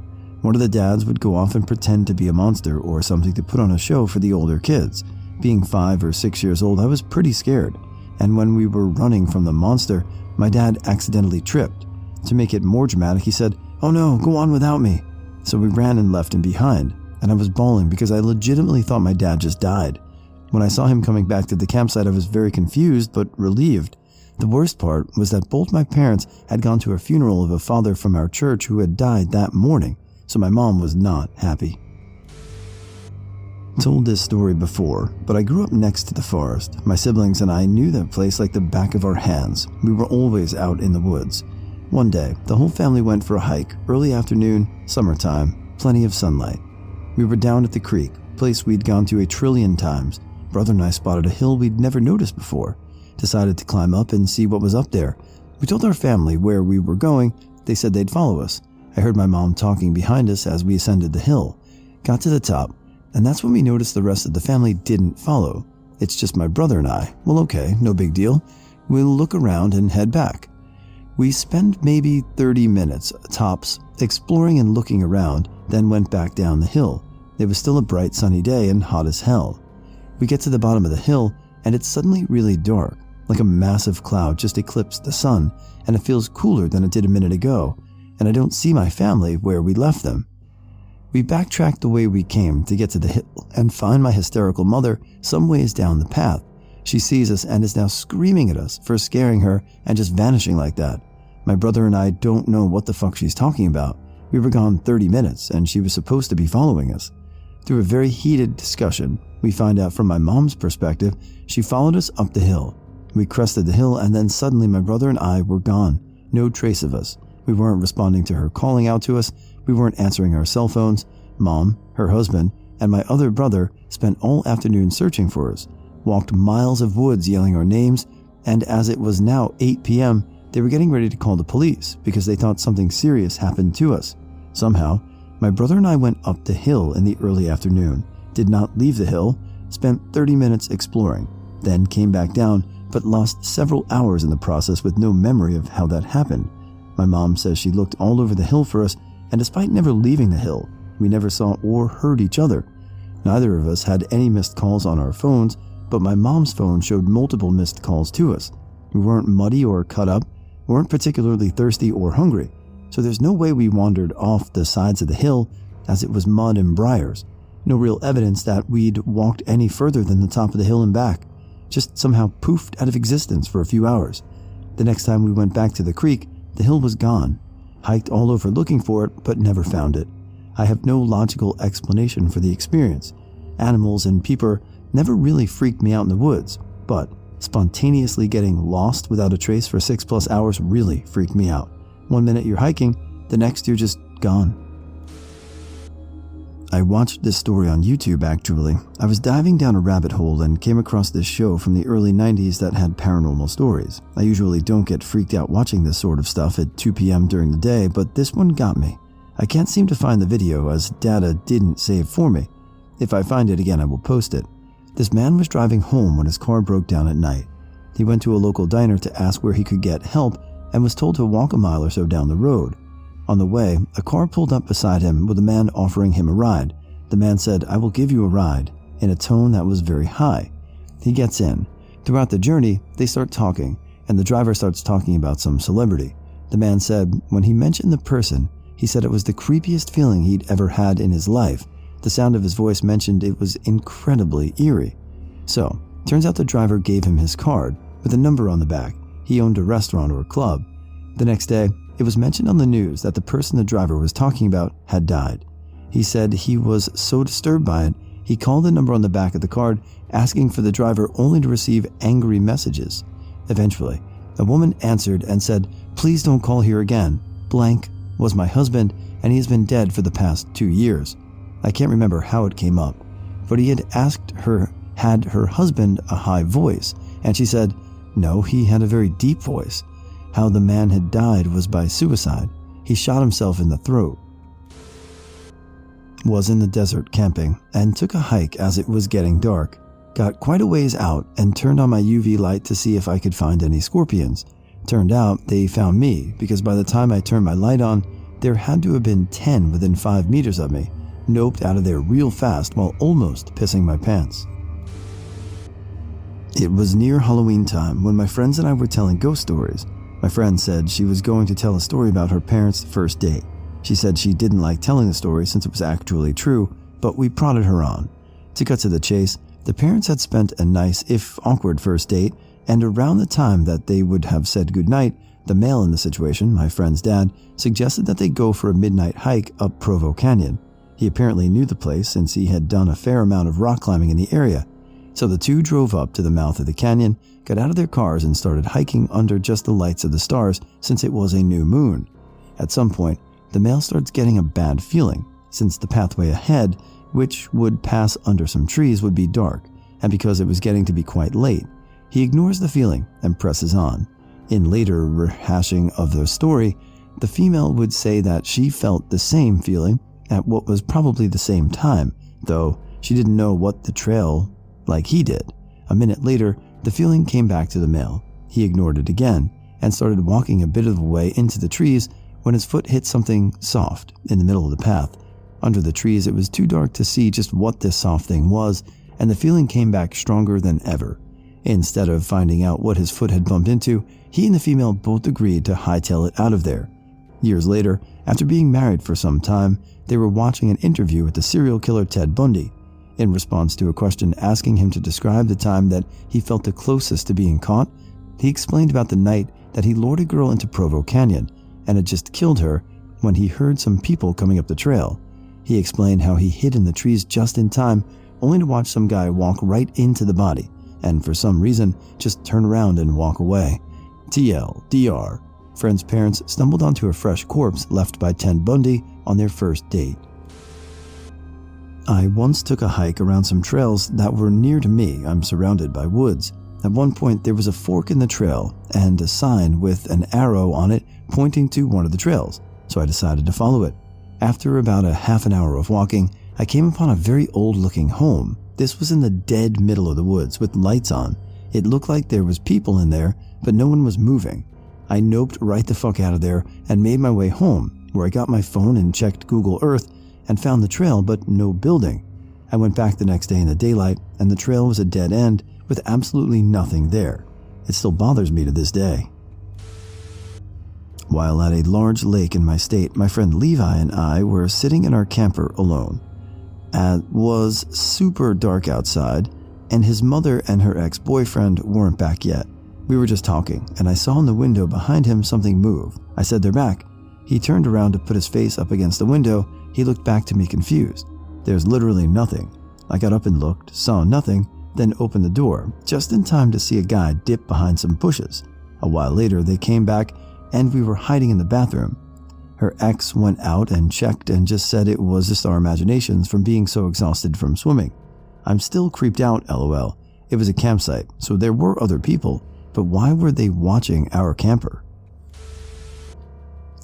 One of the dads would go off and pretend to be a monster or something to put on a show for the older kids. Being 5 or 6 years old, I was pretty scared, and when we were running from the monster, my dad accidentally tripped. To make it more dramatic, he said, "Oh no, go on without me." So we ran and left him behind, and I was bawling because I legitimately thought my dad just died. When I saw him coming back to the campsite, I was very confused but relieved. The worst part was that both my parents had gone to a funeral of a father from our church who had died that morning, so my mom was not happy. Told this story before, but I grew up next to the forest. My siblings and I knew that place like the back of our hands. We were always out in the woods. One day, the whole family went for a hike, early afternoon, summertime, plenty of sunlight. We were down at the creek, a place we'd gone to 1,000,000,000 times. Brother and I spotted a hill we'd never noticed before. Decided to climb up and see what was up there. We told our family where we were going. They said they'd follow us. I heard my mom talking behind us as we ascended the hill. Got to the top, and that's when we noticed the rest of the family didn't follow. It's just my brother and I. Well, okay, no big deal. We'll look around and head back. We spent maybe 30 minutes, tops, exploring and looking around, then went back down the hill. It was still a bright sunny day and hot as hell. We get to the bottom of the hill, and it's suddenly really dark, like a massive cloud just eclipsed the sun, and it feels cooler than it did a minute ago, and I don't see my family where we left them. We backtracked the way we came to get to the hill and find my hysterical mother some ways down the path. She sees us and is now screaming at us for scaring her and just vanishing like that. My brother and I don't know what the fuck she's talking about. We were gone 30 minutes, and she was supposed to be following us. Through a very heated discussion, we find out from my mom's perspective, she followed us up the hill. We crested the hill, and then suddenly my brother and I were gone. No trace of us. We weren't responding to her calling out to us. We weren't answering our cell phones. Mom, her husband, and my other brother spent all afternoon searching for us, walked miles of woods yelling our names, and as it was now 8 p.m., they were getting ready to call the police because they thought something serious happened to us. Somehow, my brother and I went up the hill in the early afternoon, did not leave the hill, spent 30 minutes exploring, then came back down, but lost several hours in the process with no memory of how that happened. My mom says she looked all over the hill for us, and despite never leaving the hill, we never saw or heard each other. Neither of us had any missed calls on our phones, but my mom's phone showed multiple missed calls to us. We weren't muddy or cut up, weren't particularly thirsty or hungry, so there's no way we wandered off the sides of the hill as it was mud and briars. No real evidence that we'd walked any further than the top of the hill and back. Just somehow poofed out of existence for a few hours. The next time we went back to the creek, the hill was gone. Hiked all over looking for it, but never found it. I have no logical explanation for the experience. Animals and people never really freaked me out in the woods, but spontaneously getting lost without a trace for 6+ hours really freaked me out. One minute you're hiking, the next you're just gone. I watched this story on YouTube actually. I was diving down a rabbit hole and came across this show from the early 90s that had paranormal stories. I usually don't get freaked out watching this sort of stuff at 2 p.m. during the day, but this one got me. I can't seem to find the video as data didn't save for me. If I find it again, I will post it. This man was driving home when his car broke down at night. He went to a local diner to ask where he could get help and was told to walk a mile or so down the road. On the way, a car pulled up beside him with a man offering him a ride. The man said, "I will give you a ride," in a tone that was very high. He gets in. Throughout the journey, they start talking, and the driver starts talking about some celebrity. The man said when he mentioned the person, he said it was the creepiest feeling he'd ever had in his life. The sound of his voice mentioned it was incredibly eerie. So, turns out the driver gave him his card with a number on the back. He owned a restaurant or club. The next day, it was mentioned on the news that the person the driver was talking about had died. He said he was so disturbed by it, he called the number on the back of the card, asking for the driver only to receive angry messages. Eventually, a woman answered and said, "Please don't call here again. Blank was my husband, and he has been dead for the past 2 years." I can't remember how it came up, but he had asked her, had her husband a high voice, and she said, no, he had a very deep voice. How the man had died was by suicide. He shot himself in the throat. Was in the desert camping and took a hike as it was getting dark. Got quite a ways out and turned on my UV light to see if I could find any scorpions. Turned out they found me because by the time I turned my light on, there had to have been 10 within 5 meters of me. Noped out of there real fast while almost pissing my pants. It was near Halloween time when my friends and I were telling ghost stories. My friend said she was going to tell a story about her parents' first date. She said she didn't like telling the story since it was actually true, but we prodded her on. To cut to the chase, the parents had spent a nice, if awkward, first date, and around the time that they would have said goodnight, the male in the situation, my friend's dad, suggested that they go for a midnight hike up Provo Canyon. He apparently knew the place since he had done a fair amount of rock climbing in the area. So the two drove up to the mouth of the canyon, got out of their cars and started hiking under just the lights of the stars since it was a new moon. At some point, the male starts getting a bad feeling since the pathway ahead, which would pass under some trees, would be dark, and because it was getting to be quite late, he ignores the feeling and presses on. In later rehashing of the story, the female would say that she felt the same feeling at what was probably the same time, though she didn't know what the trail like he did. A minute later, the feeling came back to the male. He ignored it again and started walking a bit of a way into the trees when his foot hit something soft in the middle of the path. Under the trees, it was too dark to see just what this soft thing was, and the feeling came back stronger than ever. Instead of finding out what his foot had bumped into, he and the female both agreed to hightail it out of there. Years later, after being married for some time, they were watching an interview with the serial killer Ted Bundy. In response to a question asking him to describe the time that he felt the closest to being caught, he explained about the night that he lured a girl into Provo Canyon and had just killed her when he heard some people coming up the trail. He explained how he hid in the trees just in time, only to watch some guy walk right into the body, and for some reason, just turn around and walk away. TLDR. Friend's parents stumbled onto a fresh corpse left by Ted Bundy on their first date. I once took a hike around some trails that were near to me. I'm surrounded by woods. At one point, there was a fork in the trail and a sign with an arrow on it pointing to one of the trails, so I decided to follow it. After about a half an hour of walking, I came upon a very old-looking home. This was in the dead middle of the woods with lights on. It looked like there was people in there, but no one was moving. I noped right the fuck out of there and made my way home, where I got my phone and checked Google Earth and found the trail but no building. I went back the next day in the daylight and the trail was a dead end with absolutely nothing there. It still bothers me to this day. While at a large lake in my state, my friend Levi and I were sitting in our camper alone. It was super dark outside, and his mother and her ex-boyfriend weren't back yet. We were just talking, and I saw in the window behind him something move. I said, "They're back." He turned around to put his face up against the window. He looked back to me confused. There's literally nothing. I got up and looked, saw nothing, then opened the door, just in time to see a guy dip behind some bushes. A while later, they came back, and we were hiding in the bathroom. Her ex went out and checked and just said it was just our imaginations from being so exhausted from swimming. I'm still creeped out, lol. It was a campsite, so there were other people, but why were they watching our camper?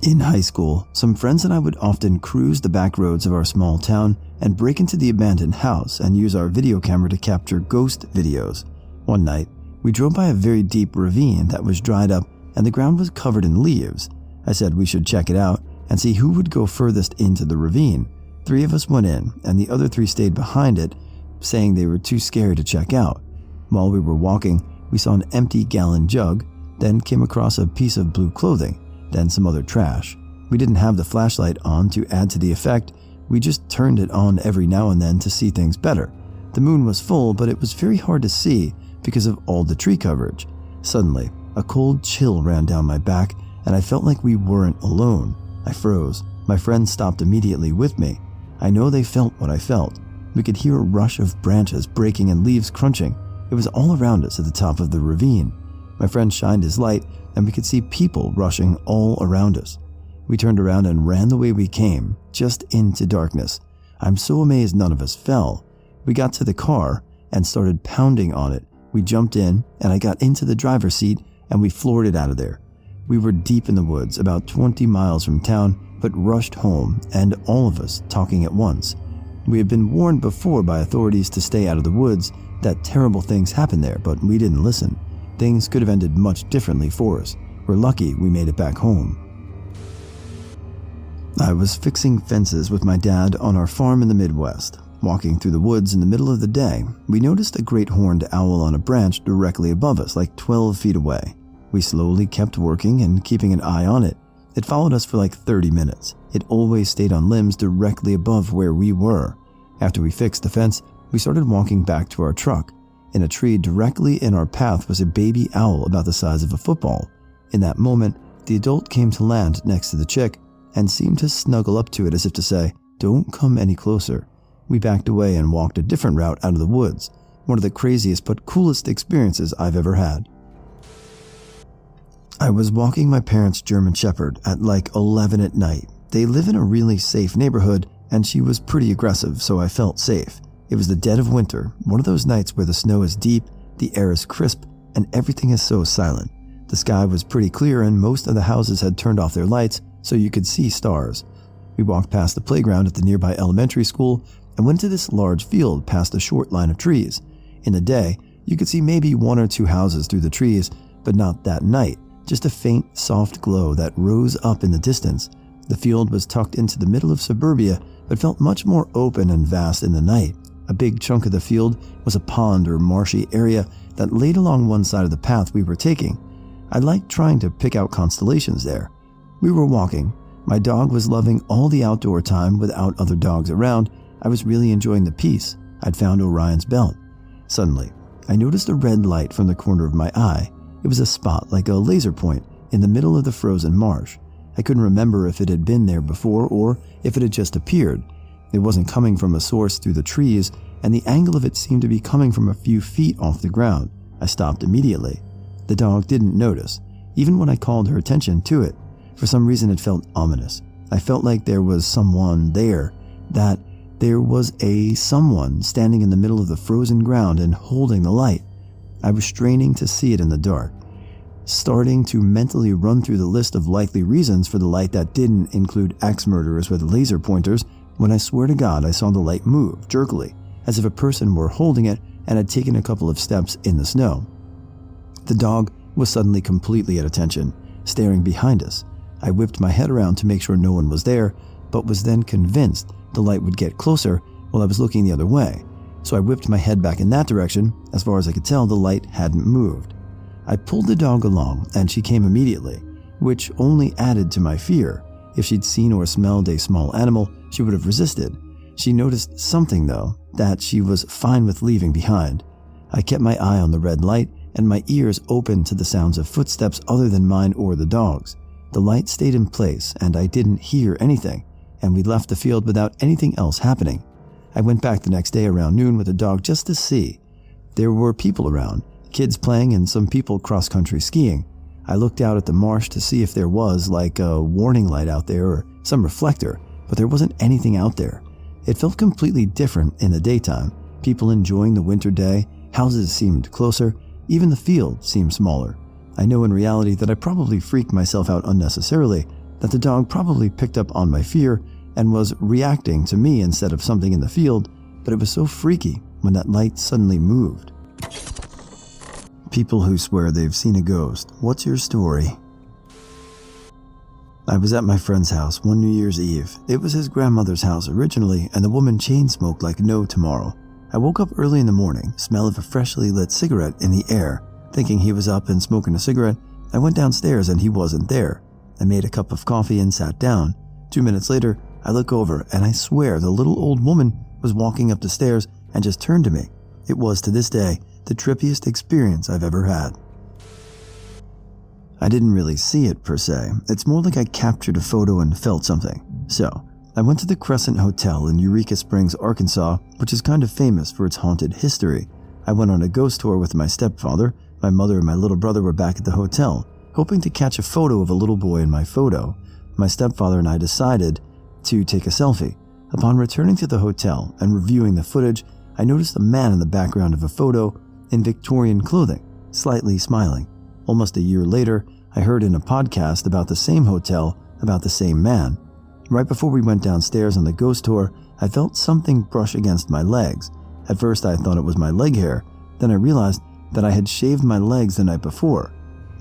In high school, some friends and I would often cruise the back roads of our small town and break into the abandoned house and use our video camera to capture ghost videos. One night, we drove by a very deep ravine that was dried up and the ground was covered in leaves. I said we should check it out and see who would go furthest into the ravine. 3 of us went in and the other 3 stayed behind it, saying they were too scared to check out. While we were walking, we saw an empty gallon jug, then came across a piece of blue clothing, then some other trash. We didn't have the flashlight on to add to the effect. We just turned it on every now and then to see things better. The moon was full, but it was very hard to see because of all the tree coverage. Suddenly, a cold chill ran down my back and I felt like we weren't alone. I froze. My friends stopped immediately with me. I know they felt what I felt. We could hear a rush of branches breaking and leaves crunching. It was all around us at the top of the ravine. My friend shined his light and we could see people rushing all around us. We turned around and ran the way we came, just into darkness. I'm so amazed none of us fell. We got to the car and started pounding on it. We jumped in and I got into the driver's seat and we floored it out of there. We were deep in the woods, about 20 miles from town, but rushed home, and all of us talking at once. We had been warned before by authorities to stay out of the woods, that terrible things happen there, but we didn't listen. Things could have ended much differently for us. We're lucky we made it back home. I was fixing fences with my dad on our farm in the Midwest. Walking through the woods in the middle of the day, we noticed a great horned owl on a branch directly above us, like 12 feet away. We slowly kept working and keeping an eye on it. It followed us for like 30 minutes. It always stayed on limbs directly above where we were. After we fixed the fence, we started walking back to our truck. In a tree directly in our path was a baby owl about the size of a football. In that moment, the adult came to land next to the chick and seemed to snuggle up to it as if to say, "Don't come any closer." We backed away and walked a different route out of the woods. One of the craziest but coolest experiences I've ever had. I was walking my parents' German Shepherd at like 11 at night. They live in a really safe neighborhood and she was pretty aggressive, so I felt safe. It was the dead of winter, one of those nights where the snow is deep, the air is crisp, and everything is so silent. The sky was pretty clear and most of the houses had turned off their lights so you could see stars. We walked past the playground at the nearby elementary school and went to this large field past a short line of trees. In the day, you could see maybe 1 or 2 houses through the trees, but not that night. Just a faint, soft glow that rose up in the distance. The field was tucked into the middle of suburbia, but felt much more open and vast in the night. A big chunk of the field was a pond or marshy area that laid along one side of the path we were taking. I liked trying to pick out constellations there. We were walking. My dog was loving all the outdoor time without other dogs around. I was really enjoying the peace. I'd found Orion's belt. Suddenly, I noticed a red light from the corner of my eye. It was a spot like a laser point in the middle of the frozen marsh. I couldn't remember if it had been there before or if it had just appeared. It wasn't coming from a source through the trees, and the angle of it seemed to be coming from a few feet off the ground. I stopped immediately. The dog didn't notice, even when I called her attention to it. For some reason it felt ominous. I felt like there was someone there, that there was a someone standing in the middle of the frozen ground and holding the light. I was straining to see it in the dark, starting to mentally run through the list of likely reasons for the light that didn't include axe murderers with laser pointers, when I swear to God I saw the light move jerkily, as if a person were holding it and had taken a couple of steps in the snow. The dog was suddenly completely at attention, staring behind us. I whipped my head around to make sure no one was there, but was then convinced the light would get closer while I was looking the other way. So I whipped my head back in that direction. As far as I could tell, the light hadn't moved. I pulled the dog along and she came immediately, which only added to my fear. If she'd seen or smelled a small animal, she would have resisted. She noticed something though, that she was fine with leaving behind. I kept my eye on the red light and my ears open to the sounds of footsteps other than mine or the dog's. The light stayed in place and I didn't hear anything, and we left the field without anything else happening. I went back the next day around noon with the dog just to see. There were people around, kids playing and some people cross-country skiing. I looked out at the marsh to see if there was like a warning light out there or some reflector, but there wasn't anything out there. It felt completely different in the daytime. People enjoying the winter day, houses seemed closer, even the field seemed smaller. I know in reality that I probably freaked myself out unnecessarily, that the dog probably picked up on my fear and was reacting to me instead of something in the field, but it was so freaky when that light suddenly moved. People who swear they've seen a ghost. What's your story? I was at my friend's house one New Year's Eve. It was his grandmother's house originally, and the woman chain smoked like no tomorrow. I woke up early in the morning, smell of a freshly lit cigarette in the air. Thinking he was up and smoking a cigarette, I went downstairs and he wasn't there. I made a cup of coffee and sat down. 2 minutes later, I look over and I swear the little old woman was walking up the stairs and just turned to me. It was, to this day, the trippiest experience I've ever had. I didn't really see it per se. It's more like I captured a photo and felt something. So, I went to the Crescent Hotel in Eureka Springs, Arkansas, which is kind of famous for its haunted history. I went on a ghost tour with my stepfather. My mother and my little brother were back at the hotel, hoping to catch a photo of a little boy in my photo. My stepfather and I decided to take a selfie. Upon returning to the hotel and reviewing the footage, I noticed a man in the background of a photo in Victorian clothing, slightly smiling. Almost a year later, I heard in a podcast about the same hotel, about the same man. Right before we went downstairs on the ghost tour, I felt something brush against my legs. At first I thought it was my leg hair, then I realized that I had shaved my legs the night before.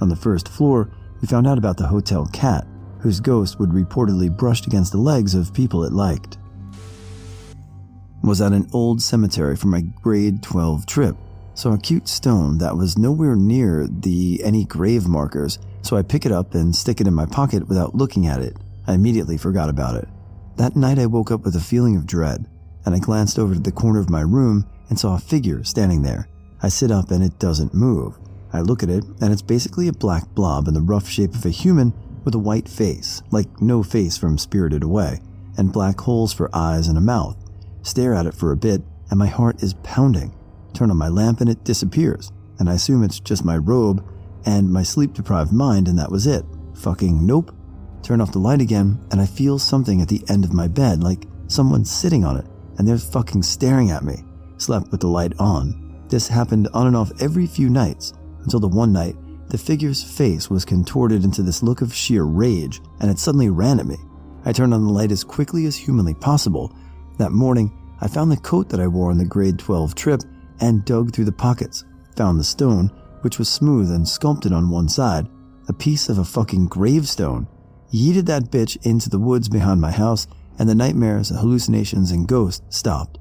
On the first floor, we found out about the hotel cat, whose ghost would reportedly brushed against the legs of people it liked. Was at an old cemetery for my grade 12 trip. Saw a cute stone that was nowhere near any grave markers, so I pick it up and stick it in my pocket without looking at it. I immediately forgot about it. That night I woke up with a feeling of dread, and I glanced over to the corner of my room and saw a figure standing there. I sit up and it doesn't move. I look at it and it's basically a black blob in the rough shape of a human with a white face, like no face from Spirited Away, and black holes for eyes and a mouth. Stare at it for a bit and my heart is pounding. Turn on my lamp and it disappears, and I assume it's just my robe and my sleep-deprived mind and that was it. Fucking nope. Turn off the light again and I feel something at the end of my bed, like someone's sitting on it and they're fucking staring at me. Slept with the light on. This happened on and off every few nights, until the one night, the figure's face was contorted into this look of sheer rage, and it suddenly ran at me. I turned on the light as quickly as humanly possible. That morning, I found the coat that I wore on the grade 12 trip and dug through the pockets. Found the stone, which was smooth and sculpted on one side, a piece of a fucking gravestone. Yeeted that bitch into the woods behind my house, and the nightmares, hallucinations, and ghosts stopped.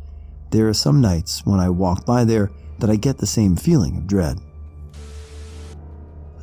There are some nights when I walk by there that I get the same feeling of dread.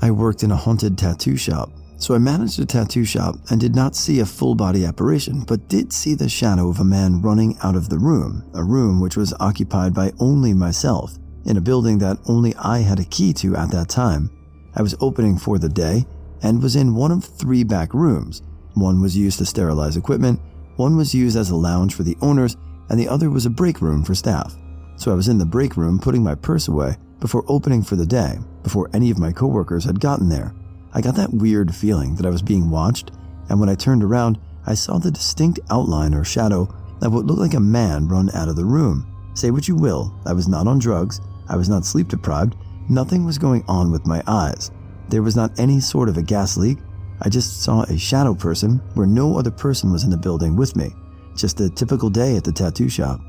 I worked in a haunted tattoo shop, so I managed a tattoo shop and did not see a full-body apparition, but did see the shadow of a man running out of the room, a room which was occupied by only myself, in a building that only I had a key to at that time. I was opening for the day and was in one of 3 back rooms. One was used to sterilize equipment, one was used as a lounge for the owners, and the other was a break room for staff. So I was in the break room putting my purse away before opening for the day, before any of my coworkers had gotten there. I got that weird feeling that I was being watched, and when I turned around, I saw the distinct outline or shadow of what looked like a man run out of the room. Say what you will, I was not on drugs, I was not sleep deprived, nothing was going on with my eyes. There was not any sort of a gas leak. I just saw a shadow person where no other person was in the building with me. just a typical day at the tattoo shop.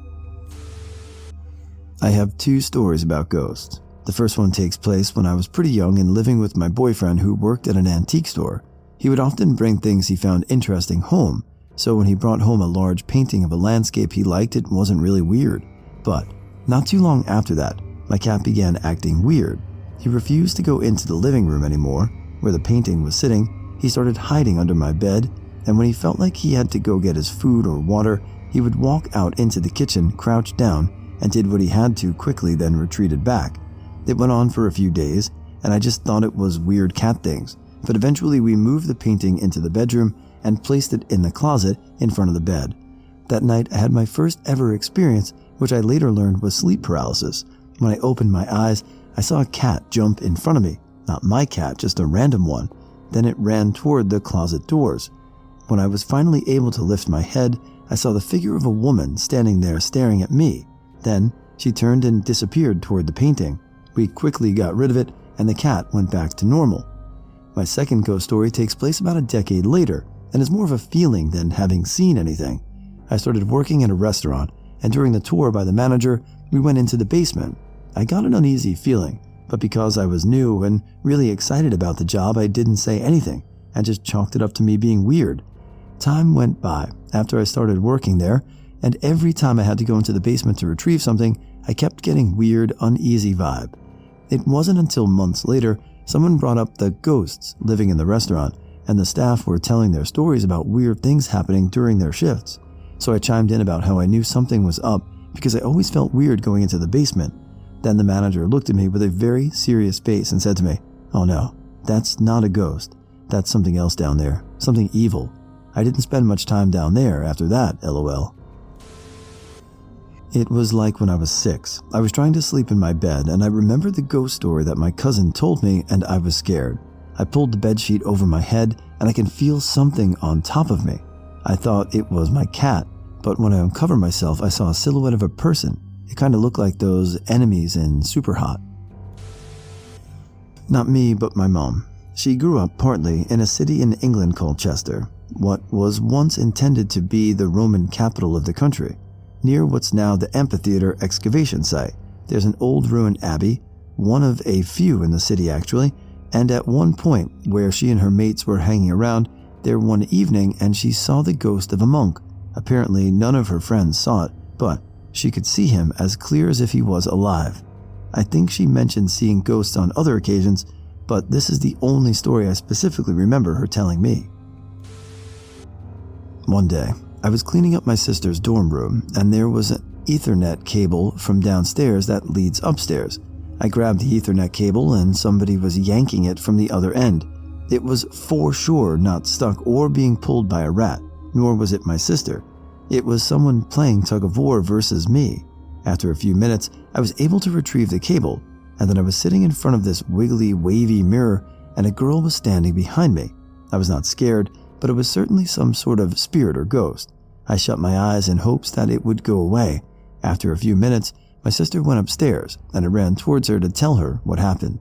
I have two stories about ghosts. The first one takes place when I was pretty young and living with my boyfriend who worked at an antique store. He would often bring things he found interesting home, so when he brought home a large painting of a landscape he liked, it wasn't really weird. But not too long after that, my cat began acting weird. He refused to go into the living room anymore, where the painting was sitting. He started hiding under my bed, and when he felt like he had to go get his food or water, he would walk out into the kitchen, crouch down, and did what he had to quickly, then retreated back. It went on for a few days, and I just thought it was weird cat things, but eventually we moved the painting into the bedroom and placed it in the closet in front of the bed. That night I had my first ever experience, which I later learned was sleep paralysis. When I opened my eyes, I saw a cat jump in front of me. Not my cat, just a random one. Then it ran toward the closet doors. When I was finally able to lift my head, I saw the figure of a woman standing there staring at me. Then she turned and disappeared toward the painting. We quickly got rid of it, and the cat went back to normal. My second ghost story takes place about a decade later, and is more of a feeling than having seen anything. I started working at a restaurant, and during the tour by the manager, we went into the basement. I got an uneasy feeling, but because I was new and really excited about the job, I didn't say anything, and just chalked it up to me being weird. Time went by after I started working there, and every time I had to go into the basement to retrieve something, I kept getting weird, uneasy vibe. It wasn't until months later, someone brought up the ghosts living in the restaurant, and the staff were telling their stories about weird things happening during their shifts. So I chimed in about how I knew something was up because I always felt weird going into the basement. Then the manager looked at me with a very serious face and said to me, "Oh no, that's not a ghost. That's something else down there, something evil." I didn't spend much time down there after that, lol. It was like when I was 6. I was trying to sleep in my bed, and I remembered the ghost story that my cousin told me, and I was scared. I pulled the bedsheet over my head, and I can feel something on top of me. I thought it was my cat, but when I uncovered myself, I saw a silhouette of a person. It kind of looked like those enemies in Superhot. Not me, but my mom. She grew up partly in a city in England called Chester, what was once intended to be the Roman capital of the country. Near what's now the amphitheater excavation site, there's an old ruined abbey, one of a few in the city actually, and at one point where she and her mates were hanging around there one evening and she saw the ghost of a monk. Apparently none of her friends saw it, but she could see him as clear as if he was alive. I think she mentioned seeing ghosts on other occasions, but this is the only story I specifically remember her telling me. One day, I was cleaning up my sister's dorm room, and there was an Ethernet cable from downstairs that leads upstairs. I grabbed the Ethernet cable and somebody was yanking it from the other end. It was for sure not stuck or being pulled by a rat, nor was it my sister. It was someone playing tug-of-war versus me. After a few minutes, I was able to retrieve the cable, and then I was sitting in front of this wiggly, wavy mirror, and a girl was standing behind me. I was not scared, but it was certainly some sort of spirit or ghost. I shut my eyes in hopes that it would go away. After a few minutes, my sister went upstairs, and I ran towards her to tell her what happened.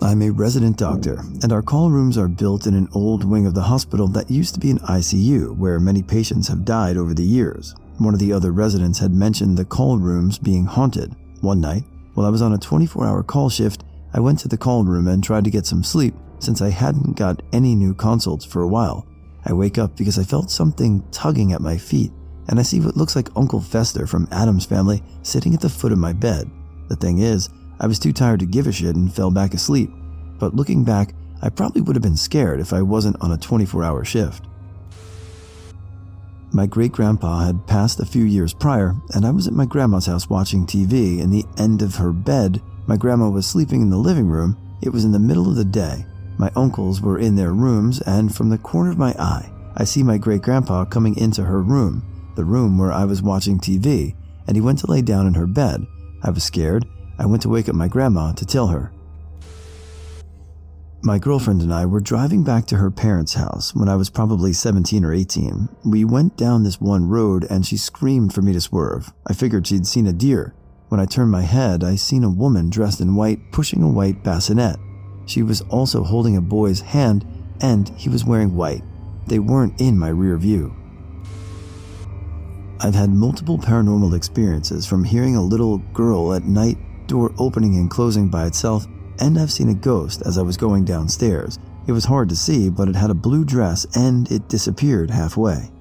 I'm a resident doctor, and our call rooms are built in an old wing of the hospital that used to be an ICU, where many patients have died over the years. One of the other residents had mentioned the call rooms being haunted. One night, while I was on a 24-hour call shift, I went to the call room and tried to get some sleep since I hadn't got any new consults for a while. I wake up because I felt something tugging at my feet, and I see what looks like Uncle Fester from Addams Family sitting at the foot of my bed. The thing is, I was too tired to give a shit and fell back asleep. But looking back, I probably would have been scared if I wasn't on a 24-hour shift. My great-grandpa had passed a few years prior, and I was at my grandma's house watching TV. In the end of her bed, my grandma was sleeping in the living room. It was in the middle of the day. My uncles were in their rooms, and from the corner of my eye, I see my great-grandpa coming into her room, the room where I was watching TV, and he went to lay down in her bed. I was scared. I went to wake up my grandma to tell her. My girlfriend and I were driving back to her parents' house when I was probably 17 or 18. We went down this one road and she screamed for me to swerve. I figured she'd seen a deer. When I turned my head, I seen a woman dressed in white pushing a white bassinet. She was also holding a boy's hand, and he was wearing white. They weren't in my rear view. I've had multiple paranormal experiences, from hearing a little girl at night, door opening and closing by itself, and I've seen a ghost as I was going downstairs. It was hard to see, but it had a blue dress and it disappeared halfway.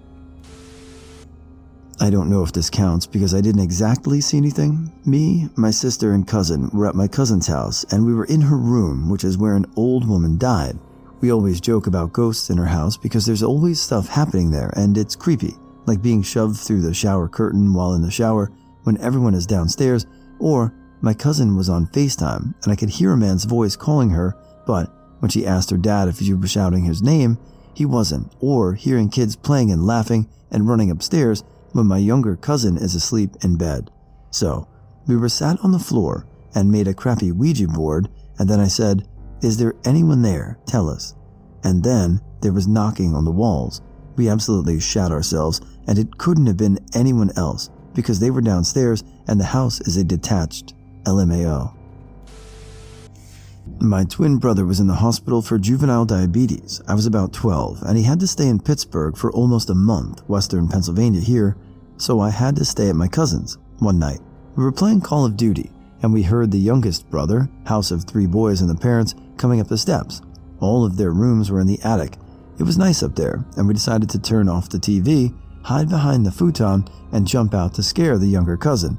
I don't know if this counts because I didn't exactly see anything. Me, my sister, and cousin were at my cousin's house, and we were in her room, which is where an old woman died. We always joke about ghosts in her house because there's always stuff happening there, and it's creepy, like being shoved through the shower curtain while in the shower when everyone is downstairs, or my cousin was on FaceTime and I could hear a man's voice calling her, but when she asked her dad if he was shouting his name, he wasn't, or hearing kids playing and laughing and running upstairs when my younger cousin is asleep in bed. So we were sat on the floor and made a crappy Ouija board, and then I said, "Is there anyone there? Tell us." And then there was knocking on the walls. We absolutely shat ourselves, and it couldn't have been anyone else because they were downstairs and the house is a detached LMAO. My twin brother was in the hospital for juvenile diabetes. I was about 12, and he had to stay in Pittsburgh for almost a month, western Pennsylvania here, so I had to stay at my cousin's. One night, we were playing Call of Duty, and we heard the youngest brother, house of 3 boys and the parents, coming up the steps. All of their rooms were in the attic. It was nice up there, and we decided to turn off the TV, hide behind the futon, and jump out to scare the younger cousin.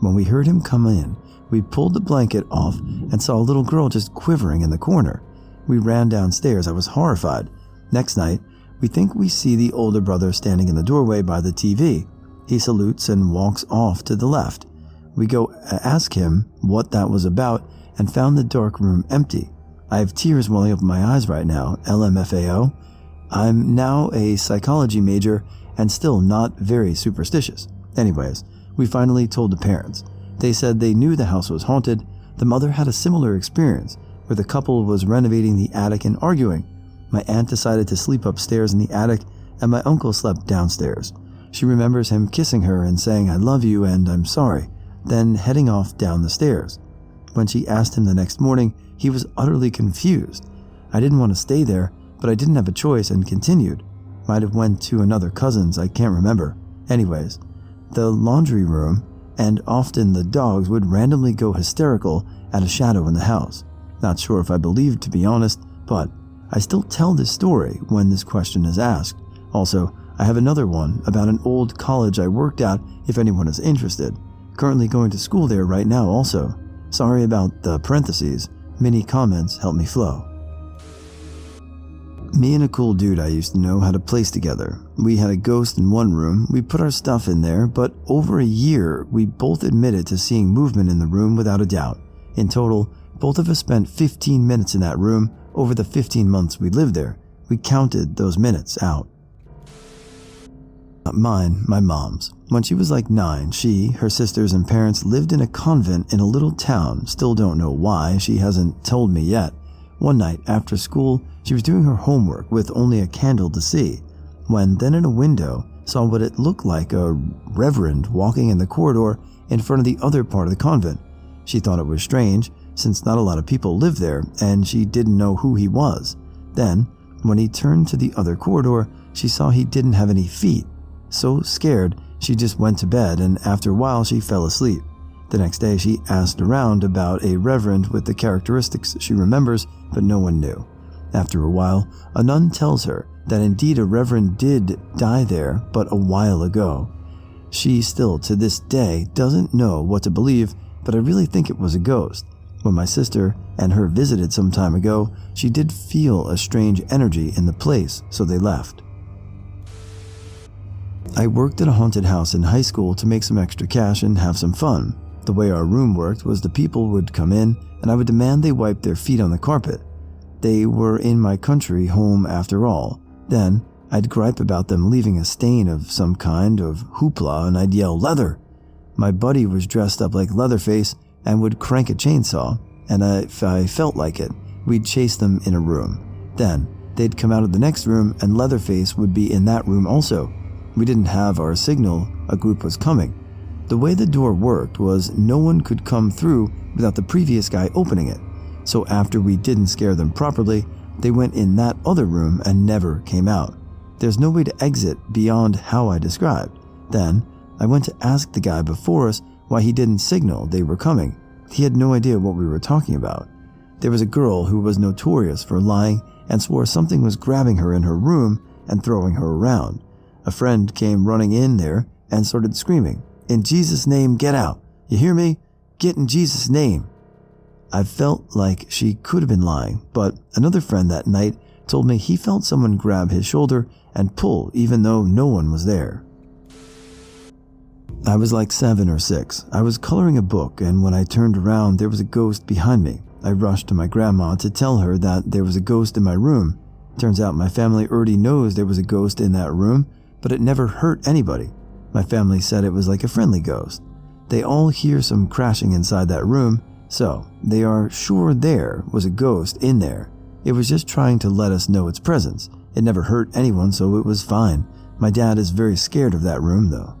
When we heard him come in, we pulled the blanket off and saw a little girl just quivering in the corner. We ran downstairs. I was horrified. Next night, we think we see the older brother standing in the doorway by the TV. He salutes and walks off to the left. We go ask him what that was about and found the dark room empty. I have tears welling up my eyes right now, LMFAO. I'm now a psychology major and still not very superstitious. Anyways, we finally told the parents. They said they knew the house was haunted. The mother had a similar experience where the couple was renovating the attic and arguing. My aunt decided to sleep upstairs in the attic and my uncle slept downstairs. She remembers him kissing her and saying, "I love you and I'm sorry," then heading off down the stairs. When she asked him the next morning, he was utterly confused. I didn't want to stay there, but I didn't have a choice and continued. Might have went to another cousin's, I can't remember. Anyways, the laundry room, and often the dogs would randomly go hysterical at a shadow in the house. Not sure if I believed, to be honest, but I still tell this story when this question is asked. Also, I have another one about an old college I worked at if anyone is interested. Currently going to school there right now also. Sorry about the parentheses. Many comments help me flow. Me and a cool dude I used to know had a place together. We had a ghost in one room. We put our stuff in there, but over a year, we both admitted to seeing movement in the room without a doubt. In total, both of us spent 15 minutes in that room over the 15 months we lived there. We counted those minutes out. Not mine, my mom's. When she was like 9, she, her sisters, and parents lived in a convent in a little town. Still don't know why, she hasn't told me yet. One night, after school, she was doing her homework with only a candle to see, when then in a window saw what it looked like a reverend walking in the corridor in front of the other part of the convent. She thought it was strange, since not a lot of people lived there, and she didn't know who he was. Then, when he turned to the other corridor, she saw he didn't have any feet. So scared, she just went to bed, and after a while she fell asleep. The next day she asked around about a reverend with the characteristics she remembers, but no one knew. After a while, a nun tells her that indeed a reverend did die there, but a while ago. She still, to this day, doesn't know what to believe, but I really think it was a ghost. When my sister and her visited some time ago, she did feel a strange energy in the place, so they left. I worked at a haunted house in high school to make some extra cash and have some fun. The way our room worked was the people would come in and I would demand they wipe their feet on the carpet. They were in my country home after all. Then I'd gripe about them leaving a stain of some kind of hoopla and I'd yell, "Leather!" My buddy was dressed up like Leatherface and would crank a chainsaw, and if I felt like it, we'd chase them in a room. Then they'd come out of the next room and Leatherface would be in that room also. We didn't have our signal a group was coming. The way the door worked was no one could come through without the previous guy opening it. So after we didn't scare them properly, they went in that other room and never came out. There's no way to exit beyond how I described. Then I went to ask the guy before us why he didn't signal they were coming. He had no idea what we were talking about. There was a girl who was notorious for lying and swore something was grabbing her in her room and throwing her around. A friend came running in there and started screaming, "In Jesus' name, get out. You hear me? Get in Jesus' name." I felt like she could have been lying, but another friend that night told me he felt someone grab his shoulder and pull even though no one was there. I was like 7 or 6. I was coloring a book, and when I turned around, there was a ghost behind me. I rushed to my grandma to tell her that there was a ghost in my room. Turns out my family already knows there was a ghost in that room, but it never hurt anybody. My family said it was like a friendly ghost. They all hear some crashing inside that room, so they are sure there was a ghost in there. It was just trying to let us know its presence. It never hurt anyone, so it was fine. My dad is very scared of that room, though.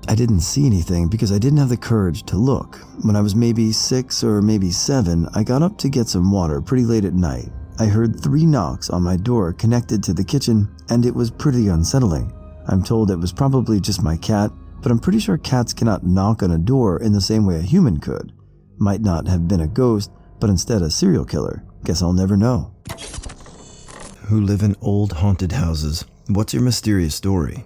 I didn't see anything because I didn't have the courage to look. When I was maybe 6 or maybe 7, I got up to get some water pretty late at night. I heard 3 knocks on my door connected to the kitchen, and it was pretty unsettling. I'm told it was probably just my cat, but I'm pretty sure cats cannot knock on a door in the same way a human could. Might not have been a ghost, but instead a serial killer. Guess I'll never know. Who live in old haunted houses? What's your mysterious story?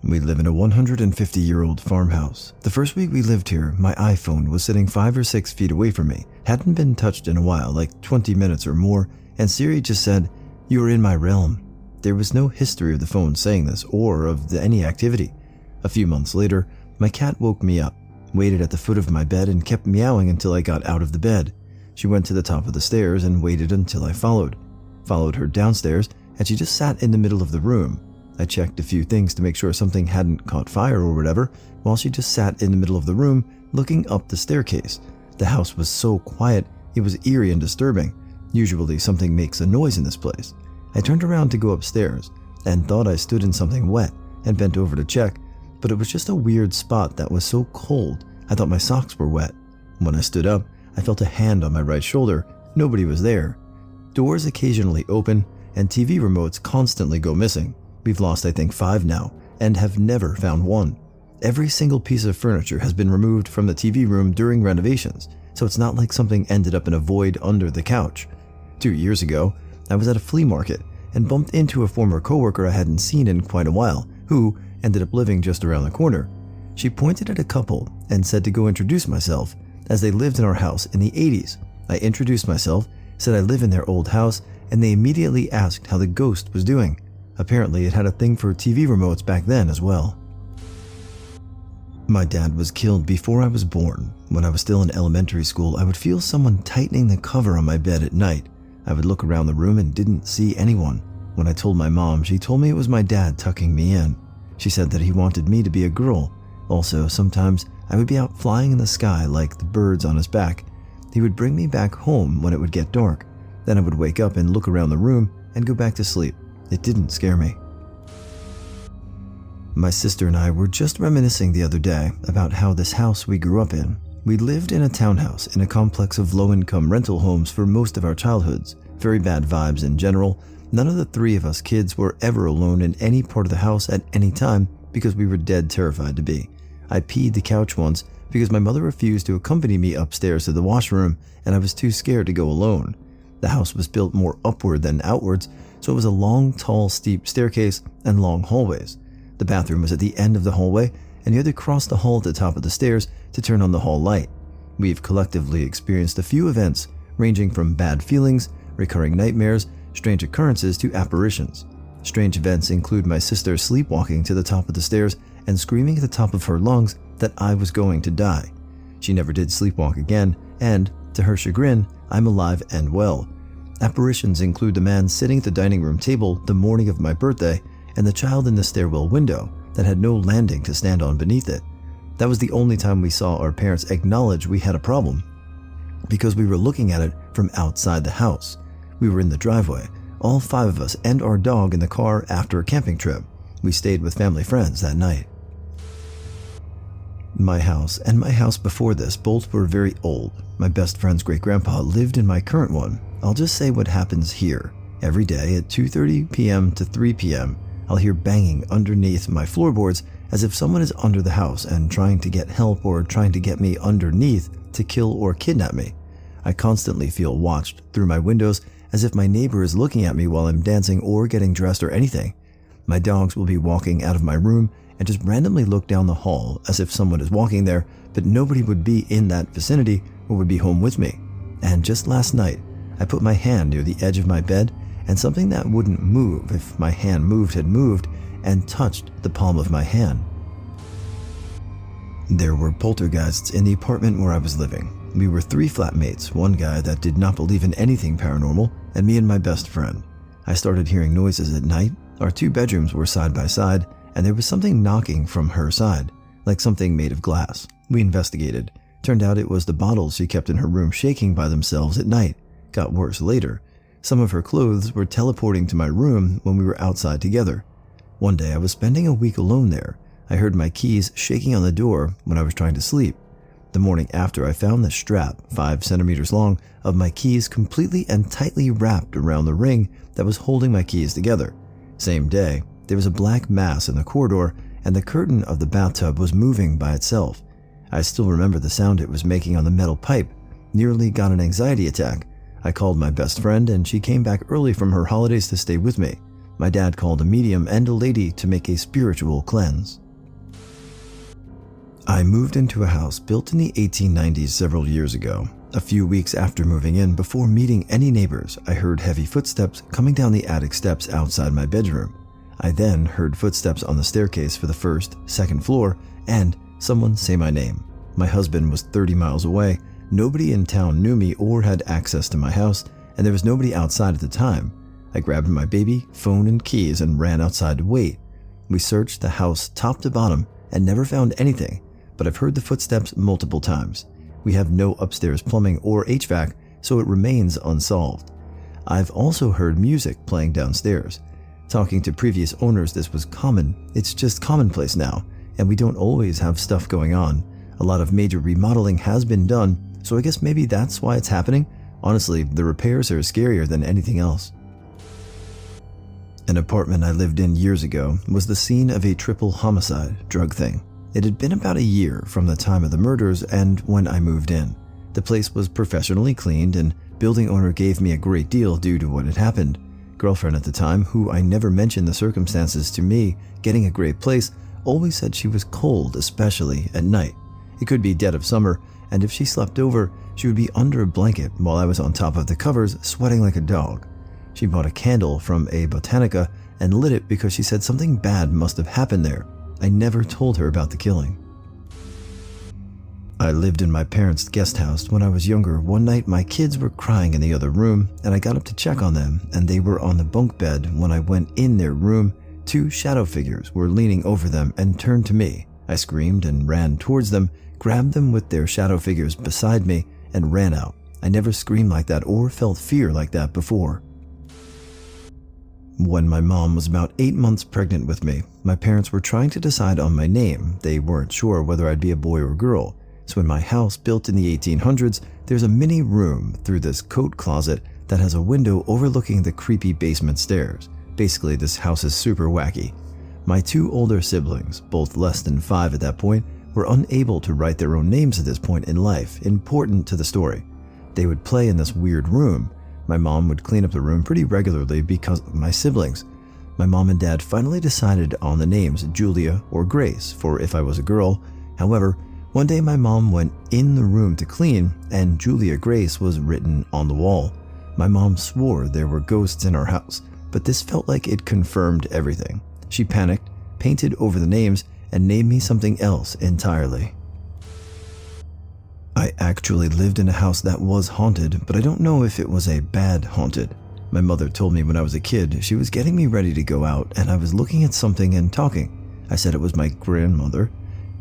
We live in a 150-year-old farmhouse. The first week we lived here, my iPhone was sitting 5 or 6 feet away from me. Hadn't been touched in a while, like 20 minutes or more, and Siri just said, "You are in my realm." There was no history of the phone saying this or of any activity. A few months later, my cat woke me up, waited at the foot of my bed and kept meowing until I got out of the bed. She went to the top of the stairs and waited until I followed her downstairs, and she just sat in the middle of the room. I checked a few things to make sure something hadn't caught fire or whatever, while she just sat in the middle of the room looking up the staircase. The house was so quiet, it was eerie and disturbing. Usually something makes a noise in this place. I turned around to go upstairs and thought I stood in something wet and bent over to check, but it was just a weird spot that was so cold I thought my socks were wet. When I stood up, I felt a hand on my right shoulder. Nobody was there. Doors occasionally open and TV remotes constantly go missing. We've lost I think 5 now and have never found one. Every single piece of furniture has been removed from the TV room during renovations, so it's not like something ended up in a void under the couch. 2 years ago, I was at a flea market and bumped into a former coworker I hadn't seen in quite a while, who ended up living just around the corner. She pointed at a couple and said to go introduce myself, as they lived in our house in the 80s. I introduced myself, said I live in their old house, and they immediately asked how the ghost was doing. Apparently it had a thing for TV remotes back then as well. My dad was killed before I was born. When I was still in elementary school, I would feel someone tightening the cover on my bed at night. I would look around the room and didn't see anyone. When I told my mom, she told me it was my dad tucking me in. She said that he wanted me to be a girl. Also, sometimes I would be out flying in the sky like the birds on his back. He would bring me back home when it would get dark. Then I would wake up and look around the room and go back to sleep. It didn't scare me. My sister and I were just reminiscing the other day about how this house we grew up in. We lived in a townhouse in a complex of low-income rental homes for most of our childhoods. Very bad vibes in general. None of the 3 of us kids were ever alone in any part of the house at any time because we were dead terrified to be. I peed the couch once because my mother refused to accompany me upstairs to the washroom and I was too scared to go alone. The house was built more upward than outwards, so it was a long, tall, steep staircase and long hallways. The bathroom was at the end of the hallway, and you had to cross the hall at the top of the stairs to turn on the hall light. We've collectively experienced a few events, ranging from bad feelings, recurring nightmares, strange occurrences to apparitions. Strange events include my sister sleepwalking to the top of the stairs and screaming at the top of her lungs that I was going to die. She never did sleepwalk again, and, to her chagrin, I'm alive and well. Apparitions include the man sitting at the dining room table the morning of my birthday and the child in the stairwell window that had no landing to stand on beneath it. That was the only time we saw our parents acknowledge we had a problem, because we were looking at it from outside the house. We were in the driveway, all 5 of us and our dog in the car after a camping trip. We stayed with family friends that night. My house and my house before this both were very old. My best friend's great-grandpa lived in my current one. I'll just say what happens here. Every day at 2:30 p.m. to 3 p.m., I'll hear banging underneath my floorboards as if someone is under the house and trying to get help or trying to get me underneath to kill or kidnap me. I constantly feel watched through my windows as if my neighbor is looking at me while I'm dancing or getting dressed or anything. My dogs will be walking out of my room and just randomly look down the hall as if someone is walking there, but nobody would be in that vicinity or would be home with me. And just last night, I put my hand near the edge of my bed and something that wouldn't move if my hand moved had moved and touched the palm of my hand. There were poltergeists in the apartment where I was living. We were 3 flatmates, one guy that did not believe in anything paranormal, and me and my best friend. I started hearing noises at night. Our 2 bedrooms were side by side, and there was something knocking from her side, like something made of glass. We investigated. Turned out it was the bottles she kept in her room shaking by themselves at night. Got worse later. Some of her clothes were teleporting to my room when we were outside together. One day I was spending a week alone there. I heard my keys shaking on the door when I was trying to sleep. The morning after, I found the strap, 5 centimeters long, of my keys completely and tightly wrapped around the ring that was holding my keys together. Same day, there was a black mass in the corridor and the curtain of the bathtub was moving by itself. I still remember the sound it was making on the metal pipe. Nearly got an anxiety attack. I called my best friend and she came back early from her holidays to stay with me. My dad called a medium and a lady to make a spiritual cleanse. I moved into a house built in the 1890s several years ago. A few weeks after moving in, before meeting any neighbors, I heard heavy footsteps coming down the attic steps outside my bedroom. I then heard footsteps on the staircase for the first, second floor, and someone say my name. My husband was 30 miles away. Nobody in town knew me or had access to my house, and there was nobody outside at the time. I grabbed my baby, phone, and keys and ran outside to wait. We searched the house top to bottom and never found anything, but I've heard the footsteps multiple times. We have no upstairs plumbing or HVAC, so it remains unsolved. I've also heard music playing downstairs. Talking to previous owners, this was common. It's just commonplace now, and we don't always have stuff going on. A lot of major remodeling has been done, so I guess maybe that's why it's happening. Honestly, the repairs are scarier than anything else. An apartment I lived in years ago was the scene of a triple homicide drug thing. It had been about a year from the time of the murders and when I moved in. The place was professionally cleaned and building owner gave me a great deal due to what had happened. Girlfriend at the time, who I never mentioned the circumstances to me getting a great place, always said she was cold, especially at night. It could be dead of summer, and if she slept over, she would be under a blanket while I was on top of the covers sweating like a dog. She bought a candle from a Botanica and lit it because she said something bad must have happened there. I never told her about the killing. I lived in my parents' guest house when I was younger. One night my kids were crying in the other room and I got up to check on them and they were on the bunk bed. When I went in their room, 2 shadow figures were leaning over them and turned to me. I screamed and ran towards them, grabbed them with their shadow figures beside me and ran out. I never screamed like that or felt fear like that before. When my mom was about 8 months pregnant with me, my parents were trying to decide on my name. They weren't sure whether I'd be a boy or girl. So in my house built in the 1800s, there's a mini room through this coat closet that has a window overlooking the creepy basement stairs. Basically, this house is super wacky. My 2 older siblings, both less than 5 at that point, were unable to write their own names at this point in life, important to the story. They would play in this weird room. My mom would clean up the room pretty regularly because of my siblings. My mom and dad finally decided on the names Julia or Grace for if I was a girl. However, one day my mom went in the room to clean and Julia Grace was written on the wall. My mom swore there were ghosts in our house, but this felt like it confirmed everything. She panicked, painted over the names, and named me something else entirely. I actually lived in a house that was haunted, but I don't know if it was a bad haunted. My mother told me when I was a kid she was getting me ready to go out and I was looking at something and talking. I said it was my grandmother,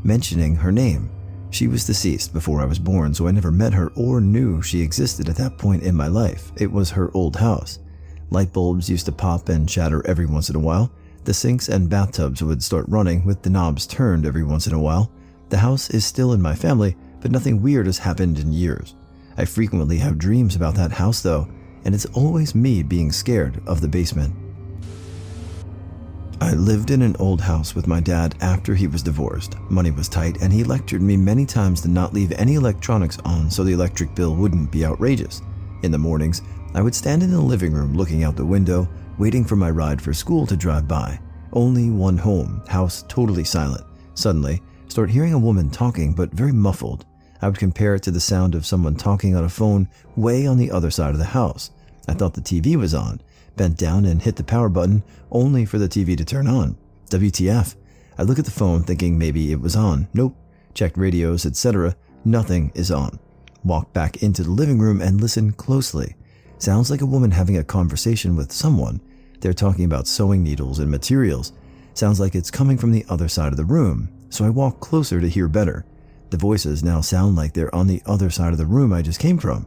mentioning her name. She was deceased before I was born, so I never met her or knew she existed at that point in my life. It was her old house. Light bulbs used to pop and shatter every once in a while. The sinks and bathtubs would start running with the knobs turned every once in a while. The house is still in my family, but nothing weird has happened in years. I frequently have dreams about that house though, and it's always me being scared of the basement. I lived in an old house with my dad after he was divorced. Money was tight, and he lectured me many times to not leave any electronics on so the electric bill wouldn't be outrageous. In the mornings, I would stand in the living room looking out the window, waiting for my ride for school to drive by. Only one home, house totally silent. Suddenly, start hearing a woman talking but very muffled. I would compare it to the sound of someone talking on a phone way on the other side of the house. I thought the TV was on, bent down and hit the power button only for the TV to turn on. WTF? I look at the phone thinking maybe it was on. Nope. Checked radios, etc. Nothing is on. Walk back into the living room and listen closely. Sounds like a woman having a conversation with someone. They're talking about sewing needles and materials. Sounds like it's coming from the other side of the room, so I walk closer to hear better. The voices now sound like they're on the other side of the room I just came from.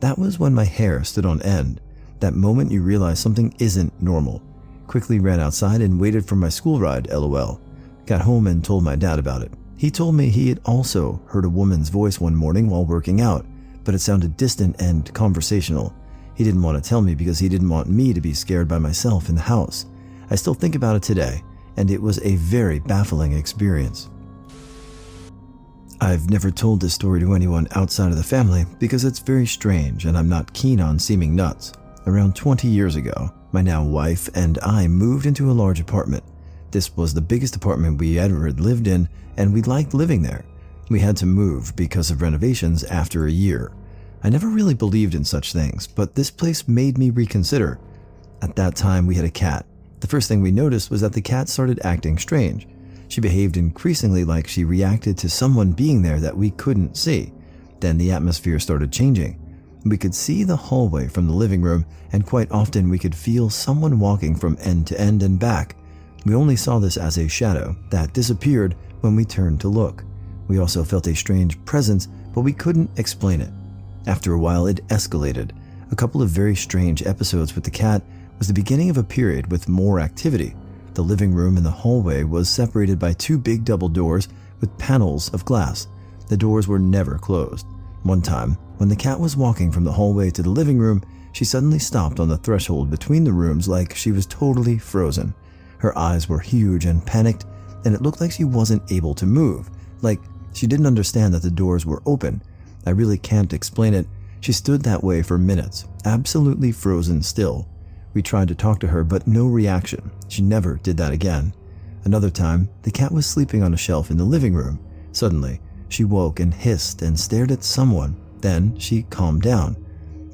That was when my hair stood on end. That moment you realize something isn't normal. Quickly ran outside and waited for my school ride, LOL. Got home and told my dad about it. He told me he had also heard a woman's voice one morning while working out, but it sounded distant and conversational. He didn't want to tell me because he didn't want me to be scared by myself in the house. I still think about it today, and it was a very baffling experience. I've never told this story to anyone outside of the family because it's very strange and I'm not keen on seeming nuts. Around 20 years ago, my now wife and I moved into a large apartment. This was the biggest apartment we ever had lived in, and we liked living there. We had to move because of renovations after a year. I never really believed in such things, but this place made me reconsider. At that time, we had a cat. The first thing we noticed was that the cat started acting strange. She behaved increasingly like she reacted to someone being there that we couldn't see. Then the atmosphere started changing. We could see the hallway from the living room, and quite often we could feel someone walking from end to end and back. We only saw this as a shadow that disappeared when we turned to look. We also felt a strange presence, but we couldn't explain it. After a while, it escalated. A couple of very strange episodes with the cat was the beginning of a period with more activity. The living room and the hallway was separated by two big double doors with panels of glass. The doors were never closed. One time, when the cat was walking from the hallway to the living room, she suddenly stopped on the threshold between the rooms like she was totally frozen. Her eyes were huge and panicked, and it looked like she wasn't able to move, like she didn't understand that the doors were open. I really can't explain it. She stood that way for minutes, absolutely frozen still. We tried to talk to her, but no reaction. She never did that again. Another time, the cat was sleeping on a shelf in the living room. Suddenly, she woke and hissed and stared at someone. Then she calmed down.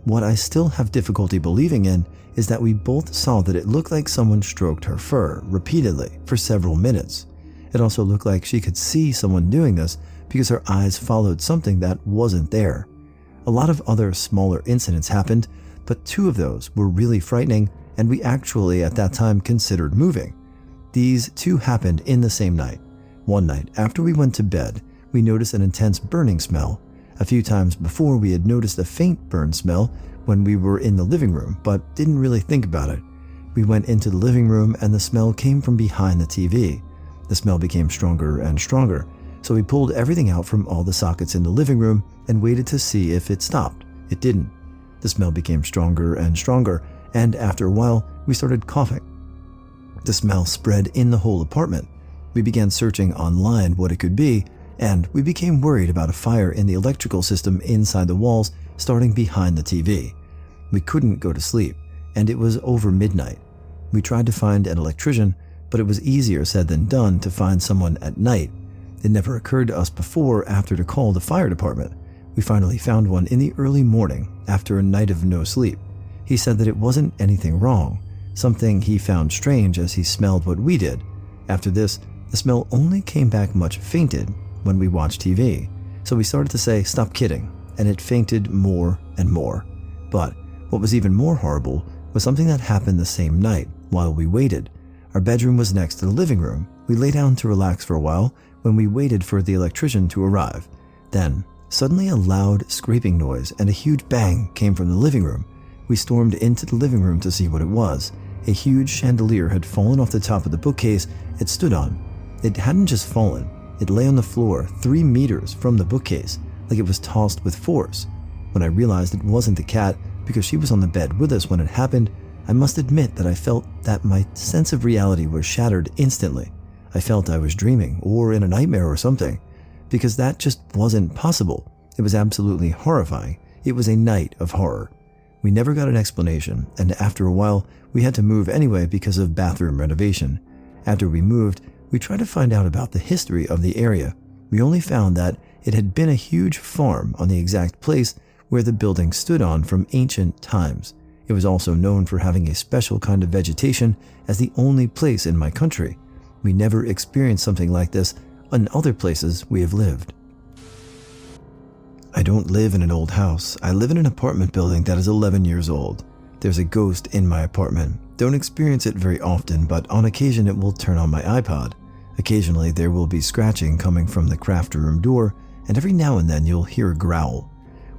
What I still have difficulty believing in is that we both saw that it looked like someone stroked her fur repeatedly for several minutes. It also looked like she could see someone doing this because her eyes followed something that wasn't there. A lot of other smaller incidents happened, but two of those were really frightening, and we actually at that time considered moving. These two happened in the same night. One night, after we went to bed, we noticed an intense burning smell. A few times before, we had noticed a faint burn smell when we were in the living room, but didn't really think about it. We went into the living room and the smell came from behind the TV. The smell became stronger and stronger, so we pulled everything out from all the sockets in the living room and waited to see if it stopped. It didn't. The smell became stronger and stronger, and after a while, we started coughing. The smell spread in the whole apartment. We began searching online what it could be, and we became worried about a fire in the electrical system inside the walls starting behind the TV. We couldn't go to sleep, and it was over midnight. We tried to find an electrician, but it was easier said than done to find someone at night. It never occurred to us before after to call the fire department. We finally found one in the early morning after a night of no sleep. He said that it wasn't anything wrong, something he found strange as he smelled what we did. After this, the smell only came back much fainted when we watched TV. So we started to say, "Stop kidding," and it fainted more and more. But what was even more horrible was something that happened the same night while we waited. Our bedroom was next to the living room. We lay down to relax for a while when we waited for the electrician to arrive. Then, suddenly a loud scraping noise and a huge bang came from the living room. We stormed into the living room to see what it was. A huge chandelier had fallen off the top of the bookcase it stood on. It hadn't just fallen. It lay on the floor 3 meters from the bookcase, like it was tossed with force. When I realized it wasn't the cat because she was on the bed with us when it happened, I must admit that I felt that my sense of reality was shattered instantly. I felt I was dreaming or in a nightmare or something, because that just wasn't possible. It was absolutely horrifying. It was a night of horror. We never got an explanation, and after a while, we had to move anyway because of bathroom renovation. After we moved, we tried to find out about the history of the area. We only found that it had been a huge farm on the exact place where the building stood on from ancient times. It was also known for having a special kind of vegetation as the only place in my country. We never experienced something like this in other places we have lived. I don't live in an old house. I live in an apartment building that is 11 years old. There's a ghost in my apartment. Don't experience it very often, but on occasion it will turn on my iPod. Occasionally there will be scratching coming from the craft room door, and every now and then you'll hear a growl.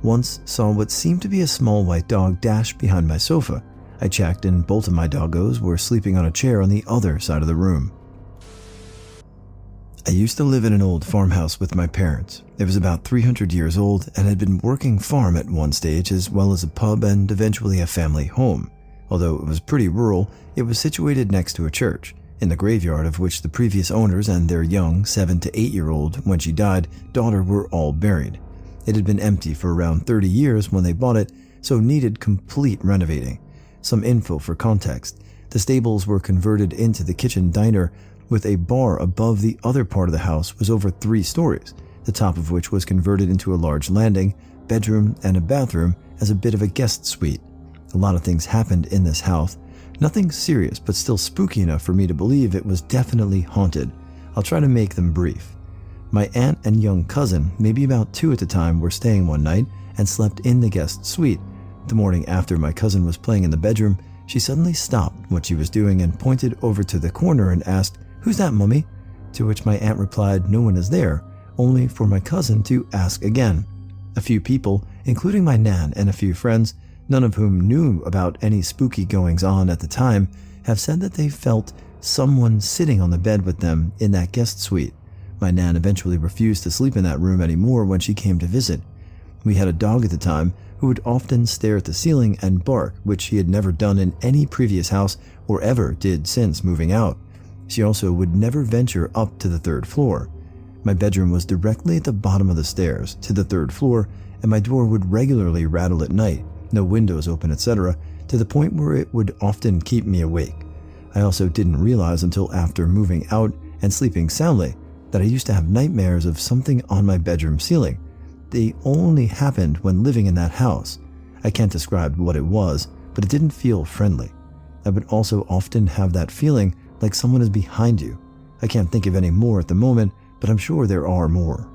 Once saw what seemed to be a small white dog dash behind my sofa. I checked and both of my doggos were sleeping on a chair on the other side of the room. I used to live in an old farmhouse with my parents. It was about 300 years old and had been working farm at one stage as well as a pub and eventually a family home. Although it was pretty rural, it was situated next to a church, in the graveyard of which the previous owners and their young 7 to 8-year-old, when she died, daughter were all buried. It had been empty for around 30 years when they bought it, so needed complete renovating. Some info for context. The stables were converted into the kitchen diner with a bar above. The other part of the house was over 3 stories, the top of which was converted into a large landing, bedroom, and a bathroom as a bit of a guest suite. A lot of things happened in this house. Nothing serious, but still spooky enough for me to believe it was definitely haunted. I'll try to make them brief. My aunt and young cousin, maybe about 2 at the time, were staying one night and slept in the guest suite. The morning after my cousin was playing in the bedroom, she suddenly stopped what she was doing and pointed over to the corner and asked, "Who's that, Mummy?" To which my aunt replied, "No one is there," only for my cousin to ask again. A few people, including my nan and a few friends, none of whom knew about any spooky goings-on at the time, have said that they felt someone sitting on the bed with them in that guest suite. My nan eventually refused to sleep in that room anymore when she came to visit. We had a dog at the time who would often stare at the ceiling and bark, which he had never done in any previous house or ever did since moving out. She also would never venture up to the 3rd floor. My bedroom was directly at the bottom of the stairs to the 3rd floor, and my door would regularly rattle at night, no windows open, etc., to the point where it would often keep me awake. I also didn't realize until after moving out and sleeping soundly that I used to have nightmares of something on my bedroom ceiling. They only happened when living in that house. I can't describe what it was, but it didn't feel friendly. I would also often have that feeling like someone is behind you. I can't think of any more at the moment, but I'm sure there are more.